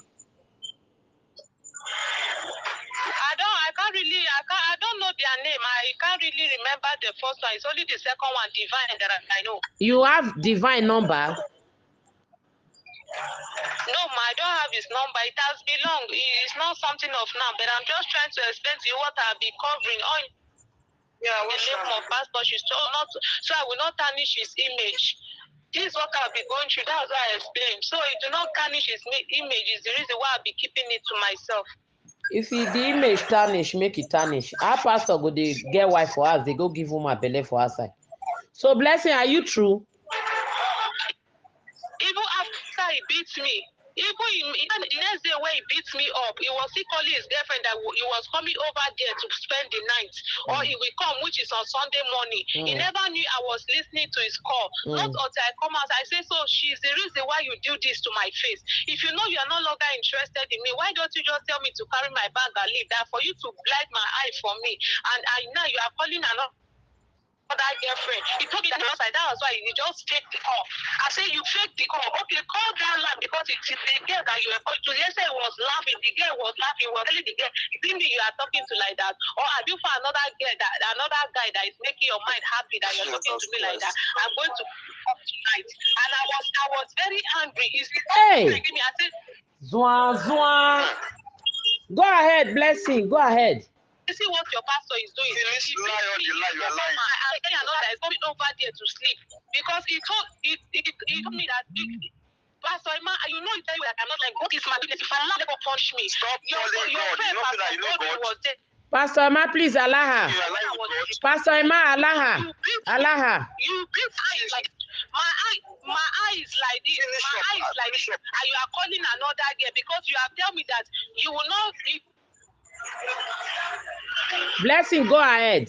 Speaker 6: I don't know their name. I can't really remember the first one. It's only the second one, Divine, that I know.
Speaker 4: You have Divine number?
Speaker 6: No, ma, I don't have his number. It has been long. It's not something of now, but I'm just trying to explain to you what I'll be covering on the name of pastor. She's told not to, so I will not tarnish his image. This is what I'll be going through. That's why I explained. So it do not tarnish his image is the reason why I'll be keeping it to myself.
Speaker 4: If the image tarnish, make it tarnish. Our pastor go they get wife for us, they go give him a belly for us. So Blessing, are you true?
Speaker 6: Even after he beats me, even the next day when he beats me up, he was still calling his girlfriend that he was coming over there to spend the night, or he will come, which is on Sunday morning. He never knew I was listening to his call. Not until I come out, I say, so she's the reason why you do this to my face. If you know you are no longer interested in me, why don't you just tell me to carry my bag and leave? That for you to blind my eye for me, and now you are calling another girlfriend. He told me that outside. That was why he just faked the call. I said, you faked the call. Okay, call that line because it's the girl that you were calling to. Yesterday was laughing. The girl was laughing. Was telling the girl, you think you are talking to like that? Or have you found another girl another guy that is making your mind happy that you're talking to me like that? I'm going to up tonight. And I was very angry.
Speaker 4: Hey!
Speaker 6: I said,
Speaker 4: Zwa. Go ahead, Blessing. Go ahead.
Speaker 6: You see what your pastor is doing.
Speaker 5: You are lying.
Speaker 6: I tell you another is coming over there to sleep because he told me that Pastor Emma, you know, you tell you that I'm not like what is my business? If I'm not able to punch me,
Speaker 5: Stop
Speaker 6: your
Speaker 5: calling God.
Speaker 6: friend,
Speaker 5: You know that
Speaker 6: Pastor
Speaker 5: God
Speaker 6: was there.
Speaker 4: Pastor Emma, please allow her.
Speaker 5: You are lying with God.
Speaker 4: Pastor Emma, allow her. Allow her.
Speaker 6: You beat eyes like my eye is like this. My eye is like this, and you are calling another girl because you have told me that you will not.
Speaker 4: Blessing, go ahead.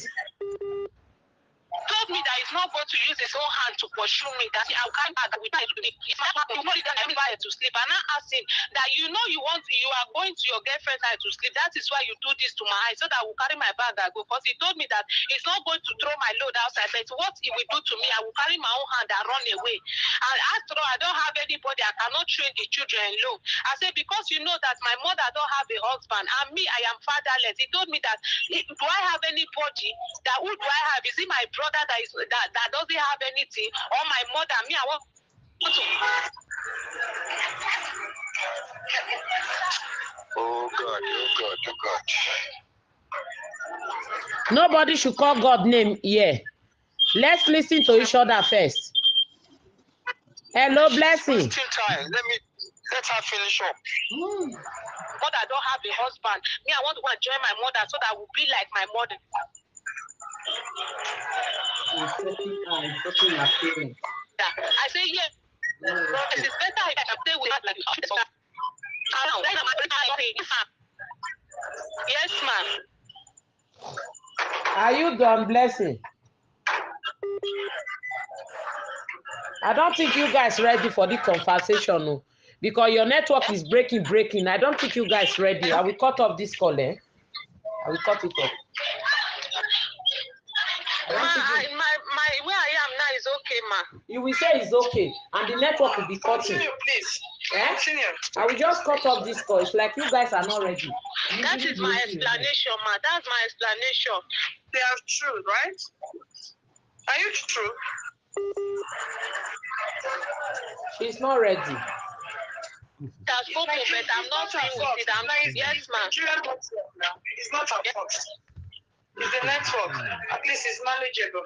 Speaker 6: Told me that he's not going to use his own hand to pursue me, that I'll come back with my to sleep. And I asked him that you know you are going to your girlfriend's house to sleep. That is why you do this to my eye, so that I will carry my bag and go. Because he told me that he's not going to throw my load outside, but what he will do to me, I will carry my own hand and run away. And after all, I don't have anybody, I cannot train the children alone. I said, because you know that my mother don't have a husband, and me, I am fatherless. He told me that, do I have anybody? That who do I have? Is it my brother that doesn't have anything, or my mother? Me, I want to.
Speaker 5: Oh God.
Speaker 4: Nobody should call God name here. Let's listen to each other first. Hello, Blessing.
Speaker 5: Time. Let her finish up.
Speaker 6: Mother don't have a husband. Me, I want to go and join my mother so that I will be like my mother.
Speaker 2: Insulting your parents.
Speaker 6: I say, yeah. It is better if I can stay with her like yes, ma'am.
Speaker 4: Are you done, Blessing? I don't think you guys ready for the conversation, no, because your network is breaking. I don't think you guys ready. I will cut off this call, eh? I will cut it off.
Speaker 6: My where I am now is okay, ma.
Speaker 4: You will say it's okay, and the network will be cutting.
Speaker 6: Continue, please.
Speaker 4: Eh?
Speaker 6: Continue.
Speaker 4: I will just cut off this call. It's like you guys are not ready.
Speaker 6: That is my explanation, ma. That's my explanation. They are true, right? Are you true?
Speaker 4: She's not ready.
Speaker 6: That's spoken, but I'm not free with it. Yes, ma'am. It's not her fault. It's the network. At least it's manageable.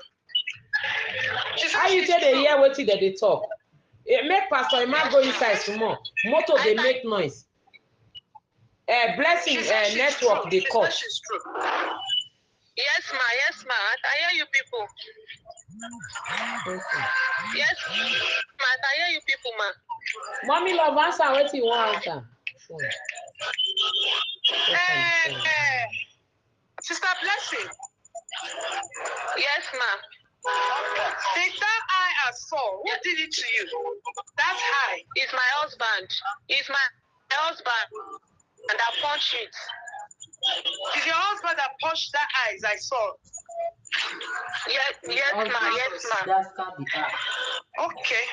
Speaker 4: How you tell the hear what they talk? It make Pastor Emma go inside some more. Motor they make noise. Blessing network they cut.
Speaker 6: Yes, ma. Yes, ma. I hear you people. Yes, ma. I hear you people, ma.
Speaker 4: Mommy love answer what you want answer.
Speaker 6: Sister Blessing. Yes, ma. Take that eye I saw. Who did it to you? That eye is my husband. It's my husband. And I punched it. It's your husband that punched that eyes I saw. Yes, ma. Yes, ma. Okay.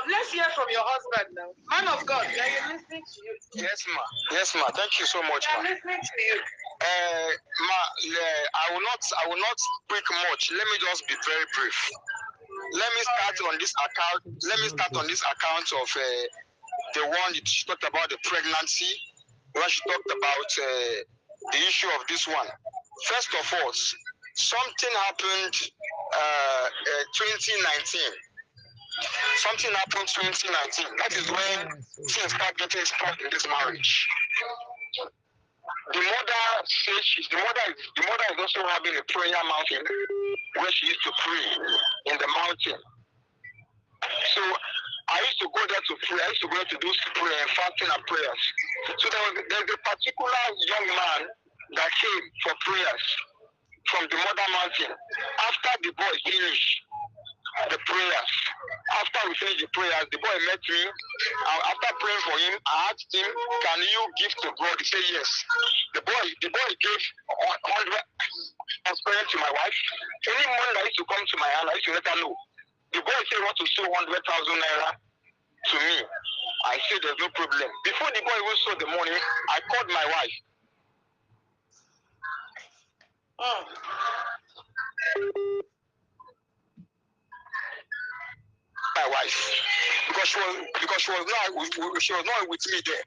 Speaker 6: Let's hear from your husband now. Man of God, are you listening to you?
Speaker 5: Yes, ma. Yes, ma. Thank you so much, ma.
Speaker 6: I'm listening to you.
Speaker 5: Ma, I will not speak much. Let me just be very brief. Let me start on this account of the one she talked about the pregnancy, when she talked about the issue of this one. First of all, something happened 2019. Something happened 2019. That is when things start getting stuck in this marriage. The mother says the mother is also having a prayer mountain where she used to pray in the mountain. So I used to go there to pray. I used to go there to do prayer and fasting and prayers. So there's a particular young man that came for prayers from the mother mountain. After the boy finished the prayers, after we finished the prayers, the boy met me. After praying for him, I asked him, "Can you give to God?" He said yes. The boy gave 100 transparent to my wife. Any money that used to come to my hand, I used to let her know. The boy said he wants to sow 100,000 naira to me. I said there's no problem. Before the boy even saw the money, I called my wife. My wife, because she was not with me there.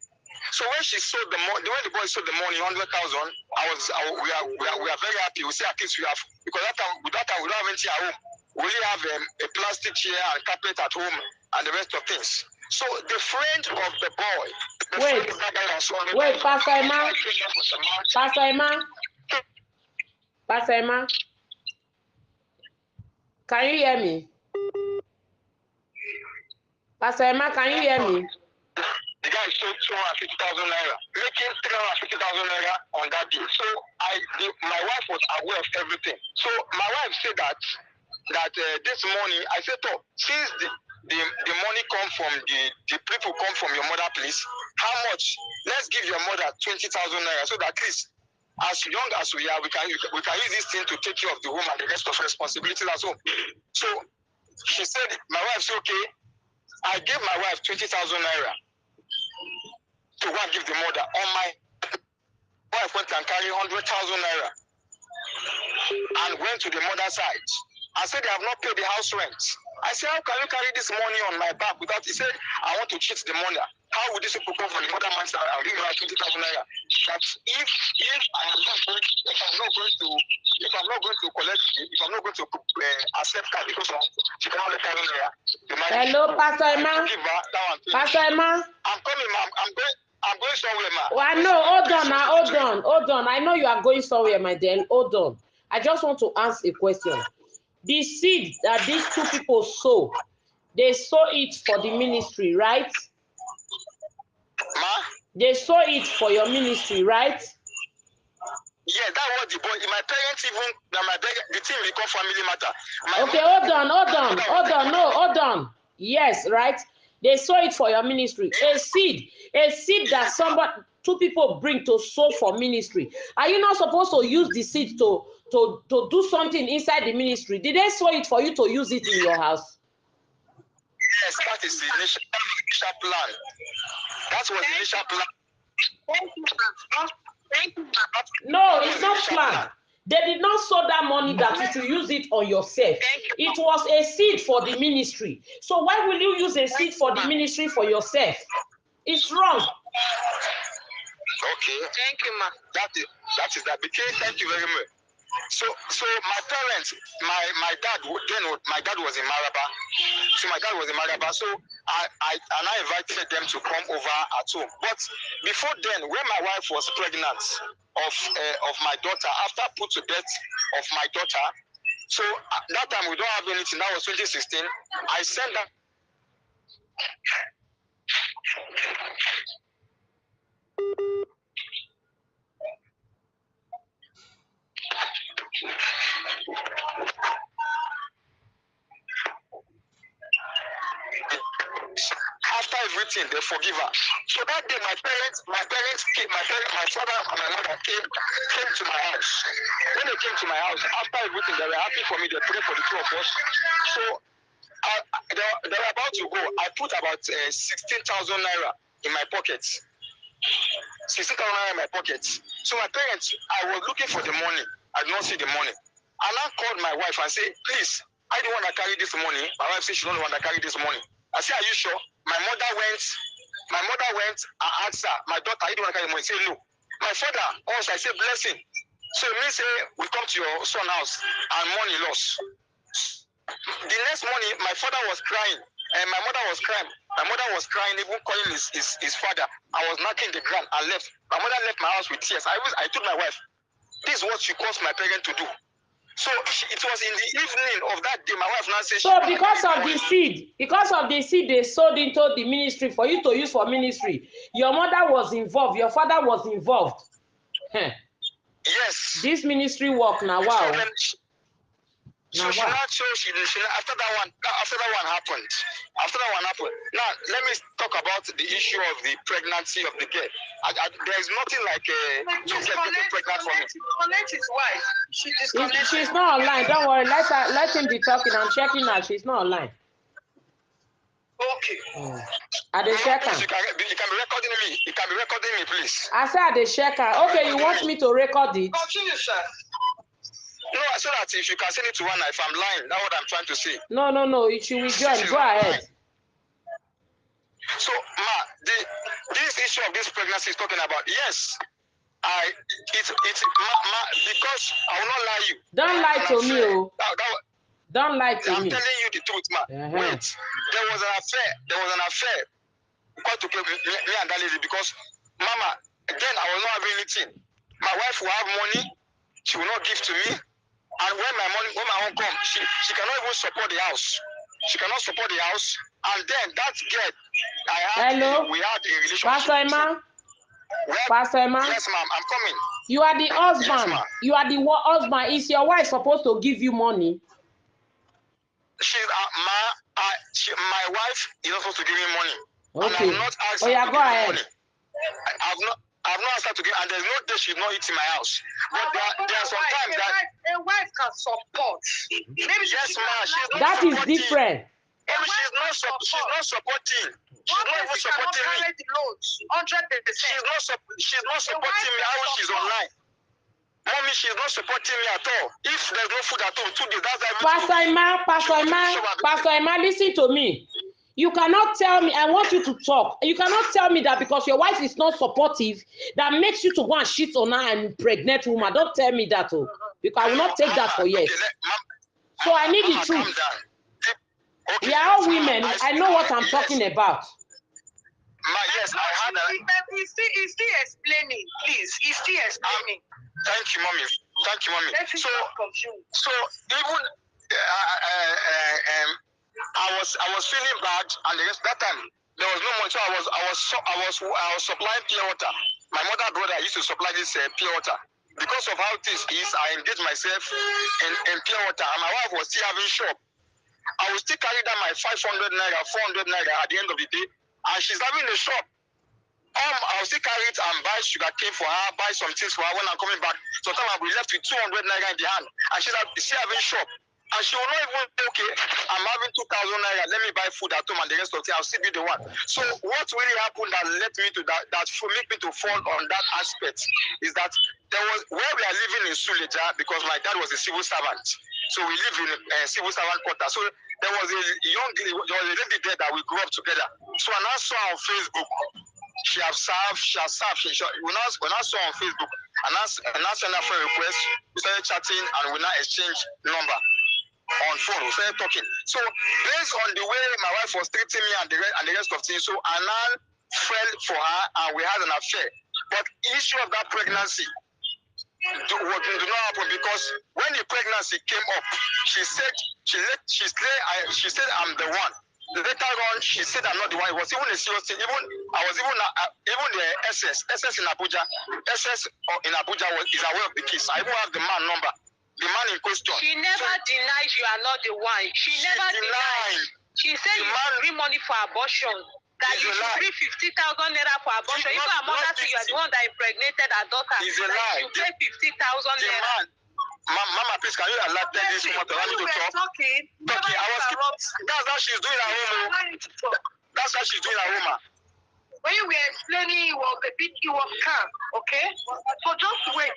Speaker 5: So when she sold the money, when the boy sold the money, 100,000, we are very happy. We say at least we have, because that time we don't have anything at home. We only have a plastic chair and carpet at home and the rest of things. So the friend of the boy,
Speaker 4: Wait, Pastor Emma, can you hear me? Pastor Emma, can you hear me?
Speaker 5: The guy sold 250,000 naira, making 350,000 naira on that day. So my wife was aware of everything. So my wife said that this morning, I said, "Oh, since the money come from the people come from your mother place, how much? Let's give your mother 20,000 naira, so that at least as young as we are, we can use this thing to take care of the home and the rest of responsibilities as well." So she said, my wife said, "Okay." I gave my wife 20,000 naira to go and give the mother. On my wife went and carried 100,000 naira and went to the mother's side. I said, "They have not paid the house rent." I said, "How can you carry this money on my back?" Without, he said, "I want to cheat the mother." how would these people come from the mother man's side and give her 20,000 naira? That if I'm not going to collect, if I'm not going to accept her because of she cannot let her naira.
Speaker 4: Hello, Pastor Emma. Pastor Emma.
Speaker 5: I'm coming, ma'am. I'm going somewhere, ma'am.
Speaker 4: Well, no, hold on. I know you are going somewhere, my dear. Hold on. I just want to ask a question. The seed that these two people sow, they sow it for the ministry, right?
Speaker 5: Ma?
Speaker 4: They sow it for your ministry, right?
Speaker 5: Yeah, that was the point. My parents even, the thing become family matter.
Speaker 4: Okay, hold on. Yes, right? They sow it for your ministry. A seed that two people bring to sow for ministry. Are you not supposed to use the seed to do something inside the ministry? Did they sow it for you to use it in your house?
Speaker 5: Yes, that is the initial plan. That was the initial plan. Thank you.
Speaker 4: No, it's not planned. They did not sow that money that you should use it on yourself. It was a seed for the ministry. So why will you use a seed for the ministry for yourself? It's wrong.
Speaker 5: Okay. Thank you, ma. That is that. Okay, thank you very much. So my parents, my dad was in Maraba. So my dad was in Maraba. So I invited them to come over at home. But before then, when my wife was pregnant of my daughter, after put to death of my daughter, so that time we don't have anything. That was 2016. I sent that. After everything, they forgive her. So that day, my parents came, my father and my mother came to my house. When they came to my house, after everything, they were happy for me. They prayed for the two of us. So they were about to go. I put about 16,000 naira in my pockets. 16,000 naira in my pockets. So my parents, I was looking for the money. I did not see the money. And I called my wife and said, please, I don't want to carry this money. My wife said she don't want to carry this money. I said, are you sure? My mother went and asked her, my daughter, I don't want to carry the money. She said, no. My father also, I said, blessing. So it means we come to your son's house and money loss. The next morning, my father was crying and my mother was crying. My mother was crying, even calling his father. I was knocking the ground and left. My mother left my house with tears. I told my wife, this is what she caused my parents to do. So it was in the evening of that day, my wife now said.
Speaker 4: So because of the seed they sold into the ministry for you to use for ministry, your mother was involved, your father was involved.
Speaker 5: Yes.
Speaker 4: This ministry work now, wow.
Speaker 5: So she after that one happened. Now let me talk about the issue of the pregnancy of the girl. There is nothing like to get pregnant from it.
Speaker 3: Disconnect his wife. She disconnected.
Speaker 4: She's not online. Don't worry. Let him be talking. I'm checking her. She's not online.
Speaker 3: Okay.
Speaker 4: At the checker.
Speaker 5: You can be recording me. You can be recording me, please.
Speaker 4: I said at the checker. Okay, you want me to record it?
Speaker 3: Continue, sir.
Speaker 5: No, I said that if you can send it to one, if I'm lying, that's what I'm trying to say.
Speaker 4: No. She will join. Go ahead.
Speaker 5: So, this issue of this pregnancy is talking about, yes, it's because I will not lie you.
Speaker 4: Don't lie to me, oh. Don't lie to me.
Speaker 5: I'm telling you the truth, ma. Wait, there was an affair. Quite to me and that lady because, Mama, again I was not having anything. My wife will have money, she will not give to me. And when my own come, she cannot even support the house. She cannot support the house. And then that girl, we had a relationship.
Speaker 4: Pastor Emma? Pastor Emma?
Speaker 5: Yes, ma'am, I'm coming.
Speaker 4: You are the husband.
Speaker 5: Yes,
Speaker 4: you are the husband. Is your wife supposed to give you money?
Speaker 5: She's my wife is not supposed to give me money.
Speaker 4: Okay.
Speaker 5: And I've not asked her to
Speaker 4: go
Speaker 5: give me
Speaker 4: ahead.
Speaker 5: money. I've not asked her to give, and there's no day she's not eating my house. But there are some times that
Speaker 3: a wife can support. Maybe
Speaker 5: yes, ma'am, she's not
Speaker 4: that
Speaker 5: supporting.
Speaker 4: Is different.
Speaker 5: She's not supporting. She's not even supporting me.
Speaker 3: 100%.
Speaker 5: She's not supporting me how she's online. Mommy, she's not supporting me at all. If there's no food at home, 2 days, that's everything.
Speaker 4: Pastor Emma, listen to me. You cannot tell me, I want you to talk. You cannot tell me that because your wife is not supportive, that makes you to go and shit on her and pregnant woman. Don't tell me that, oh, because I will not take that for yes. So I need the truth.
Speaker 5: Okay,
Speaker 4: We are all women. I know what I'm talking about.
Speaker 5: Yes, I had a...
Speaker 3: He's still explaining, please. He's still explaining.
Speaker 5: Thank you, mommy. Thank you, mommy. So even I was feeling bad, and that time there was no money, so I was supplying pure water. My mother brother used to supply this pure water. Because of how this is, I engaged myself in pure water, and my wife was still having shop. I will still carry down my 500 naira, 400 naira at the end of the day, and she's having a shop. I'll still carry it and buy sugar cane for her, buy some things for her when I'm coming back. Sometimes I'll be left with 200 naira in the hand, and she's still having shop. And she will not even say, okay, I'm having 2,000 naira, let me buy food at home and the rest of it, I'll still be the one. So what really happened that led me to that make me to fall on that aspect is that there was, where we are living in Suleja, because my dad was a civil servant. So we live in a civil servant quarter. So there was a lady there that we grew up together. So when I saw her on Facebook, she has served. When I saw her on Facebook, and I sent her for a request, we started chatting and we now exchange number on phone. We started talking. So based on the way my wife was treating me and the rest of things, so I now fell for her and we had an affair. But issue of that pregnancy did not happen, because when the pregnancy came up, she said I'm the one. Later on, she said I'm not the one. It was even a serious thing. Even the SS in Abuja, is aware of the case. I even have the man number, the man in question.
Speaker 6: She never denied you are not the one. She never denied. She said you bring money for abortion. That you should pay 50,000 naira for abortion. Even her mother said you are the one that impregnated her daughter.
Speaker 5: It's a lie.
Speaker 6: You pay 50,000 naira.
Speaker 5: Mama, please, can you allow this woman to allow me to talk?
Speaker 3: Talking,
Speaker 5: that's how she's doing at home. That's how she's doing at home.
Speaker 3: When you were explaining, it was calm, okay? So just wait,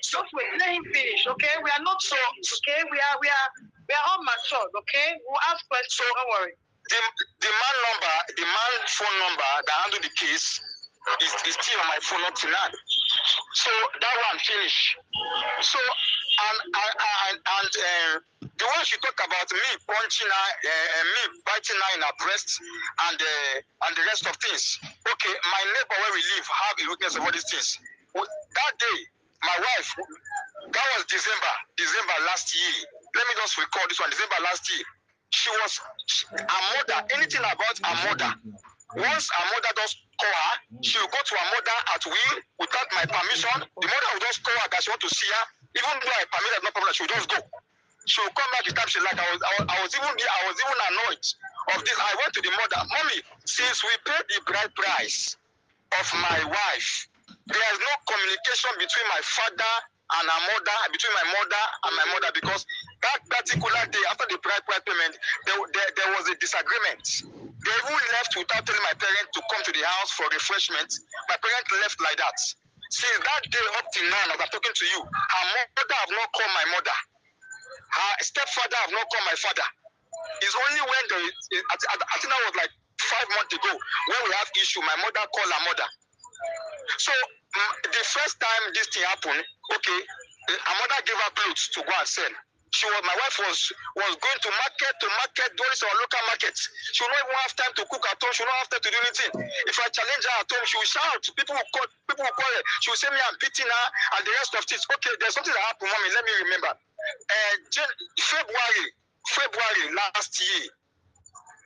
Speaker 3: let him finish, okay? We are not so, okay? We are all matured, okay? We'll ask questions, don't worry.
Speaker 5: The man phone number that handled the case is still on my phone up to now. So that one finished. So the one she talked about me punching her, me biting her in her breast, and the rest of things. Okay, my neighbor where we live have a witness of all these things. That day, my wife, that was December last year. Let me just recall this one. December last year. Her mother, anything about her mother, once her mother does call her, she will go to her mother at will without my permission. The mother will just call her that she want to see her. Even though I permit her, no problem, she will just go. She will come back the time she like. I was even annoyed of this. I went to the mother, mommy, since we paid the bride price of my wife, there is no communication between my father and her mother, between my mother and my mother, because that particular day after the bride price payment, there was a disagreement. They even left without telling my parents to come to the house for refreshment. My parents left like that. Since that day up till now, as I'm talking to you, her mother have not called my mother. Her stepfather have not called my father. It's only when I think that was like 5 months ago when we have issue, my mother called her mother. So the first time this thing happened, okay, her mother gave her clothes to go and sell. My wife was going to market doing some local markets. She will not even have time to cook at home. She will not have time to do anything. If I challenge her at home, she will shout. People will call her. She will say me I'm beating her and the rest of it. Okay, there's something that happened, mommy. Let me remember. February last year,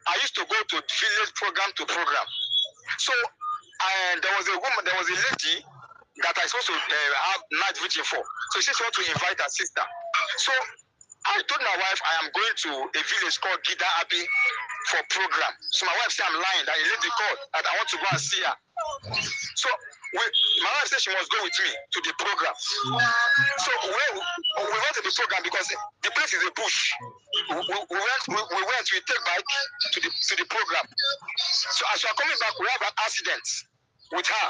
Speaker 5: I used to go to village program to program. So there was a lady that I supposed to have night vigil for. So she wanted to invite her sister. So I told my wife I am going to a village called Gida Abbey for program. So my wife said I'm lying, that a lady called that I want to go and see her. So my wife said she must go with me to the program. So we went to the program because the place is a bush. We take bike to the program. So as we are coming back, we have an accident with her.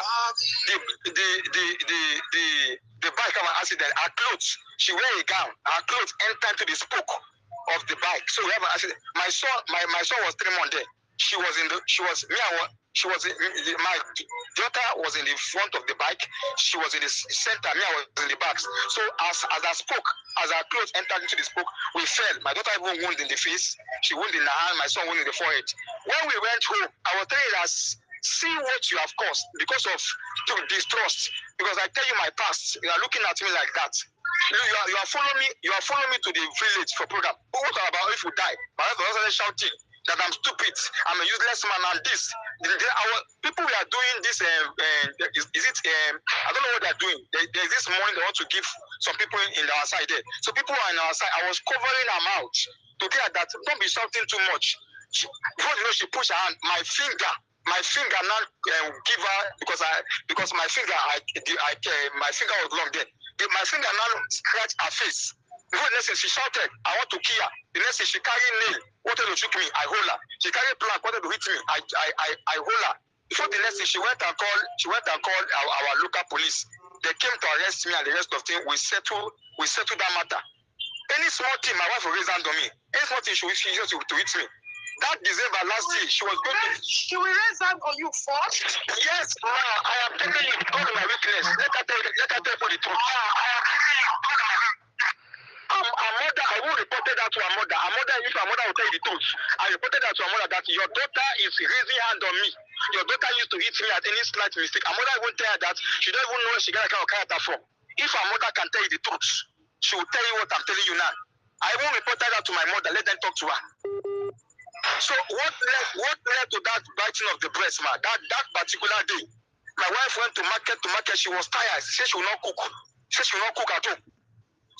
Speaker 5: The bike have an accident. Her clothes, she wear a gown. Her clothes enter into the spoke of the bike. So we have an accident. My son was 3 months there. She was in the. She was me. She was my daughter was in the front of the bike. She was in the center. Me, I was in the back. So as I spoke, as our clothes entered into the spoke, we fell. My daughter even wounded in the face. She wounded in the hand. My son wounded in the forehead. When we went home, I was telling her, see what you have caused because of distrust. Because I tell you my past. You are looking at me like that. You are following me. You are following me to the village for program. What about if you die? My husband was shouting that I'm stupid, I'm a useless man, and this. Our people we are doing this. Is it? I don't know what they're doing. There's this money they want to give some people in our side there. So people are on our side. I was covering her mouth to get that. Don't be shouting too much. Before you know, she pushed her hand. My finger now give her because my finger my finger was long there. My finger now scratched her face. Before the next thing she shouted, I want to kill her. The next thing she carried nail, wanted to shoot me, I hold her. She carried plank, wanted to hit me, I hold her. Before the next thing she went and called our local police. They came to arrest me and the rest of the thing. We settled that matter. Any small thing, my wife will raise hand on me. Any small thing she used to hit me. That December last year, she was going to.
Speaker 3: She will raise hand on you first?
Speaker 5: Yes, ma, I am telling you, God my weakness. Let her tell you the truth. I will report that to her mother. If her mother will tell you the truth, I reported that to her mother that your daughter is raising hand on me. Your daughter used to hit me at any slight mistake. Her mother won't tell her that. She don't even know where she got a kind of character from. If her mother can tell you the truth, she will tell you what I'm telling you now. I won't report that to my mother. Let them talk to her. So what led to that biting of the breast, man? That particular day, my wife went to market. She was tired. She said she will not cook. At home.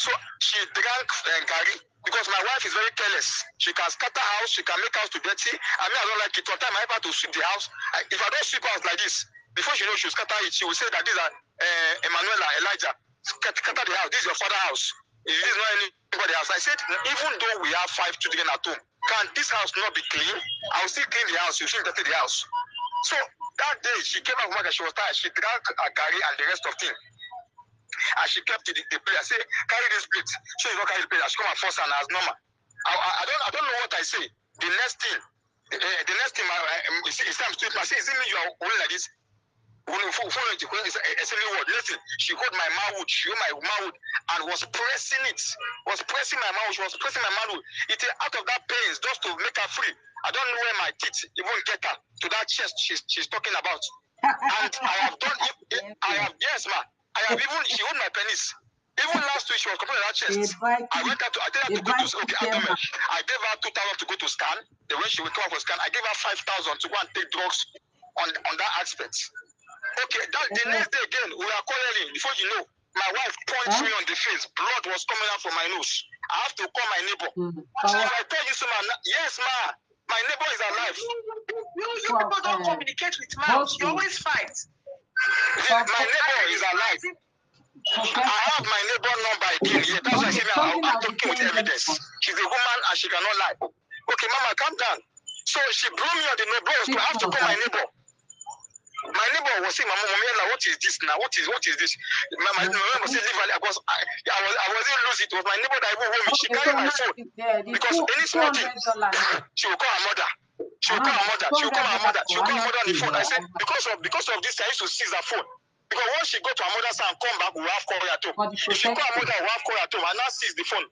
Speaker 5: So she drank garri because my wife is very careless. She can scatter house, she can make house to dirty. I mean, I don't like it. One time I have to sweep the house. If I don't sweep house like this, before she knows she'll scatter it, she will say that these are Elijah. Scatter the house. This is your father's house. This is not anybody else. I said, even though we have 5 children at home, can this house not be clean? I will still clean the house. You should dirty the house. So that day she came out from market. She was tired. She drank a garri and the rest of things. And she kept the plate. I say, carry this plate. She did not carry the plate. I should come and force her as normal. I don't know what I say. The next thing, it's time to I say, is it me you are holding like this? Listen, she hold my mouth, she hold my mouth and was pressing it. Was pressing my mouth, she was pressing my mouth. It is out of that pain just to make her free. I don't know where my teeth even get her to that chest she's talking about. And I have done yes, ma. She hold my penis. Even last week she was complaining about chest. I tell her to go to abdomen. I gave her 2,000 to go to scan. The way she will come for scan, I gave her 5,000 to go and take drugs on that aspect. Okay, the next day again, we are quarreling. Before you know, my wife punched me on the face. Blood was coming out from my nose. I have to call my neighbor. So if I tell you so, yes, ma, my neighbor is alive.
Speaker 3: You people don't communicate with mouth. You always fight.
Speaker 5: My neighbor is alive. I have my neighbor number again here. That's why I say I'm talking with evidence. She's a woman and she cannot lie. Okay, mama, calm down. So she blew me on the neighbor. I have to call my neighbor. My neighbor was saying, Mama, what is this now? What is this? My neighbor was saying, I wasn't losing. It was my neighbor that even warned me. She carried my phone. Because any small thing, she will call her mother. She will call her mother. She will call her mother. She will call her mother on the phone. I said, because of this, I used to seize her phone. Because once she go to her mother's house and come back, we will have call her at home. If she call her mother, we will have call her at home. And now seize the phone.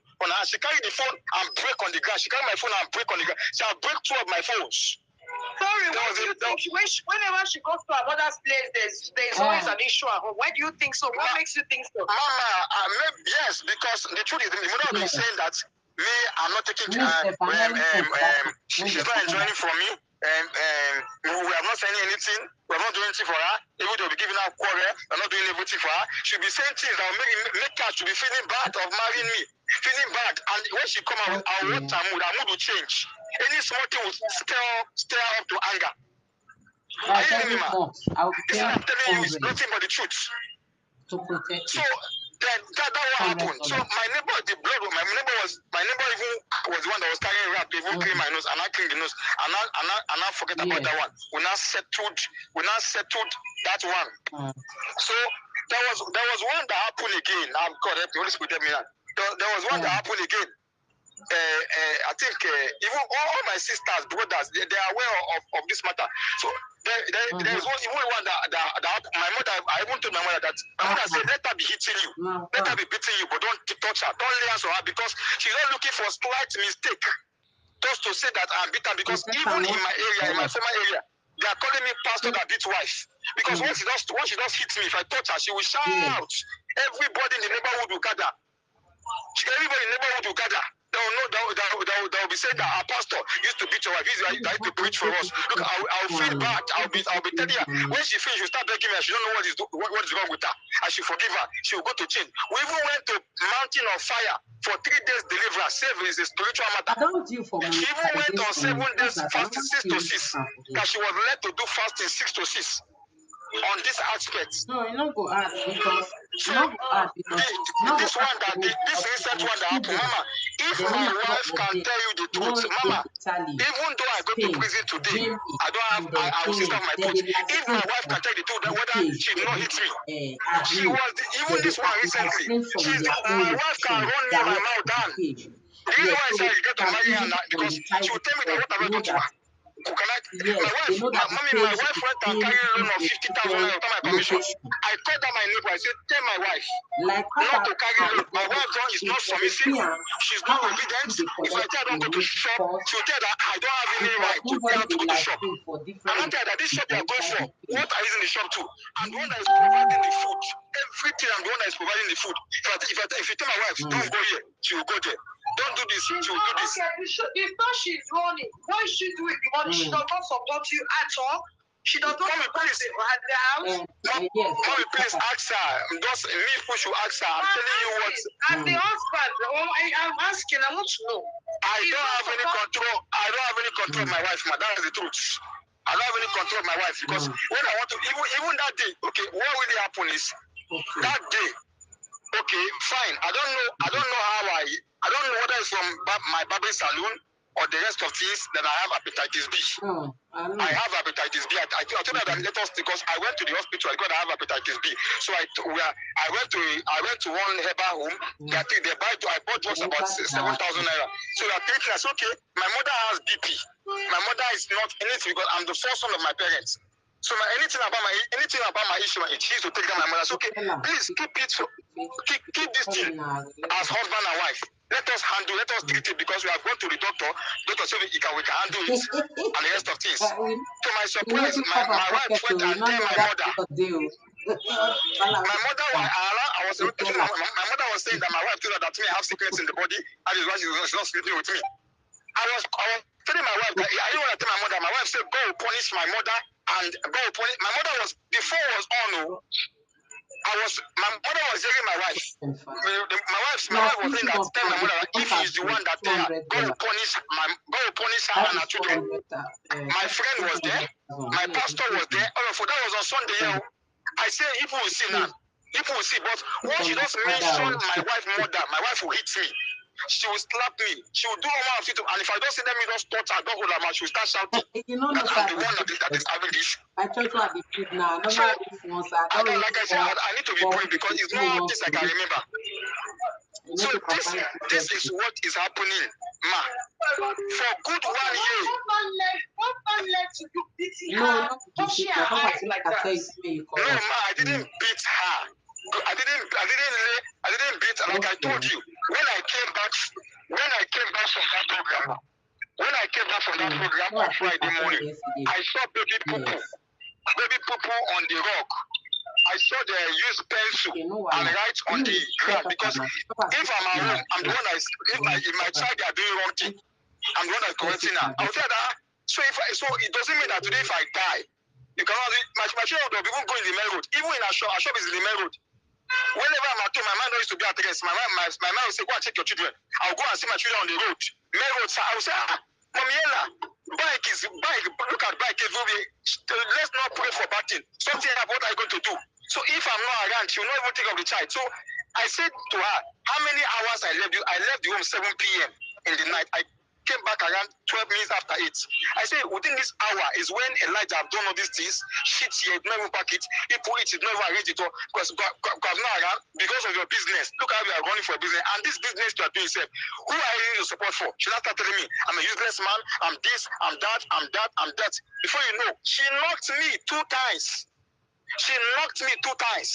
Speaker 5: She carry the phone and break on the ground. She carry my phone and break on the ground. She will break 2 of my phones.
Speaker 3: Sorry, what do you think? Whenever she goes to her mother's place, there's always an issue at home. Why do you think so? What makes you think so?
Speaker 5: Mama, yes, because the truth is, the mother will be saying that me, I'm not taking she's not enjoying from me. We are not saying anything. We are not doing anything for her. Even though we're giving her quarrel, we're not doing everything for her. She'll be saying things that will make her to be feeling bad of marrying me. Feeling bad. And when she come out, her mood will change. Any small thing will stir her up to anger. Are you hearing me, ma? This is what I'm telling you is nothing but the truth.
Speaker 2: To protect
Speaker 5: so then that what happened. So my neighbor, my neighbor even was the one that was carrying rap to even clean my nose, and I cleaned the nose, and I forget about that one. We now settled that one. So there was one that happened again. Now God help me, Holy Spirit help me now. There was one that happened again. I think even all my sisters, brothers, they are aware of this matter. So there's one that my mother, I even told my mother that my mother said, let her be hitting you, let her be beating you, but don't touch her, don't lay hands on her, because she's not looking for slight mistake just to say that I'm beaten, because even in my area, in my former area, they are calling me pastor that beat wife. Because once she does hit me, if I touch her, she will shout. Everybody in the neighborhood will gather. Everybody in the neighborhood will gather. They will know they will be saying that our pastor used to beat your wife. He's used to preach for us. Look, I'll feel bad. I'll be telling her. When she feels, she'll start begging me. She don't know what is wrong with her. I should forgive her. She will go to change. We even went to mountain of fire for 3 days deliverance. Save is a spiritual matter. She even went on 7 days fasting 6 to 6. That she was led to do fasting 6 to 6 on this aspect.
Speaker 2: No, you not go add because
Speaker 5: So
Speaker 2: this
Speaker 5: recent one that happened, Mama, if my wife can tell you the truth, Mama, even though I go to prison today, I don't have I will still have my coach. If my wife can tell you the truth, then whether she did not hit me, she was even this one recently. My wife can run me my mouth down. Do you know why I say I regret to marry her now? Because she will tell me that what have I done to her? My wife went and carried a loan of 50,000 naira without my permission. I called her my neighbor. I said, tell my wife not to carry loan. My wife is not submissive. She's not obedient. If I tell her don't go to shop, she'll tell that I don't have any right to tell her to go to shop. And I tell her that this shop you are going for, what are you using the shop to? I'm the one that is providing the food. Everything, I'm the one that is providing the food. If you tell my wife, don't go here, she will go there. Don't do this, she will do this.
Speaker 3: It's not she's running. Why is she doing the money? She does not support you at all. She does not support you at the house.
Speaker 5: Mommy, please ask her. Just me push you ask her. I'm telling you what.
Speaker 3: As the husband, I'm asking, I want to know.
Speaker 5: I don't have any control. I don't have any control of my wife, ma. That is the truth. I don't have any control of my wife because when I want to, even that day, okay, what really happened is that day, okay, fine. I don't know how I don't know whether it's from my barbering salon or the rest of things that I have hepatitis B. I have hepatitis B. I told her that let us, because I went to the hospital because I have hepatitis B. So I went to one herbal home. I bought drugs about 7,000 naira. So we are thinking, I said, okay, my mother has BP. My mother is not anything because I'm the first son of my parents. So anything about my issue, she used to take down my mother. So okay, please keep this thing as husband and wife. Let us treat it because we have gone to the doctor. Doctor said we can handle it and the rest of things. To my surprise, my wife went and tell my mother. My mother was saying that my wife told her that me I have sickness in the body. That is why she's not sleeping with me. I was telling my wife that I didn't want to tell my mother. My wife said, "Go punish my mother and go punish." My mother was before it was on. My mother was hearing my wife. My wife was saying that tell my mother that if he's the one that tell her, go punish her and her children. My friend was there, my pastor was there. That was on Sunday. I say people will see now. People will see, but once she just mention my wife mother, my wife will hit me. She will slap me. She will do all of it. And if I don't see them, just touch her, don't hold her mouth, she will start shouting. That I'm the one that is having this.
Speaker 2: I try to have the food now. No
Speaker 5: So,
Speaker 2: matter if once I don't
Speaker 5: like I said, I need to be brave because it's not things I can remember. So this is what is happening, ma. For good 1 year.
Speaker 3: What man led to you beating
Speaker 2: No,
Speaker 3: her?
Speaker 2: not beating her. Like that.
Speaker 5: No, ma, I didn't beat her. I didn't beat her. Like I told you, when I came back from that program, on Friday morning, I saw baby poo on the rock. I saw they use pencil and write on the ground because if I'm at home, I'm the one that is, if my child they are doing wrong thing, I'm the one that is correcting her. I'll tell her. So it doesn't mean that today if I die, you cannot. My children will even go in the main road. Even in our shop is in the main road. Whenever I'm at home, my mind used to be at rest. My mind will say, go and check your children. I'll go and see my children on the road. Main road, I will say, Mommy Ella, bike. Look at bike. Let's not pray for bad thing. Something about what are you going to do? So if I'm not around, she will not even think of the child. So I said to her, how many hours I left you? I left the home 7 p.m. in the night. I came back around 12 minutes after 8. I said, within this hour is when Elijah have done all these things. Shit here, not even pack it. People eat it, not even arrange it. Because not around because of your business. Look how you are running for a business. And this business you are doing yourself. Who are you to support for? She not start telling me, I'm a useless man, I'm this, I'm that, I'm that, I'm that. Before you know, she knocked me 2 times. She knocked me 2 times.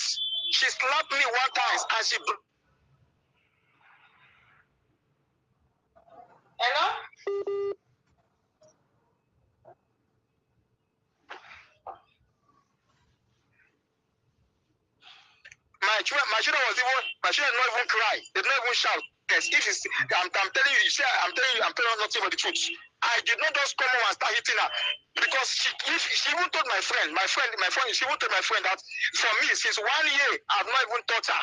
Speaker 5: She slapped me 1 time and she.
Speaker 3: Hello?
Speaker 5: My children not even cry. They don't even shout. Yes, if it's, I'm telling you, I'm telling you nothing but the truth. I did not just come home and start hitting her because she even told my friend, she even told my friend that for me since 1 year I've not even taught her.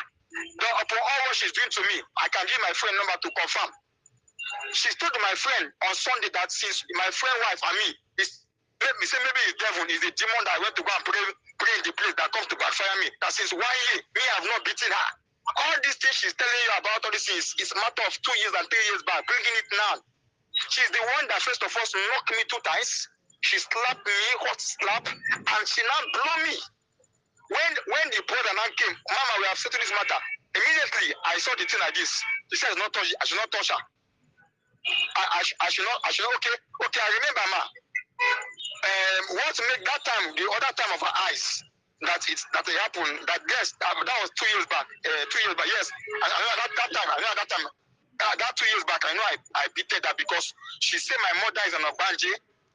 Speaker 5: Upon all what she's doing to me, I can give my friend number to confirm. She told my friend on Sunday that since my friend wife and me maybe it's devil, is a demon that I went to go and pray in the place that comes to backfire me. That since 1 year, me have not beaten her. All these things she's telling you about, all these things, is a matter of 2 years and 3 years back, bringing it now. She's the one that first of all knocked me 2 times. She slapped me, hot slap, and she now blew me. When the brother now came, Mama, we have settled this matter. Immediately, I saw the thing like this. She says, I should not touch her. I should not, okay, I remember, Ma. What made that time, the other time of her eyes, that it happened, that was 2 years back. 2 years back, yes. I know that time. That 2 years back, I know I beat her that because she said my mother is an Obanje.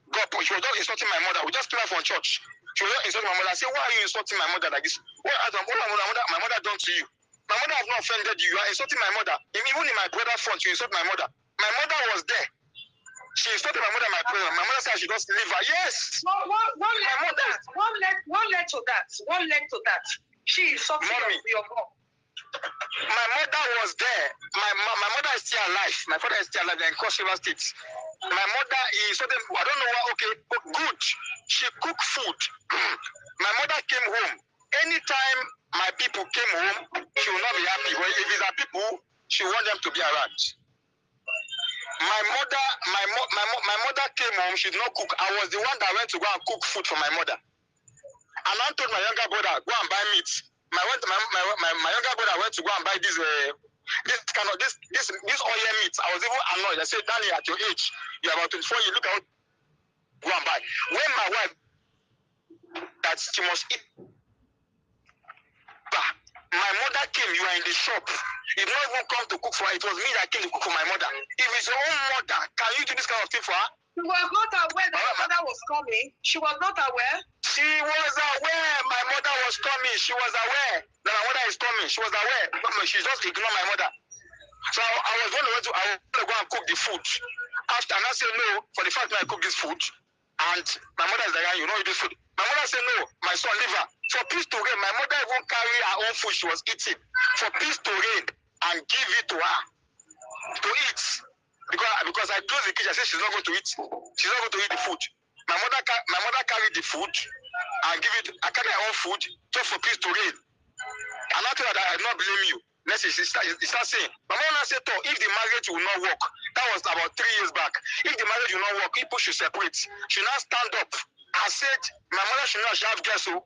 Speaker 5: God, she was just insulting my mother. We just came out from church. She was just insulting my mother. I said, why are you insulting my mother like this? What my mother done to you? My mother has not offended you. You are insulting my mother. Even in my brother's front, you insult my mother. My mother was there. She insulted my mother, my brother. My mother said I should just leave her. Yes.
Speaker 3: One leg to that. She insulted your mom.
Speaker 5: My mother was there. My mother is still alive. My father is still alive in Cross River State. My mother is I don't know what. Okay, but good. She cooked food. My mother came home. Anytime my people came home, she will not be happy. But if it's her people, she want them to be around. My mother came home. She did not cook. I was the one that went to go and cook food for my mother. And I told my younger brother, go and buy meat. My younger brother went to go and buy this oil meat. I was even annoyed. I said, Danny, at your age, you're about 24, you look at what go and buy. When my wife that she must eat, my mother came, you are in the shop. You did not even come to cook for her. It was me that came to cook for my mother. If it's your own mother, can you do this kind of thing for her?
Speaker 3: She was not aware that her mother was coming. She was not aware.
Speaker 5: She was aware my mother was coming. She was aware that my mother is coming. She was aware. She just ignored my mother. So I was going to go and cook the food. After, and I said no, for the fact that I cook this food, and my mother is like, you know, this food. My mother said no, my son, leave her. For peace to reign, my mother even carry her own food she was eating. For peace to reign and give it to her to eat. Because I closed the kitchen, I said she's not going to eat. She's not going to eat the food. My mother carried the food and give it. I carried her own food just for peace to reign. And after that, I not blame you. Next, he start saying, my mother said, if the marriage will not work, that was about 3 years back. If the marriage will not work, people should separate. She now stand up. I said, my mother should not have guests. So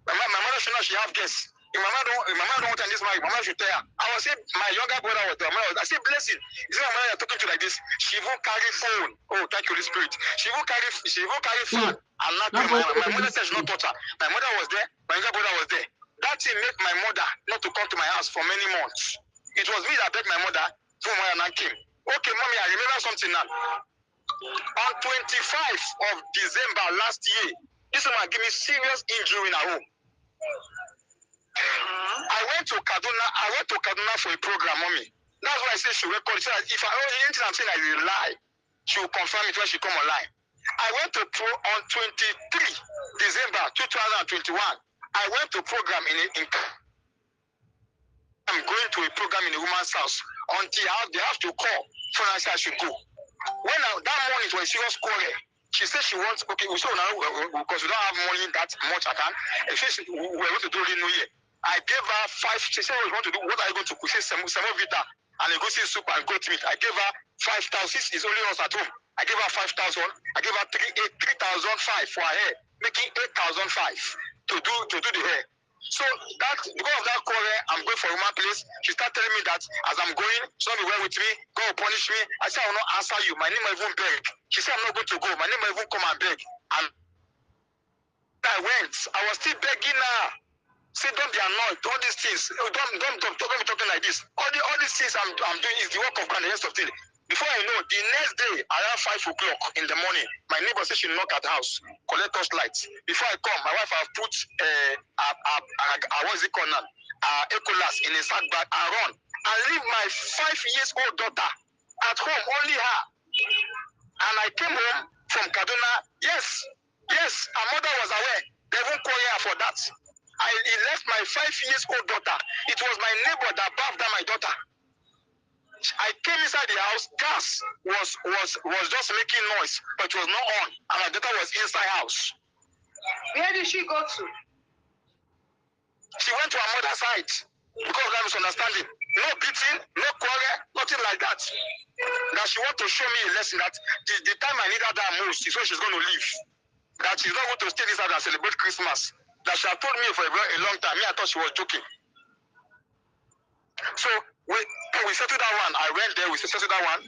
Speaker 5: my mother should not have guests. If my mother don't want this marriage, my mother should tell her. I was saying, my younger brother was there. I said, blessing. Is it my mother talking to like this? She won't carry phone. Oh, thank you, Holy Spirit. She won't carry phone. And not my mother said she not touch her. My mother was there. My younger brother was there. That thing made my mother not to come to my house for many months. It was me that begged my mother before my mother came. Okay, mommy, I remember something now. On 25th of December last year, this woman gave me serious injury in her home. I went to Kaduna for a program, mommy. That's why I say she record. So if anything I'm saying is a lie, she will confirm it when she come online. I went to on 23 December 2021. I went to program I'm going to a program in a woman's house until they have to call for I said I should go. When that morning it was serious quarrel. She said she wants so now because we don't have money that much I can. We're going to do it in New Year. I gave her 5. She said, what you want to do? What are you going to cook? She said, Semovita. and egusi soup and goat meat. I gave her 5,000. It's only us at home. I gave her 5,000. I gave her 3,500 for her hair, making 8,500 to do the hair. So that because of that quarrel, I'm going for a woman place. She started telling me that as I'm going, she's not be well with me. God will punish me. I said I will not answer you. My name will even beg. She said I'm not going to go. My name will even come and beg. And I went. I was still begging her. Say, don't be annoyed. All these things. Don't be talking like this. All these things I'm doing is the work of God and the rest of things. Before I know, the next day, around 5 o'clock in the morning, my neighbor said she knock at the house, collect us lights. Before I come, my wife have put what's it called now? Ecolas in a sack bag and run. And leave my 5-year-old daughter at home, only her. And I came home from Kaduna. Yes, her mother was aware. They won't call her for that. I left my 5-year-old daughter. It was my neighbor that bathed down my daughter. I came inside the house. Gas was just making noise, but it was not on, and my daughter was inside house.
Speaker 3: Where did she go to?
Speaker 5: She went to her mother's side because of that misunderstanding. No beating, no quarrel, nothing like that. That she want to show me a lesson that the time I need her that most is when she's going to leave. That she's not going to stay this house and celebrate Christmas. That she had told me for a long time. Me, I thought she was joking. So we settled that one. I went there, we settled that one.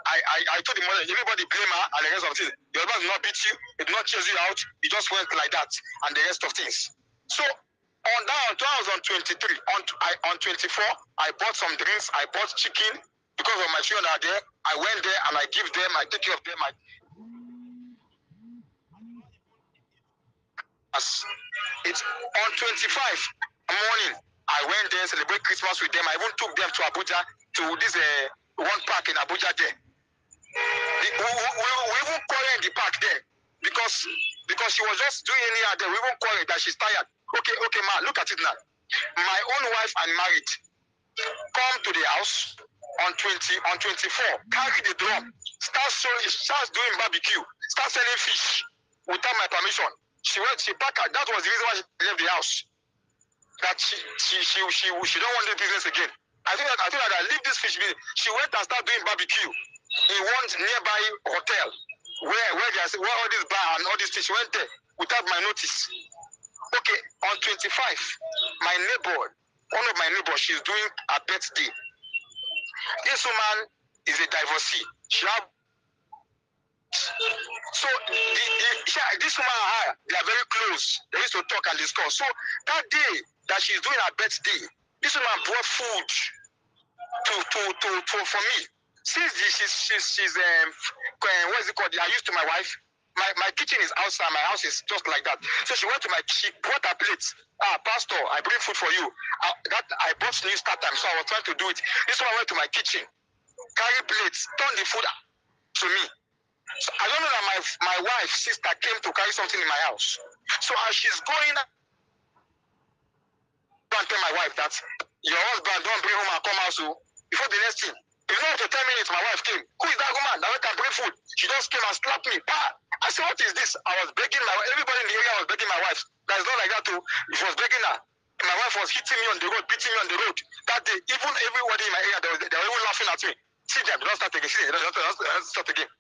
Speaker 5: I told the mother, everybody blame her and the rest of things. Your husband did not beat you, he did not chase you out, he just went like that and the rest of things. So on that 2023, on 24, I bought some drinks, I bought chicken because of my children are there. I went there and I give them, I take care of them. It's on 25 morning. I went there, celebrate Christmas with them. I even took them to Abuja to this one park in Abuja there. We even quarreled in the park there because she was just doing anyhow there. We even quarreled that she's tired. Okay, ma, look at it now. My own wife and married come to the house on 24, carry the drum, start doing barbecue, start selling fish without my permission. She packed her. That was the reason why she left the house. That she don't want the business again. I think that I leave this fish business. She went and started doing barbecue in one nearby hotel where all this bar and all this fish. She went there without my notice. Okay, on 25, my neighbor, one of my neighbors, she's doing a birthday. This woman is a divorcee. She have so this woman and her, they are very close. They used to talk and discuss. So that day that she's doing her birthday, this woman brought food for me. Since she's what is it called? I used to my wife. My kitchen is outside. My house is just like that. So she brought her plates. Pastor, I bring food for you. I bought new start time, so I was trying to do it. This one went to my kitchen, carry plates, turn the food to me. So I don't know that my wife's sister came to carry something in my house. So as she's going, I tell my wife that your husband don't bring home and come out. So before the next thing, if not to 10 minutes, my wife came. Who is that woman that can bring food? She just came and slapped me. I said, what is this? I was begging everybody in the area was begging my wife. That's not like that too. She was begging her. My wife was hitting me on the road, beating me on the road. That day, even everybody in my area, they were even laughing at me. See them, don't start again. See them, don't start again.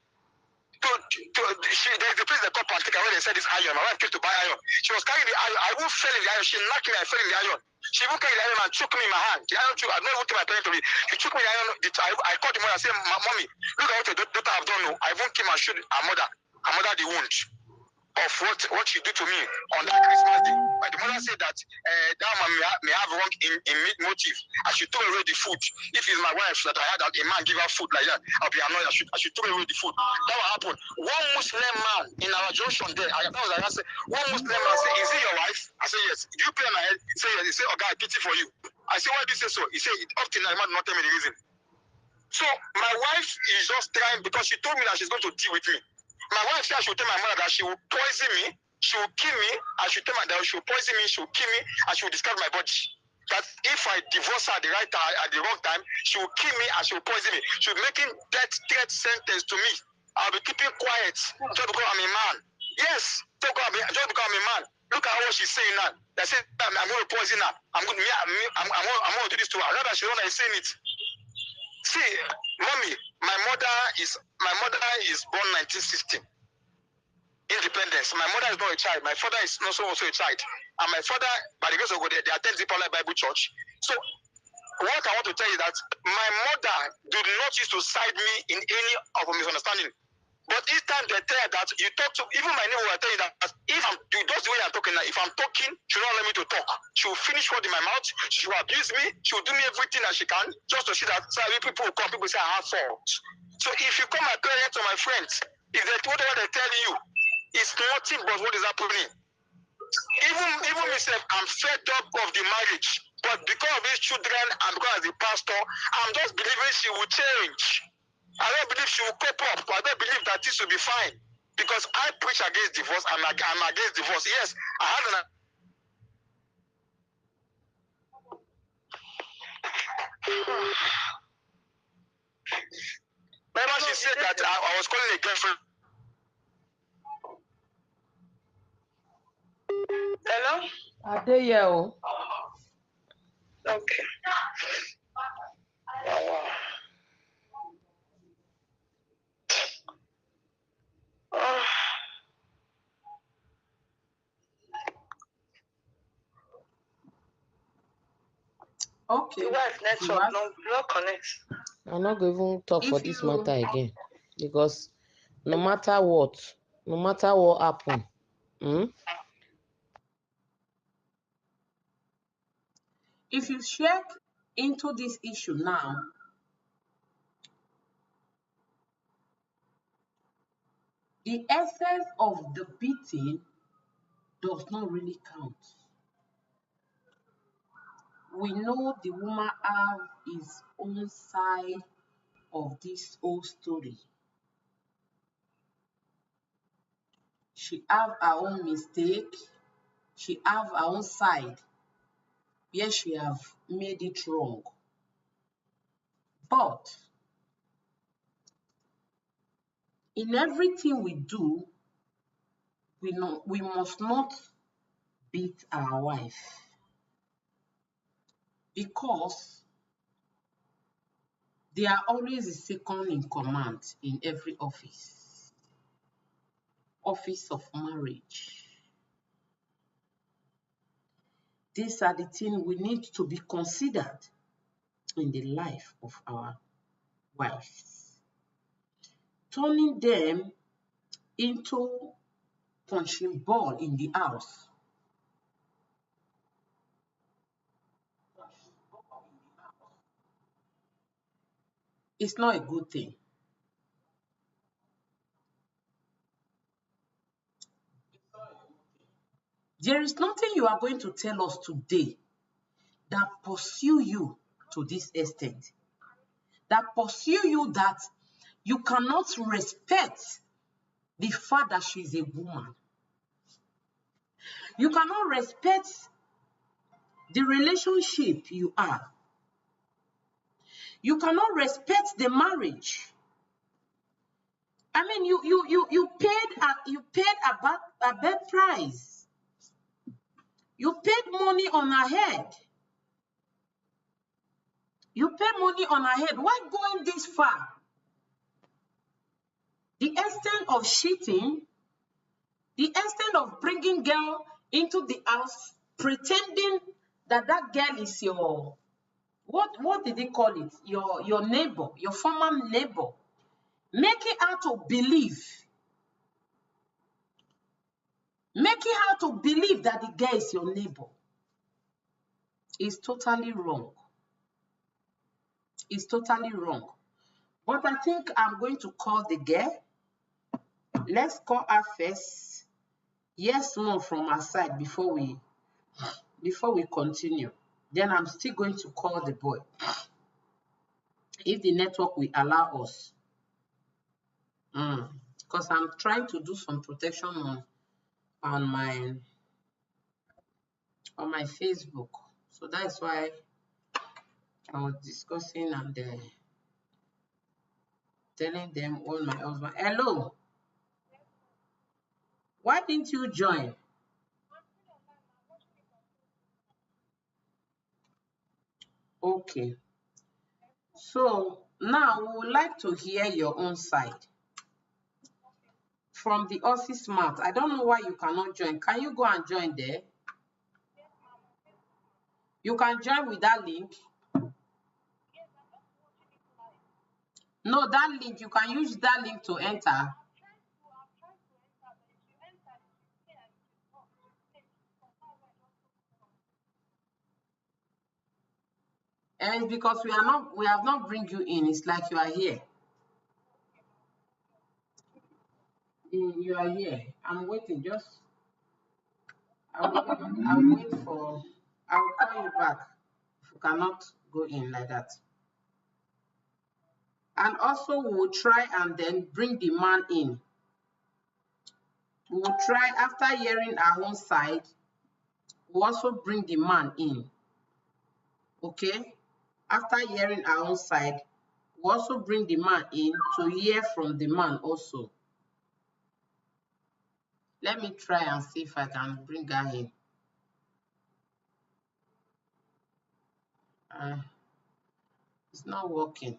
Speaker 5: There's the place they call Pantica where they said this iron. My wife came to buy iron. She was carrying the iron. I even fell in the iron. She knocked me. I fell in the iron. She even carried the iron and took me in my hand. The iron took. I don't even take my parents to me. She took me the iron. I called the mother and said, "Mommy, look at what your daughter have done. No, I even came and showed her mother the wound of what she did to me on that Christmas day." But the mother said that that man may have wrong in motive. I should throw away the food. If it's my wife that I had that a man give her food like that, I'll be annoyed. I should throw away the food. That will happen. One Muslim man in our junction there, that was like I said, one Muslim man said, "Is it your wife?" I said, "Yes." "Do you pay my head?" He said, "Yes." He said, "Oh God, I pity for you." I said, "Why do you say so?" He said, "Up till now, not tell me the reason." So my wife is just trying because she told me that she's going to deal with me. My wife said I should tell my mother that she will poison me, she will kill me. I should tell my that she will poison me, she will kill me, and she will discard my body. That if I divorce her at the right time, at the wrong time, she will kill me and she will poison me. She will be making death threat sentence to me. I'll be keeping quiet just because I'm a man. Yes, just because I'm a man. Look at what she's saying now. They say I'm going to poison her. I'm going to do this to her. Rather, she don't like saying it. See, mommy, my mother is born 1960. Independence. My mother is not a child. My father is also a child. And my father, by the grace of God, they attend Deeper Life Bible Church. So what I want to tell you that my mother did not used to side me in any of a misunderstanding. But each time they tell her that you talk to, even my neighbor will tell you that if I'm, that's the way I'm talking now, if I'm talking, she will not let me to talk. She will finish word in my mouth, she will abuse me, she will do me everything that she can, just to see that people will come, people say I have fault. So if you call my parents or my friends, if they whatever they tell you, it's nothing but what is happening. Even myself, I'm fed up of the marriage. But because of these children and because as a pastor, I'm just believing she will change. I don't believe she will cope up. I don't believe that this will be fine. Because I preach against divorce. I'm against divorce. Yes, I had an. Remember, she said that I was calling a girlfriend.
Speaker 3: Hello?
Speaker 4: Are they here? Oh?
Speaker 3: Okay. Wow. Oh,
Speaker 2: Okay,
Speaker 3: the wife network
Speaker 2: viewers,
Speaker 3: no connect.
Speaker 4: I'm not going to even talk for
Speaker 2: if
Speaker 4: this
Speaker 2: you
Speaker 4: matter again because no matter what happen,
Speaker 2: if you check into this issue now, the essence of the beating does not really count. We know the woman have his own side of this whole story. She have her own mistake. She have her own side where she have made it wrong. But in everything we do, we must not beat our wife, because they are always the second in command in every office of marriage. These are the things we need to be considered in the life of our wives. Turning them into punching ball in the house is not a good thing. There is nothing you are going to tell us today that pursue you to this extent, that pursue you that you cannot respect the fact that she's a woman. You cannot respect the relationship you are. You cannot respect the marriage. I mean, you paid a bad price. You paid money on her head. You pay money on her head. Why going this far? The extent of cheating, the extent of bringing girl into the house, pretending that that girl is your, what did they call it? Your neighbor, your former neighbor. Making her to believe. Making her to believe that the girl is your neighbor is totally wrong. It's totally wrong. But I think I'm going to call the girl. Let's call her first. Yes, no from her side before we continue. Then I'm still going to call the boy if the network will allow us. Because I'm trying to do some protection on my Facebook. So that's why I was discussing and telling them all my husband. Hello. Why didn't you join? Okay. So Now, we would like to hear your own side from the Aussie Smart. I don't know why you cannot join. Can you go and join there? You can join with that link. No, that link, you can use that link to enter. And it's because we have not bring you in. It's like you are here. You are here. I'm waiting. I'll wait for, I'll call you back if you cannot go in like that. And also, we will try and then bring the man in. We will try, after hearing our own side, we'll also bring the man in. Okay? After hearing our own side, we'll also bring the man in to hear from the man also. Let me try and see if I can bring her in. It's not working.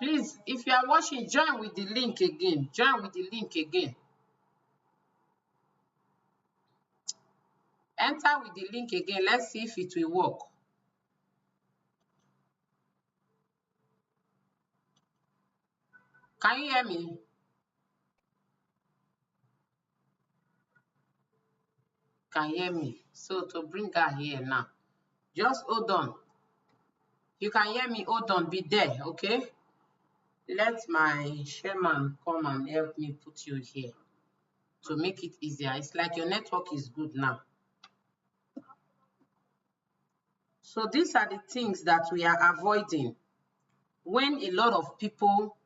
Speaker 2: Please, if you are watching, join with the link again. Join with the link again. Enter with the link again. Let's see if it will work. Can you hear me? Can hear me? So to bring her here now, just hold on. You can hear me, hold on, be there, okay? Let my chairman come and help me put you here to make it easier. It's like your network is good now. So these are the things that we are avoiding when a lot of people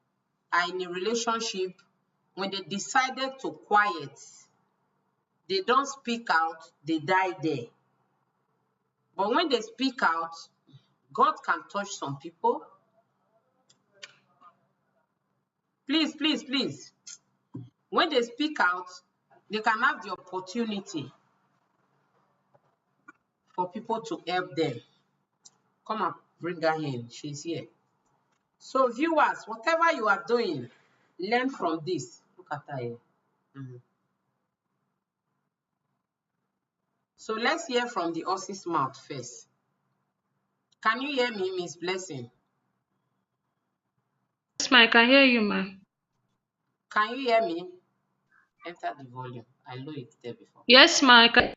Speaker 2: are in a relationship. When they decided to quiet, they don't speak out, they die there. But when they speak out, God can touch some people. Please, please, please. When they speak out, they can have the opportunity for people to help them. Come and bring her in. She's here. So viewers, whatever you are doing, learn from this. Look at her here. So let's hear from the Aussie's mouth first. Can you hear me, Miss Blessing?
Speaker 1: Yes, ma, I can hear you, ma.
Speaker 2: Can you hear me? Enter the volume. I know it's there before.
Speaker 1: Yes, ma, I can.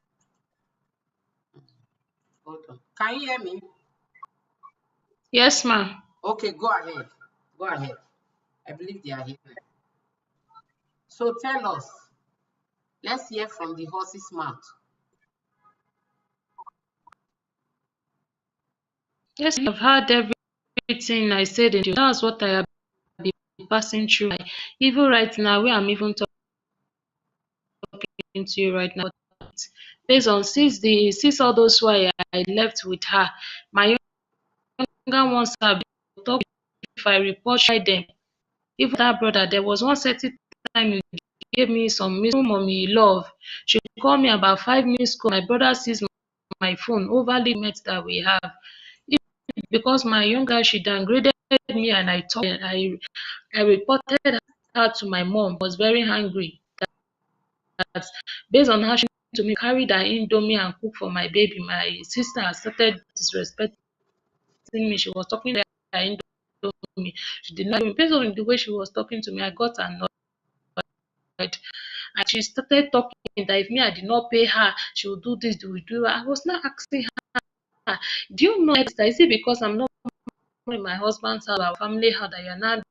Speaker 2: Hold on. Can you hear me?
Speaker 1: Yes, ma.
Speaker 2: Okay, go ahead. Go ahead. I believe they are here. So tell us. Let's hear from the horse's mouth.
Speaker 1: Yes, I've heard everything I said in you. That's what I have been passing through. Even right now, where I'm even talking to you right now, based on since all those why I left with her, my younger ones have been talking. If I report them, even that brother, there was one certain time he gave me some miss mommy love. She called me about 5 minutes ago. My brother sees my phone overly met that we have. Because my younger, she downgraded me and I reported her to my mom. I was very angry that based on how she to me carried her indomie and cook for my baby. My sister started disrespecting me. She was talking to her indomie. She did not based on the way she was talking to me, I got annoyed. And she started talking that if me I did not pay her, she would do this, she would do that. I was not asking her, do you know that? Is it because I'm not in my husband's house, our family house, that you're not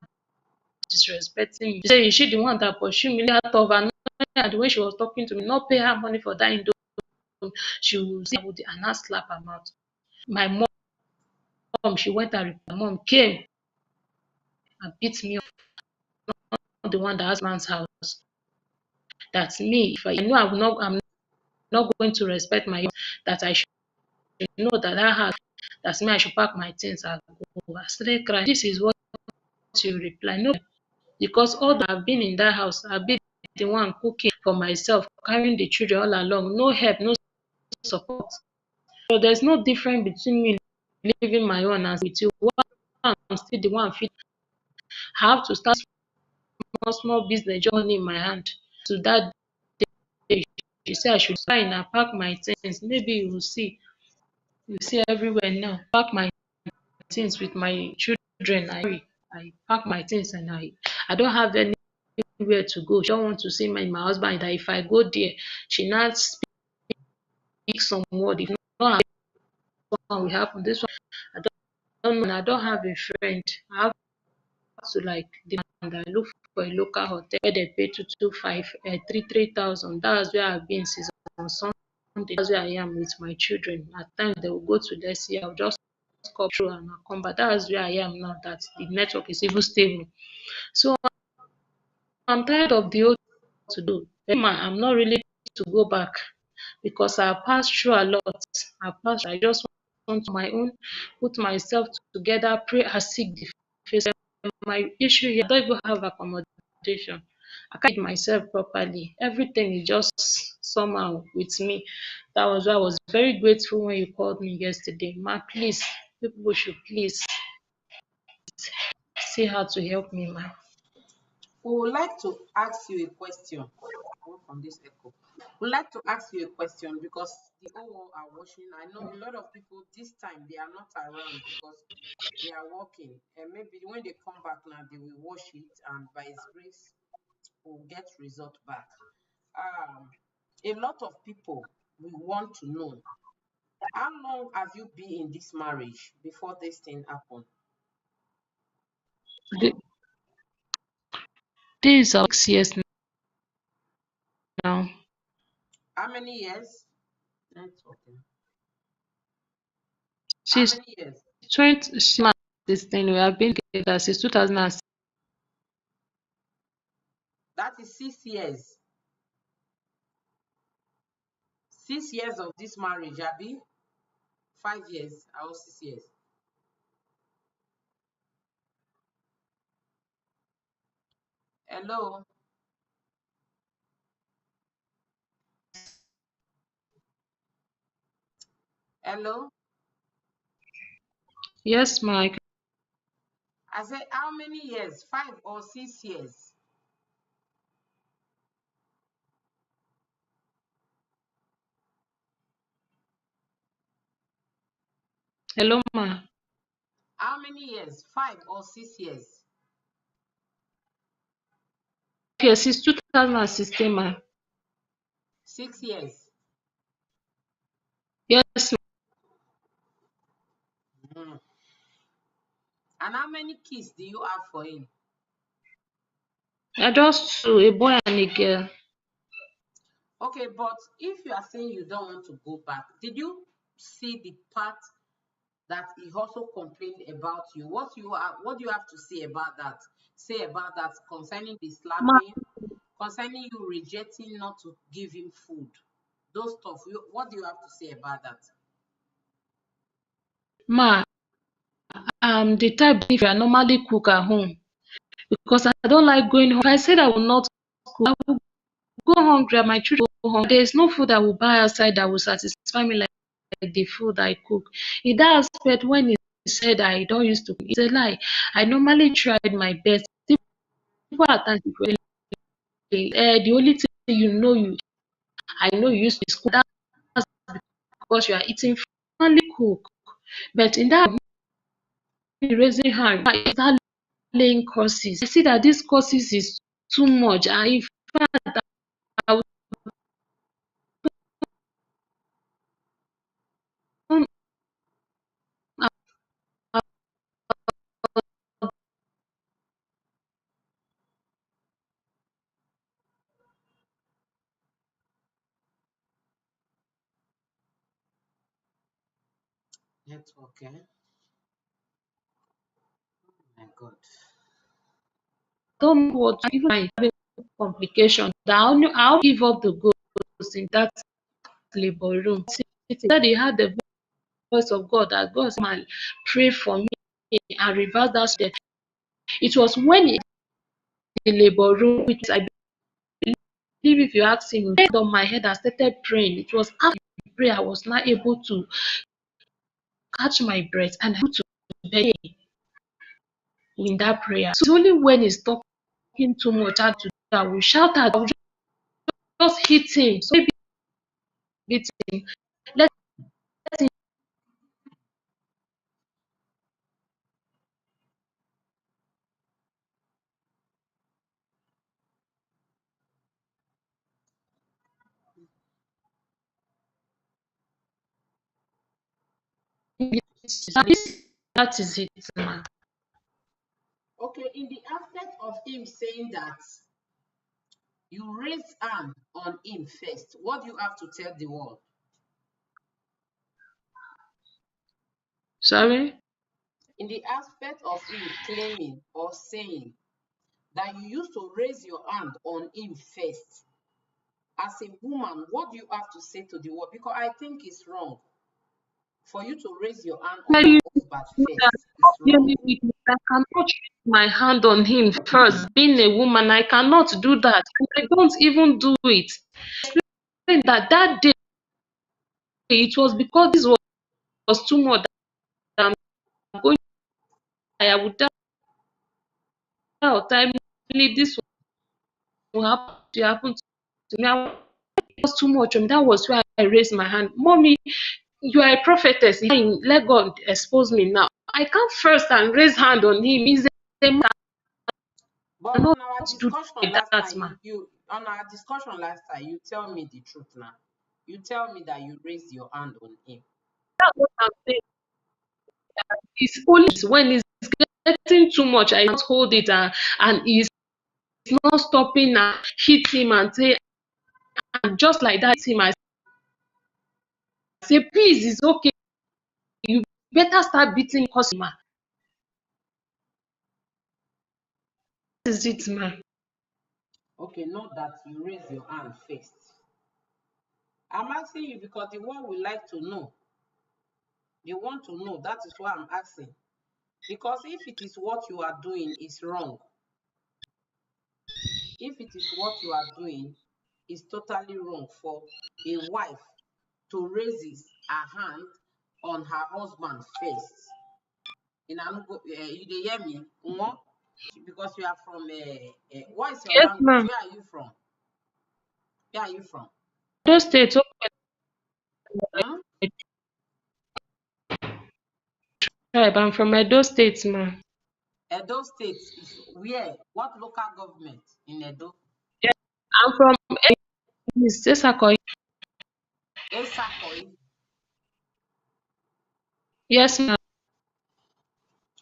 Speaker 1: disrespecting me? She said, is she the one that pursued me out of her? And the way she was talking to me, not pay her money for that indomie, she would say, and not slap her mouth. My mom, she went and my mom came and beat me up. Not the one that has man's house. That's me. If I know I'm not going to respect my that I should know that I have. That's me. I should pack my things and go. I started crying. This is what you reply. No, because all that I've been in that house, I've been the one cooking for myself, carrying the children all along. No help, no support. So there's no difference between me living my own and with you. Why I'm still the one fit. I have to start small business just money in my hand. So that day she said I should fine and pack my things. Maybe you will see. You see everywhere now. Pack my things with my children. I pack my things and I don't have anywhere to go. She don't want to see my husband that if I go there, she not speak some word. If not, one will happen. This one I don't know. I don't have a friend. I have to like demand. I look for a local hotel where they pay 225, 3,000. That's where I've been since on Sunday. That's where I am with my children. At times they will go to Leslie. I'll just come through and I'll come back. That's where I am now. That the network is even stable. So I'm tired of the old to do. I'm not really to go back because I passed through a lot. I just want my own, put myself together, pray and seek the face. My issue here, I don't even have accommodation. I can't feed myself properly. Everything is just somehow with me. That was why I was very grateful when you called me yesterday. Ma, please, people should please see how to help me, ma.
Speaker 2: We would like to ask you a question. Work on this echo. We'd like to ask you a question because the whole world are watching. I know a lot of people this time they are not around because they are working. And maybe when they come back now, they will watch it and by His grace will get result back. Um, a lot of people will want to know how long have you been in this marriage before this thing happened?
Speaker 1: The- This is our 6 years now.
Speaker 2: How many years? That's okay. How
Speaker 1: Since
Speaker 2: many years?
Speaker 1: 20, this thing, we have been together since 2006.
Speaker 2: That is 6 years. 6 years of this marriage, Abby. 5 years or 6 years. Hello, hello.
Speaker 1: Yes, Mike.
Speaker 2: I said, how many years? 5 or 6 years?
Speaker 1: Hello, ma.
Speaker 2: How many years? 5 or 6 years?
Speaker 1: Yes, since 2016, ma.
Speaker 2: 6 years.
Speaker 1: Yes,
Speaker 2: Mm. And how many kids do you have for him?
Speaker 1: I just two, a boy and a girl.
Speaker 2: Okay, but if you are saying you don't want to go back, did you see the part that he also complained about you? What do you have to say about that? Say about that concerning the
Speaker 1: Ma,
Speaker 2: slapping, concerning you rejecting not to give him food, those stuff. What do you have to say about that?
Speaker 1: ma, I'm the type if I normally cook at home because I don't like going home. If I said I will not cook, I will go hungry and my children will go hungry. There is no food I will buy outside that will satisfy me like the food I cook. In that aspect, when he said I don't used to cook, it's a lie. I normally tried my best. People at times will say, the only thing I know you used to is cook. That's because you are eating food. Only cook. But in that raising hand, I start laying courses. I see that this courses is too much. And in fact, I will turn
Speaker 2: Network, eh? My God.
Speaker 1: don't know what to even my complication. That I'll give up the ghost in that labor room. That they had the voice of God that God man pray for me and reverse that step. It was when in the labor room, which I believe if you ask him, he on my head and started praying. It was after the prayer I was not able to catch my breath and able to beg. in that prayer. So it's only when he's talking too much I will shout at, I will just hit him. So maybe beat him. Let him that is it, man.
Speaker 2: Okay, in the aspect of him saying that you raise hand on him first, what do you have to tell the world?
Speaker 1: Sorry?
Speaker 2: In the aspect of him claiming or saying that you used to raise your hand on him first, as a woman, what do you have to say to the world? Because I think it's wrong for you to raise your hand on
Speaker 1: Maybe
Speaker 2: your
Speaker 1: you
Speaker 2: husband
Speaker 1: know that
Speaker 2: first. It's
Speaker 1: hear
Speaker 2: wrong.
Speaker 1: me with me. I cannot put my hand on him first. Being a woman, I cannot do that. I don't even do it. Explain that that day it was because this was too much that I'm going. I would tell time this will happen to me. It was too much. That was why I raised my hand. Mommy, you are a prophetess. Let God expose me now. I come first and raise hand on him. He's a man.
Speaker 2: But
Speaker 1: Cannot
Speaker 2: on our
Speaker 1: do
Speaker 2: discussion
Speaker 1: like
Speaker 2: last
Speaker 1: that,
Speaker 2: time,
Speaker 1: man.
Speaker 2: you tell me the truth now. You tell me that you raised your hand on him.
Speaker 1: That's what I'm saying. It's only when it's getting too much, I not hold it and he's not stopping and hit him and say, and just like that, hit him, I say, please, it's okay. You better start beating customer. This is it, man.
Speaker 2: Okay, not that you raise your hand first. I'm asking you because the one would like to know. They want to know. That is why I'm asking. Because if it is what you are doing is wrong, if it is what you are doing is totally wrong for a wife to raise her hand on her husband first. In Anugo, you dey hear me? Because you are from, what is your
Speaker 1: Yes,
Speaker 2: language?
Speaker 1: ma'am.
Speaker 2: Where are you from? Where are you from?
Speaker 1: Those states,
Speaker 2: Hmm?
Speaker 1: tribe. I'm from Edo State, man.
Speaker 2: Edo State is where? What local government in Edo?
Speaker 1: Yes, I'm from Esako.
Speaker 2: Esakoi.
Speaker 1: Yes, ma'am.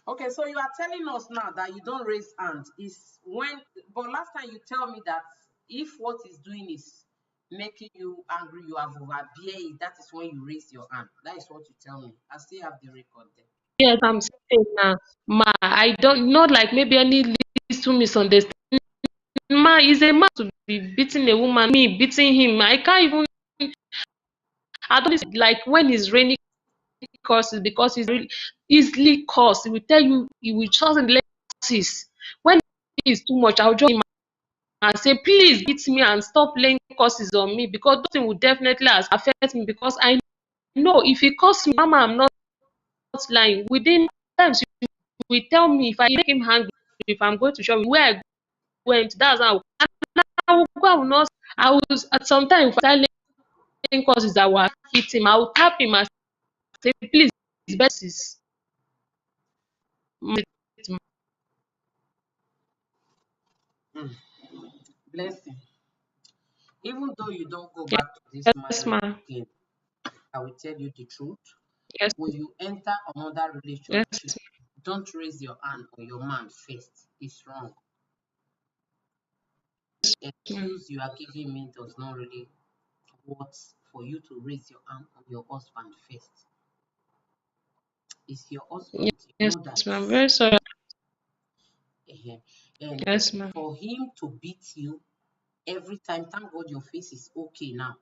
Speaker 2: Okay, so you are telling us now that you don't raise hands. Is when, but last time you tell me that if what is doing is making you angry, you have overbear it, that is when you raise your hand. That is what you tell me. I still have the record there.
Speaker 1: Yes, I'm saying now. Ma, I don't not like maybe any little misunderstanding. Ma is a man to be beating a woman, me beating him. I can't even. I don't like when it's raining curses because he's really easily cursed. He will tell you, he will trust in the curses. When it is too much, I'll join him and say, please beat me and stop laying curses on me because those things will definitely affect me because I know if he curse me, Mama, I'm not lying. Within times, he will tell me if I make him angry, if I'm going to show him where I went, that's how I will go. I will not. I will at some time if I start laying curses that will hit him. I will tap him and say, please, best is
Speaker 2: Mm. Blessing. Even though you don't go
Speaker 1: yes,
Speaker 2: back to this
Speaker 1: yes,
Speaker 2: marriage
Speaker 1: ma'am.
Speaker 2: again, I will tell you the truth.
Speaker 1: Yes,
Speaker 2: When you enter another relationship,
Speaker 1: yes,
Speaker 2: don't raise your hand on your man first. It's wrong. The
Speaker 1: ma'am.
Speaker 2: excuse you are giving me does not really work for you to raise your hand on your husband first. It's your husband. You
Speaker 1: Yes,
Speaker 2: know that.
Speaker 1: ma'am. Very sorry.
Speaker 2: And
Speaker 1: Yes, ma'am.
Speaker 2: for him to beat you every time, thank God your face is okay now.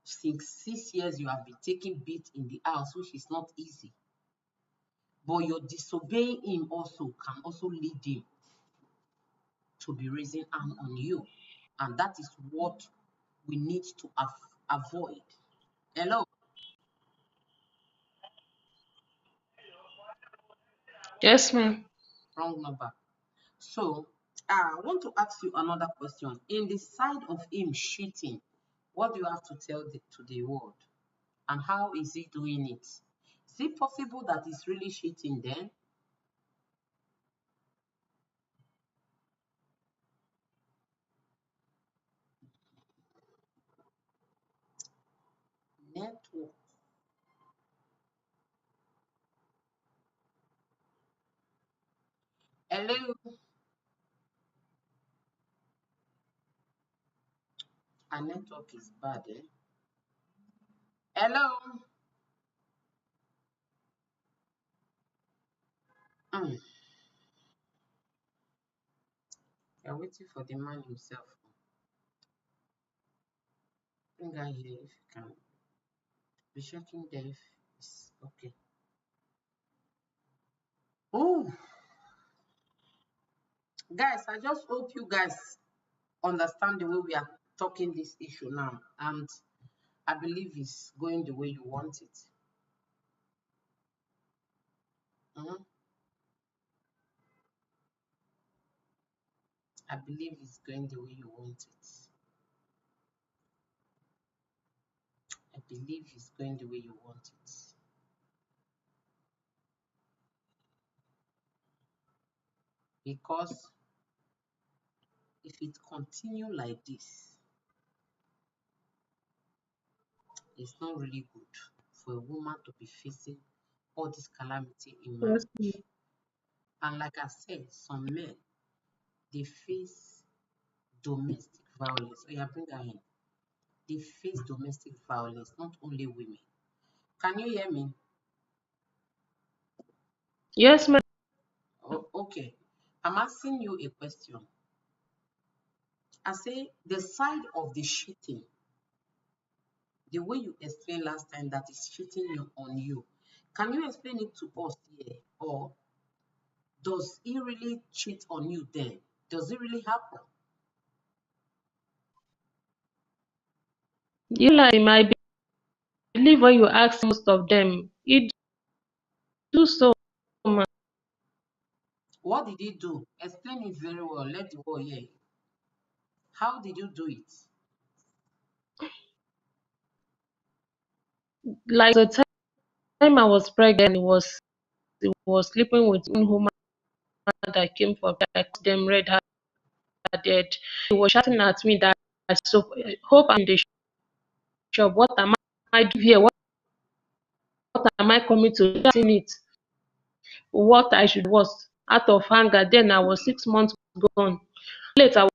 Speaker 2: Since 6 years, you have been taking beat in the house, which is not easy. But your disobeying him also can also lead him to be raising hand on you. And that is what we need to avoid. Hello?
Speaker 1: Yes, ma'am.
Speaker 2: Wrong number. So I want to ask you another question. In the side of him cheating, what do you have to tell to the world? And how is he doing it? Is it possible that he's really cheating then? Network. Hello. Our network is bad, eh? Hello. Mm. You're waiting for the man himself. Bring her here if you can. Be checking there if it's okay. Oh, guys, I just hope you guys understand the way we are talking this issue now. And I believe it's going the way you want it. Mhm. I believe it's going the way you want it. I believe it's going the way you want it. Because if it continue like this, it's not really good for a woman to be facing all this calamity in
Speaker 1: Yes,
Speaker 2: marriage. And like I said, some men, they face domestic violence. Oh yeah, bring her in. They face domestic violence, not only women. Can you hear me?
Speaker 1: yes, ma'am.
Speaker 2: Oh, okay. I'm asking you a question. I say the side of the cheating, the way you explained last time that is cheating you on you. Can you explain it to us here? Or does he really cheat on you then? Does it really happen?
Speaker 1: You like him, I believe when you ask most of them, he do so, ma'am.
Speaker 2: What did he do? Explain it very well. Let the world hear. How did you do it?
Speaker 1: Like the time I was pregnant, he was sleeping with one woman that came for them red-handed. He was shouting at me that I so hope I'm in the shop. What am I doing here? What am I coming to? Seen it. What I should was out of anger. Then I was 6 months gone. Later I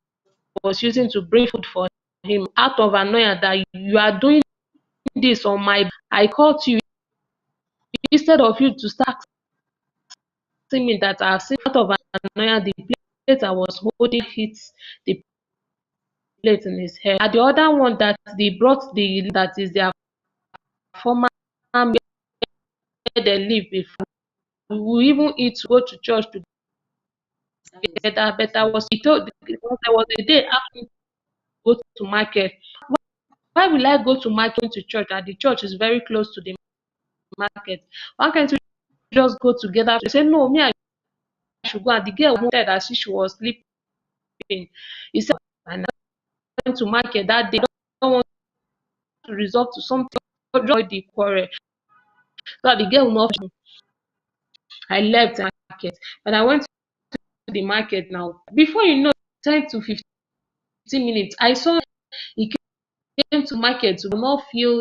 Speaker 1: was using to bring food for him out of annoyance that you are doing this on my. I called you instead of you to start asking me that I've seen out of annoyance the plate I was holding hits the plate in his head. And the other one that they brought the that is their former where they live before. We will even eat to go to church
Speaker 2: That is
Speaker 1: together. But I
Speaker 2: crazy.
Speaker 1: was he told because there was a day after go to market. Why will I go to market to church? And the church is very close to the market. Why can't we just go together? They say no, me I should go. And the girl wanted that she was sleeping. He said, and I went to market that day. I don't want to resort to something. Join the quarrel. So the girl will not. I left the market. When I went to the market now, before you know, 10 to 15 minutes, I saw he came to market to not feel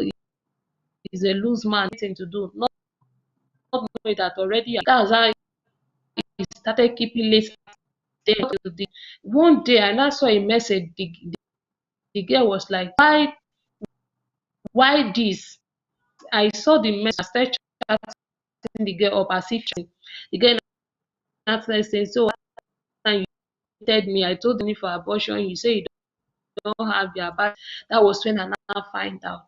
Speaker 1: he's a loose man, nothing to do, not knowing that already. That's how he started keeping late stay till the one day I now saw a message. The girl was like, why this? I saw the message. I started chatting the girl up as if the girl now started saying, so you hated me. I told me for abortion. You say you don't have your back. That was when I now find out.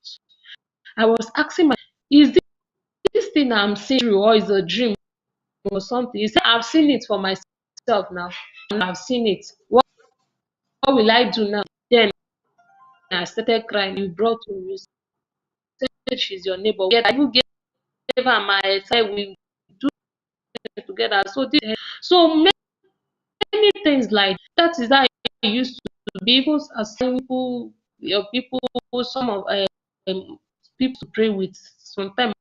Speaker 1: I was asking my, is this thing I'm seeing true or is a dream or something? He said, I've seen it for myself now. I've seen it. What will I do now? Then I started crying. You brought me. You said she's your neighbor. Yet I even gave her my side. We do it together. So many things like that is how it used to be. Even as people, people, some of people to pray with. Sometimes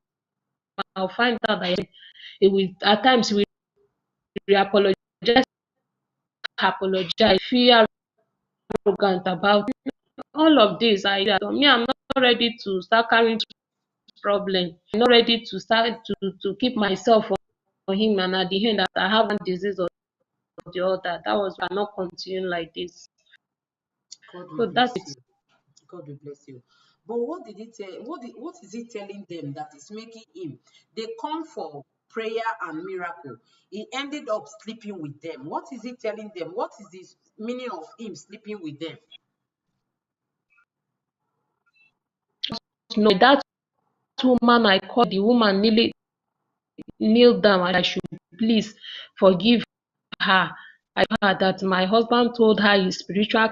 Speaker 1: I'll find out that it will, at times we apologize, feel arrogant about all of this. I'm not ready to start carrying problem. I'm not ready to start to keep myself on him, and at the end that I have one disease or the other. That was why I'm not continuing like this.
Speaker 2: God will
Speaker 1: So that's
Speaker 2: bless
Speaker 1: it.
Speaker 2: you. God will bless you. But what did he tell? What is he telling them that is making him? They come for prayer and miracle. He ended up sleeping with them. What is he telling them? What is the meaning of him sleeping with them?
Speaker 1: No, that woman I called, the woman kneel down and I should please forgive her. I told her that my husband told her his spiritual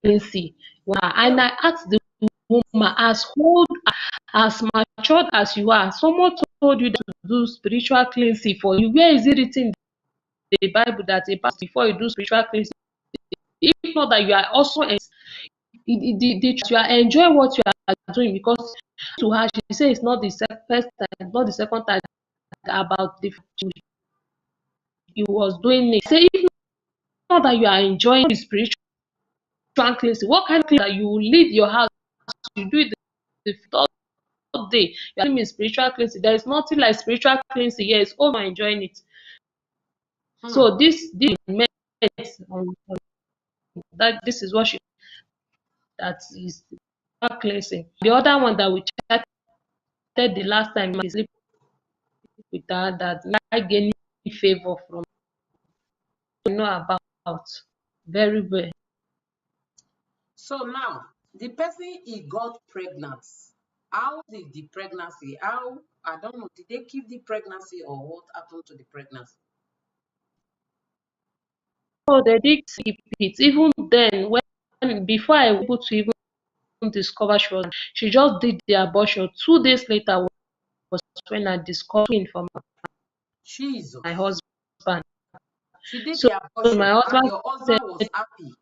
Speaker 1: cleansing. And I asked the woman, as old, as matured as you are, someone told you to do spiritual cleansing for you. Where is it written in the Bible that a pastor before you do spiritual cleansing? If not that you are also you are enjoying what you are doing, because to her she says it's not the first time, not the second time about the he was doing it. Say if not that you are enjoying the spiritual cleansing, what kind of cleansing that you leave your house, you do it the third day, you are doing spiritual cleansing. There is nothing like spiritual cleansing here. It's all enjoying it.
Speaker 2: Hmm.
Speaker 1: So this meant that this is what she, that is cleansing. The other one that we chatted the last time is with her that I gain favor from, you know about very well.
Speaker 2: So now, the person he got pregnant. How did the pregnancy? How, I don't know. Did they keep the pregnancy or what happened to the pregnancy?
Speaker 1: So they did keep it. Even then, when before I was able to even discover she just did the abortion. 2 days later was when I discovered from my
Speaker 2: Jesus.
Speaker 1: husband.
Speaker 2: She did
Speaker 1: So
Speaker 2: the abortion,
Speaker 1: my
Speaker 2: and
Speaker 1: husband
Speaker 2: your
Speaker 1: said
Speaker 2: husband was happy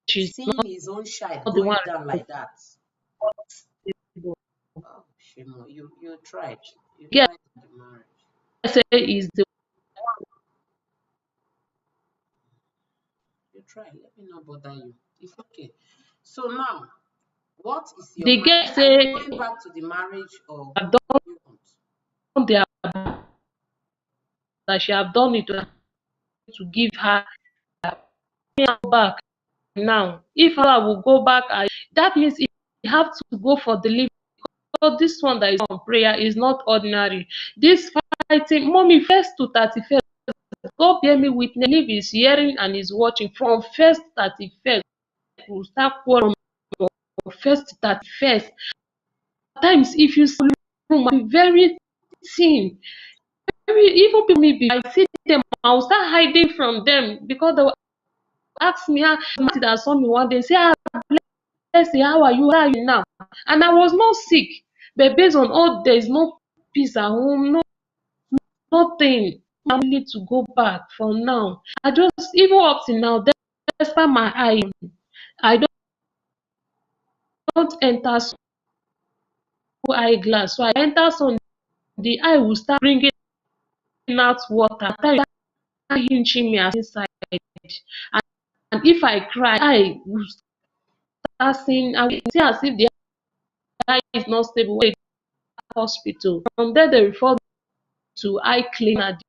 Speaker 1: she's
Speaker 2: seeing his own child
Speaker 1: not the one
Speaker 2: going down like that.
Speaker 1: responsible.
Speaker 2: Oh, Shimo, you tried. You
Speaker 1: Yes,
Speaker 2: tried in the marriage.
Speaker 1: I say is the
Speaker 2: You tried. Let me not bother you. It's okay. So now, what is your
Speaker 1: the
Speaker 2: mind?
Speaker 1: girl
Speaker 2: Are you
Speaker 1: say
Speaker 2: going back to the marriage or
Speaker 1: have
Speaker 2: what do you want?
Speaker 1: done their that she have done it to give her back now. If I will go back, that means you have to go for delivery. So this one that is on prayer is not ordinary. This fighting, mommy, first to 31st, God bear me witness, if he's hearing and is watching from first 31st, we'll start quarreling from first 31st. At times, if you see room, I'm very thin. Very, even people maybe I see them, I'll start hiding from them because they will ask me how that saw me one day, say, let's say, how are you now? And I was not sick, but based on all there is no peace at home, no nothing. I'm willing to go back for now. I just even up to now, despite my eye, I don't enter sun eyeglass. So I enter sun, the eye will start bringing out water. Start hinching me as inside. And if I cry, I will start seeing. I will see as if the eye is not stable. When hospital. From there, they refer me to eye clinic at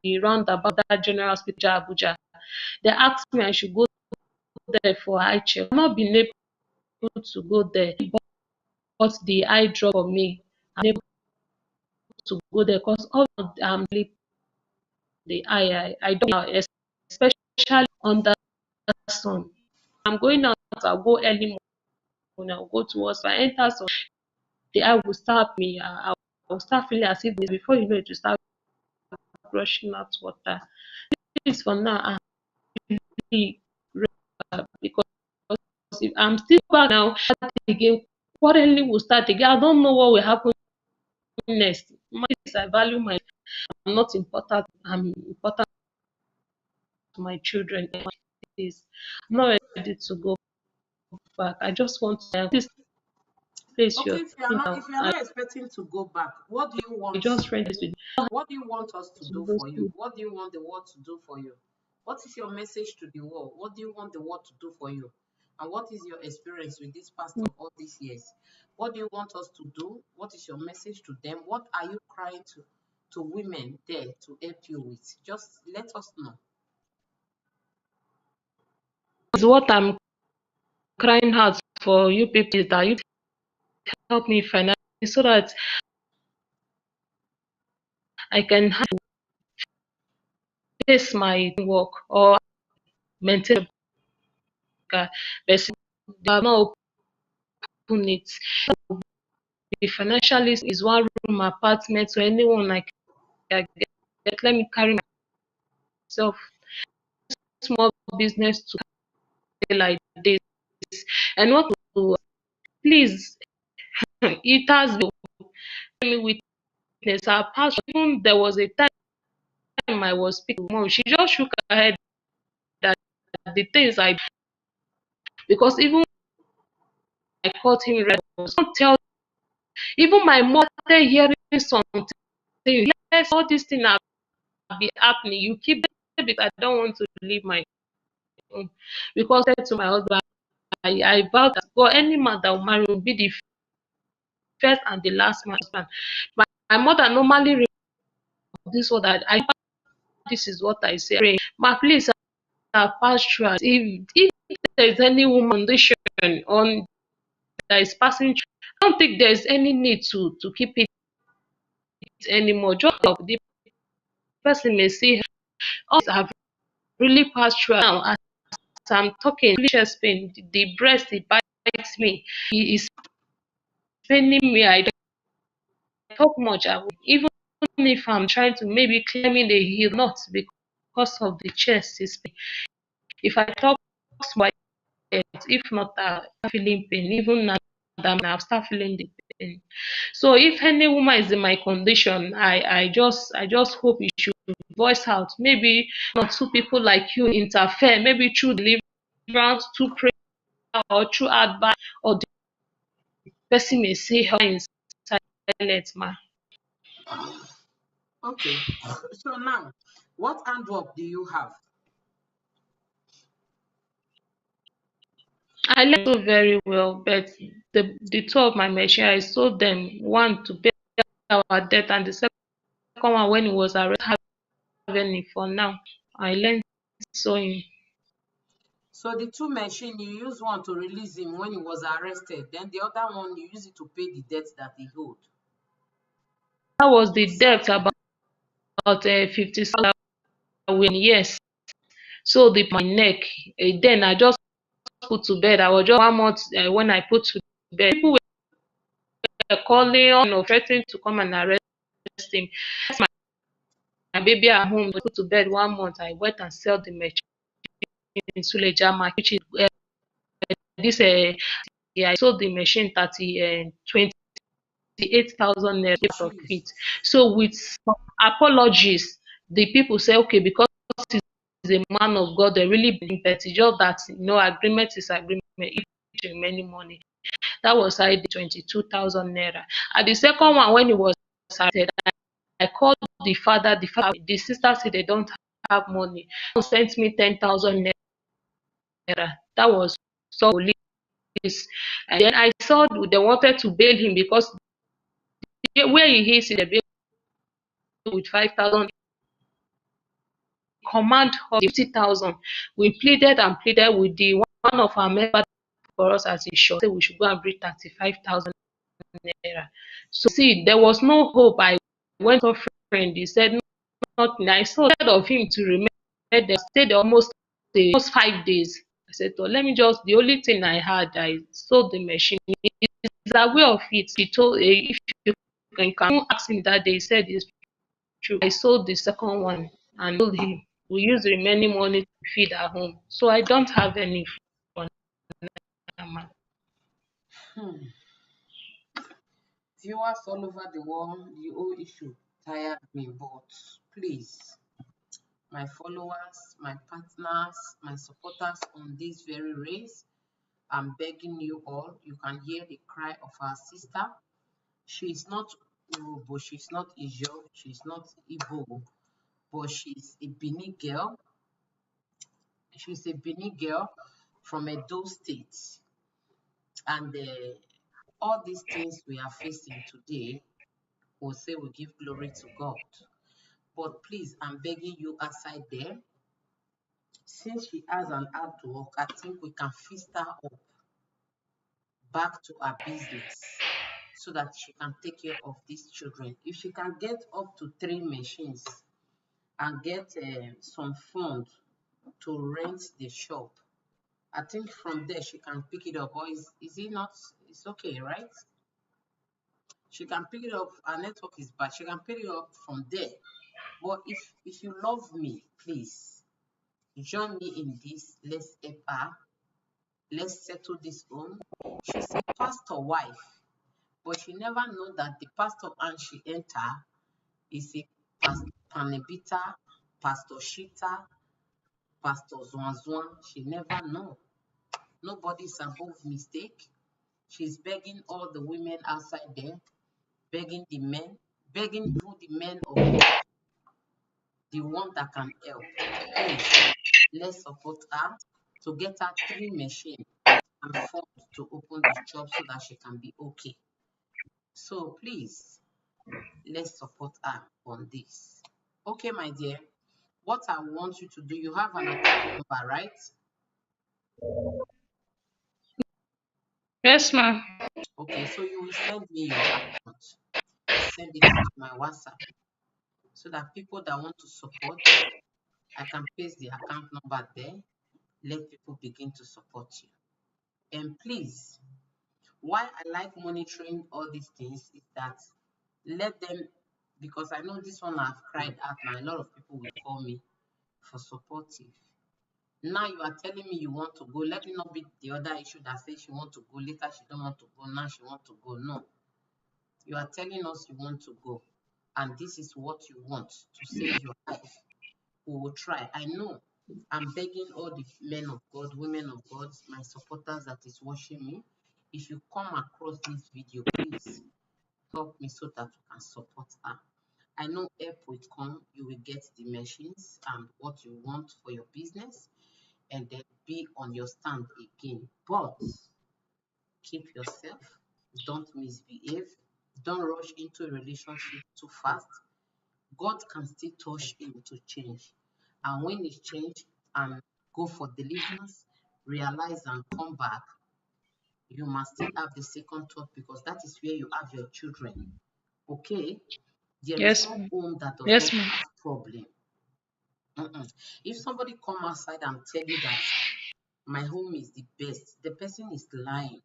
Speaker 1: the roundabout that general hospital Abuja. They asked me I should go there for eye check. I've not been able to go there, but the eye drop for me. I'm able to go there because all of them the eye. I don't know, especially under sun. I'm going out. I'll go early morning. I'll go to work. So I enter sun. The eye will start me. I'll start feeling as if before you know it, will start rushing out water. This for now. I'm really because if I'm still back now again, quarreling will start again. I don't know what will happen next. I value my I'm not important. I'm important my children. I'm not ready to go back. I just want to this place
Speaker 2: Okay,
Speaker 1: you're talking about.
Speaker 2: if you are not expecting to go back, what do you
Speaker 1: I
Speaker 2: want?
Speaker 1: just read this with
Speaker 2: What do you want us to do for you?
Speaker 1: you.
Speaker 2: What do you want the world to do for you? What is your message to the world? What do you want the world to do for you? And what is your experience with this past of all these years? What do you want us to do? What is your message to them? What are you crying to women there to help you with? Just let us know.
Speaker 1: Is what I'm crying out for you people is that you help me financially so that I can face my work or maintain a but they have not open it. The financially is one room apartment so anyone I can get. Let me carry myself small business to pay like this. And what to please it has been me witness our past even there was a time I was speaking to mom. She just shook her head that the things I because even I caught him red don't tell even my mother hearing something yes all these things have been happening you keep them because I don't want to leave my home because I said to my husband I vowed that God any man that will marry will be the first and the last man husband. My mother normally this what I this is what I say ma please pass through if there is any woman condition on that is passing through I don't think there is any need to keep it anymore just like the person may see all have really passed through now as I'm talking chest pain the breast it bites me it is paining me I don't talk much I will, even if I'm trying to maybe climbing the hill not because of the chest is pain. If I talk small if not feeling pain even now that I've start feeling the pain so if any woman is in my condition I just hope you should voice out maybe not two people like you interfere maybe through deliverance through prayer or through advice or the person may say her in silence ma.
Speaker 2: Okay. So now, what handwork do you have?
Speaker 1: I learned so very well but the two of my machine I sold them one to pay our debt and the second one when it was arrested have any for now. I learned sewing.
Speaker 2: So the two machine, you use one to release him when he was arrested. Then the other one, you use it to pay the debt that he owed.
Speaker 1: That was the debt about 50,000 when yes. So the my neck. Then I just put to bed. I was just 1 month when I put to bed. People were calling on threatening to come and arrest him. My baby at home. Put to bed 1 month. I went and sell the machine in Suleja market, which is this yeah, I sold the machine 28,000 naira out of it.
Speaker 2: Jesus.
Speaker 1: So with some apologies, the people say, okay, because he's a man of God, they really believe that it's just that no agreement is agreement. If many money. That was how I did 22,000 naira. And the second one, when he was arrested, I called the sister said they don't have money. They sent me 10,000 naira. That was so police. And then I saw they wanted to bail him because where he is in the bail with 5,000 command of 50,000. We pleaded and pleaded with the one of our members for us as he shot. Say we should go and bring 35,000 naira. So see, there was no hope. I went to a friend. He said nothing. I saw instead of him to remain there, stayed almost 5 days. I said, oh, let me just. The only thing I had, I sold the machine. He's aware of it. He told if you can ask him that day. He said it's true. I sold the second one and told him we use the remaining money to feed our home. So I don't have any for now.
Speaker 2: Hmm. Viewers all over the world, the whole issue tired me, but please, my followers, my partners, my supporters on this very race, I'm begging you all. You can hear the cry of our sister. She's not Urobo, she's not Ijo, she's not Igbo, but she's a Bini girl. She's a Bini girl from Edo State. And all these things we are facing today, we'll say we give glory to God. But please, I'm begging you outside there, since she has an artwork, I think we can fist her up back to her business so that she can take care of these children. If she can get up to 3 machines and get some funds to rent the shop, I think from there she can pick it up. Or is it not? It's okay, right? She can pick it up. Her network is bad. She can pick it up from there. But if you love me, please join me in this. Let's help her. Let's settle this home. She's a pastor wife, but she never know that the pastor and she enter is a panebita, pastor shita, pastor zwan. She never know. Nobody's above mistake. She's begging all the women outside there, begging the men, begging even the men of God, the one that can help. Please, let's support her to get her 3 machines and funds to open the shop so that she can be okay. So please, let's support her on this. Okay, my dear, what I want you to do, you have an account number, right?
Speaker 1: Yes, ma'am.
Speaker 2: Okay, so you will send me your account. Send it to my WhatsApp so that people that want to support, I can paste the account number there. Let people begin to support you. And please, why I like monitoring all these things is that let them, because I know this one I've cried out now. A lot of people will call me for supportive. Now you are telling me you want to go. Let it not be the other issue that says she want to go. Later she don't want to go. Now she want to go. No. You are telling us you want to go. And this is what you want to save your life. We will try. I know. I'm begging all the men of God, women of God, my supporters that is watching me. If you come across this video, please help me so that we can support her. I know help will come. You will get the machines and what you want for your business, and then be on your stand again. But keep yourself, don't misbehave, don't rush into a relationship too fast. God can still touch him to change. And when he change and go for deliverance, realize and come back, you must still have the second thought because that is where you have your children. Okay? There is
Speaker 1: Yes,
Speaker 2: no
Speaker 1: ma'am.
Speaker 2: home that does
Speaker 1: Yes,
Speaker 2: not
Speaker 1: ma'am.
Speaker 2: have problem. If somebody come outside and tell you that my home is the best, the person is lying.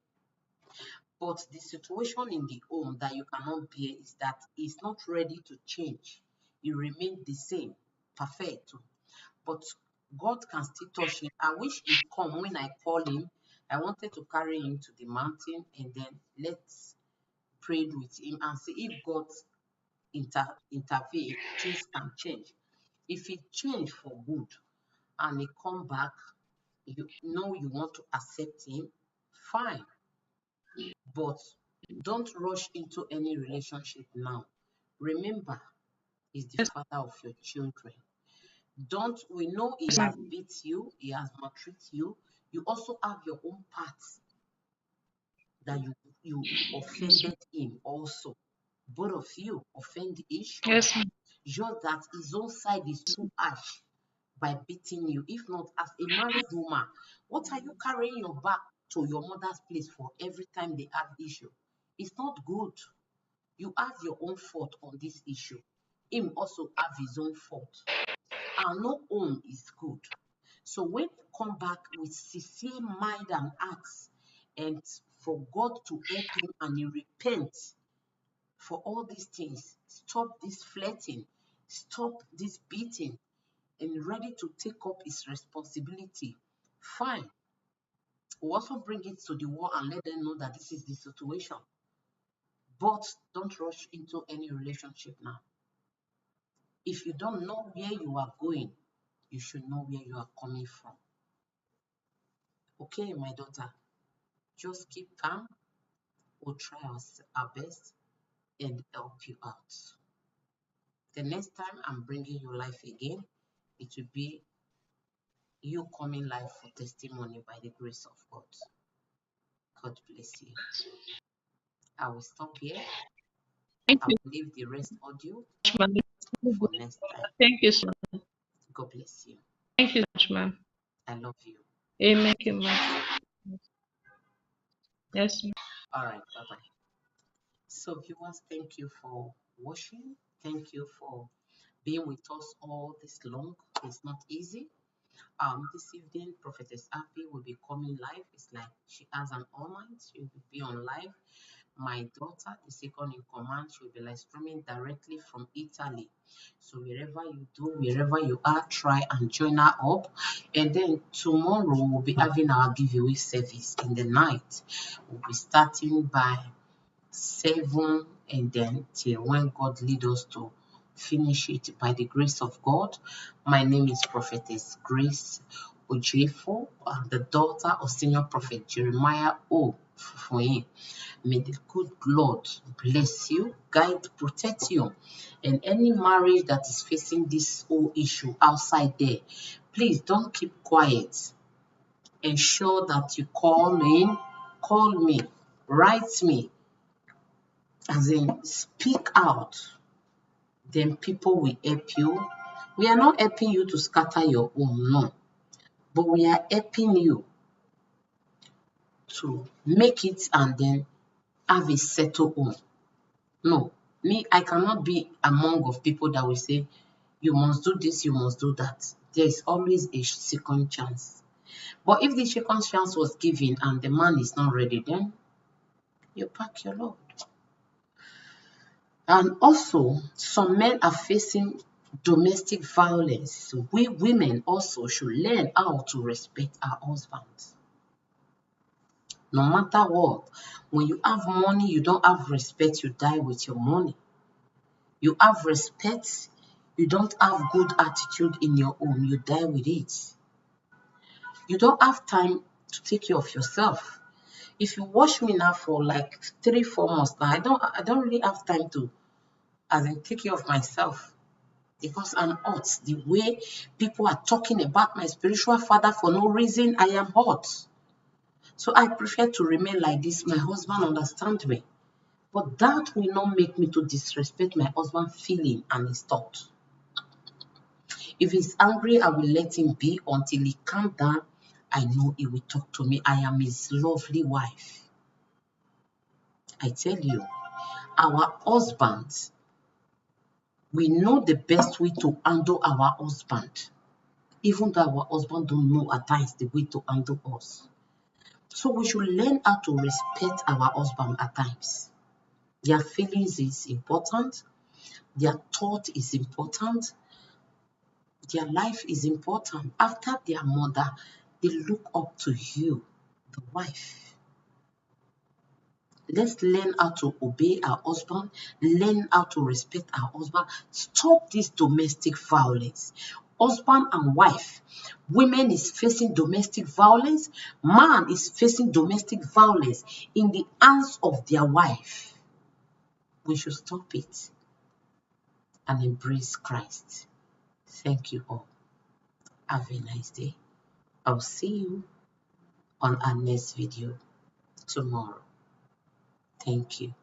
Speaker 2: But the situation in the home that you cannot bear is that it's not ready to change. It remains the same, perfect. But God can still touch him. I wish he'd come when I call him. I wanted to carry him to the mountain and then let's pray with him and see if God intervene, things can change. If it change for good and he come back, you know you want to accept him, fine. But don't rush into any relationship now. Remember, he's the father of your children. Don't we know he
Speaker 1: Yes,
Speaker 2: has
Speaker 1: ma'am.
Speaker 2: beat you, he has maltreated you. You also have your own parts that you
Speaker 1: Yes,
Speaker 2: offended him also. Both of you offend each other.
Speaker 1: yes, ma'am.
Speaker 2: Just that his own side is too harsh by beating you. If not, as a married woman, what are you carrying your back to your mother's place for every time they have issue? It's not good. You have your own fault on this issue. Him also have his own fault. And no home is good. So when you come back with sincere mind and acts, and for God to help him and he repent for all these things, stop this flirting, stop this beating, and ready to take up his responsibility, fine. We'll also bring it to the wall and let them know that this is the situation. But don't rush into any relationship now. If you don't know where you are going, you should know where you are coming from. Okay, my daughter, just keep calm. We'll try our best and help you out. The next time I'm bringing you life again, it will be you coming live for testimony by the grace of God. God bless you. I will stop here.
Speaker 3: Thank
Speaker 2: I
Speaker 3: you
Speaker 2: will leave the rest audio
Speaker 3: so much, ma'am.
Speaker 2: for next time.
Speaker 3: Thank you so much.
Speaker 2: God bless you.
Speaker 3: Thank you so much, ma'am.
Speaker 2: I love you.
Speaker 3: Amen. Thank you,
Speaker 2: Thank you.
Speaker 3: ma'am. Yes, ma'am.
Speaker 2: All right. Bye-bye. So viewers, thank you for watching. Thank you for being with us all this long. It's not easy. This evening, Prophetess Happy will be coming live. It's like she has an online. She will be on live. My daughter, the second in command, she will be live streaming directly from Italy. So wherever you do, wherever you are, try and join her up. And then tomorrow we'll be having our giveaway service in the night. We'll be starting by 7 and then till when God lead us to finish it by the grace of God. My name is Prophetess Grace Ojefo, the daughter of Senior Prophet Jeremiah O. Fufuyin. May the good Lord bless you, guide, protect you. And any marriage that is facing this whole issue outside there, please don't keep quiet. Ensure that you call me, write me, as in speak out, then people will help you. We are not helping you to scatter your home, no, but we are helping you to make it and then have a settled home. No, me, I cannot be among of people that will say, you must do this, you must do that. There is always a second chance. But if the second chance was given and the man is not ready, then you pack your load. And also, some men are facing domestic violence. We women also should learn how to respect our husbands. No matter what, when you have money, you don't have respect, you die with your money. You have respect, you don't have good attitude in your home, you die with it. You don't have time to take care of yourself. If you watch me now for like 3-4 months now, I don't really have time to take care of myself. Because I'm hot. The way people are talking about my spiritual father for no reason, I am hot. So I prefer to remain like this. My husband understands me. But that will not make me to disrespect my husband's feeling and his thought. If he's angry, I will let him be until he calms down. I know he will talk to me. I am his lovely wife. I tell you, our husbands, we know the best way to handle our husband. Even though our husband don't know at times the way to handle us. So we should learn how to respect our husband at times. Their feelings is important. Their thought is important. Their life is important. After their mother, they look up to you, the wife. Let's learn how to obey our husband, learn how to respect our husband, stop this domestic violence. Husband and wife, women is facing domestic violence, man is facing domestic violence in the hands of their wife. We should stop it and embrace Christ. Thank you all. Have a nice day. I'll see you on our next video tomorrow. Thank you.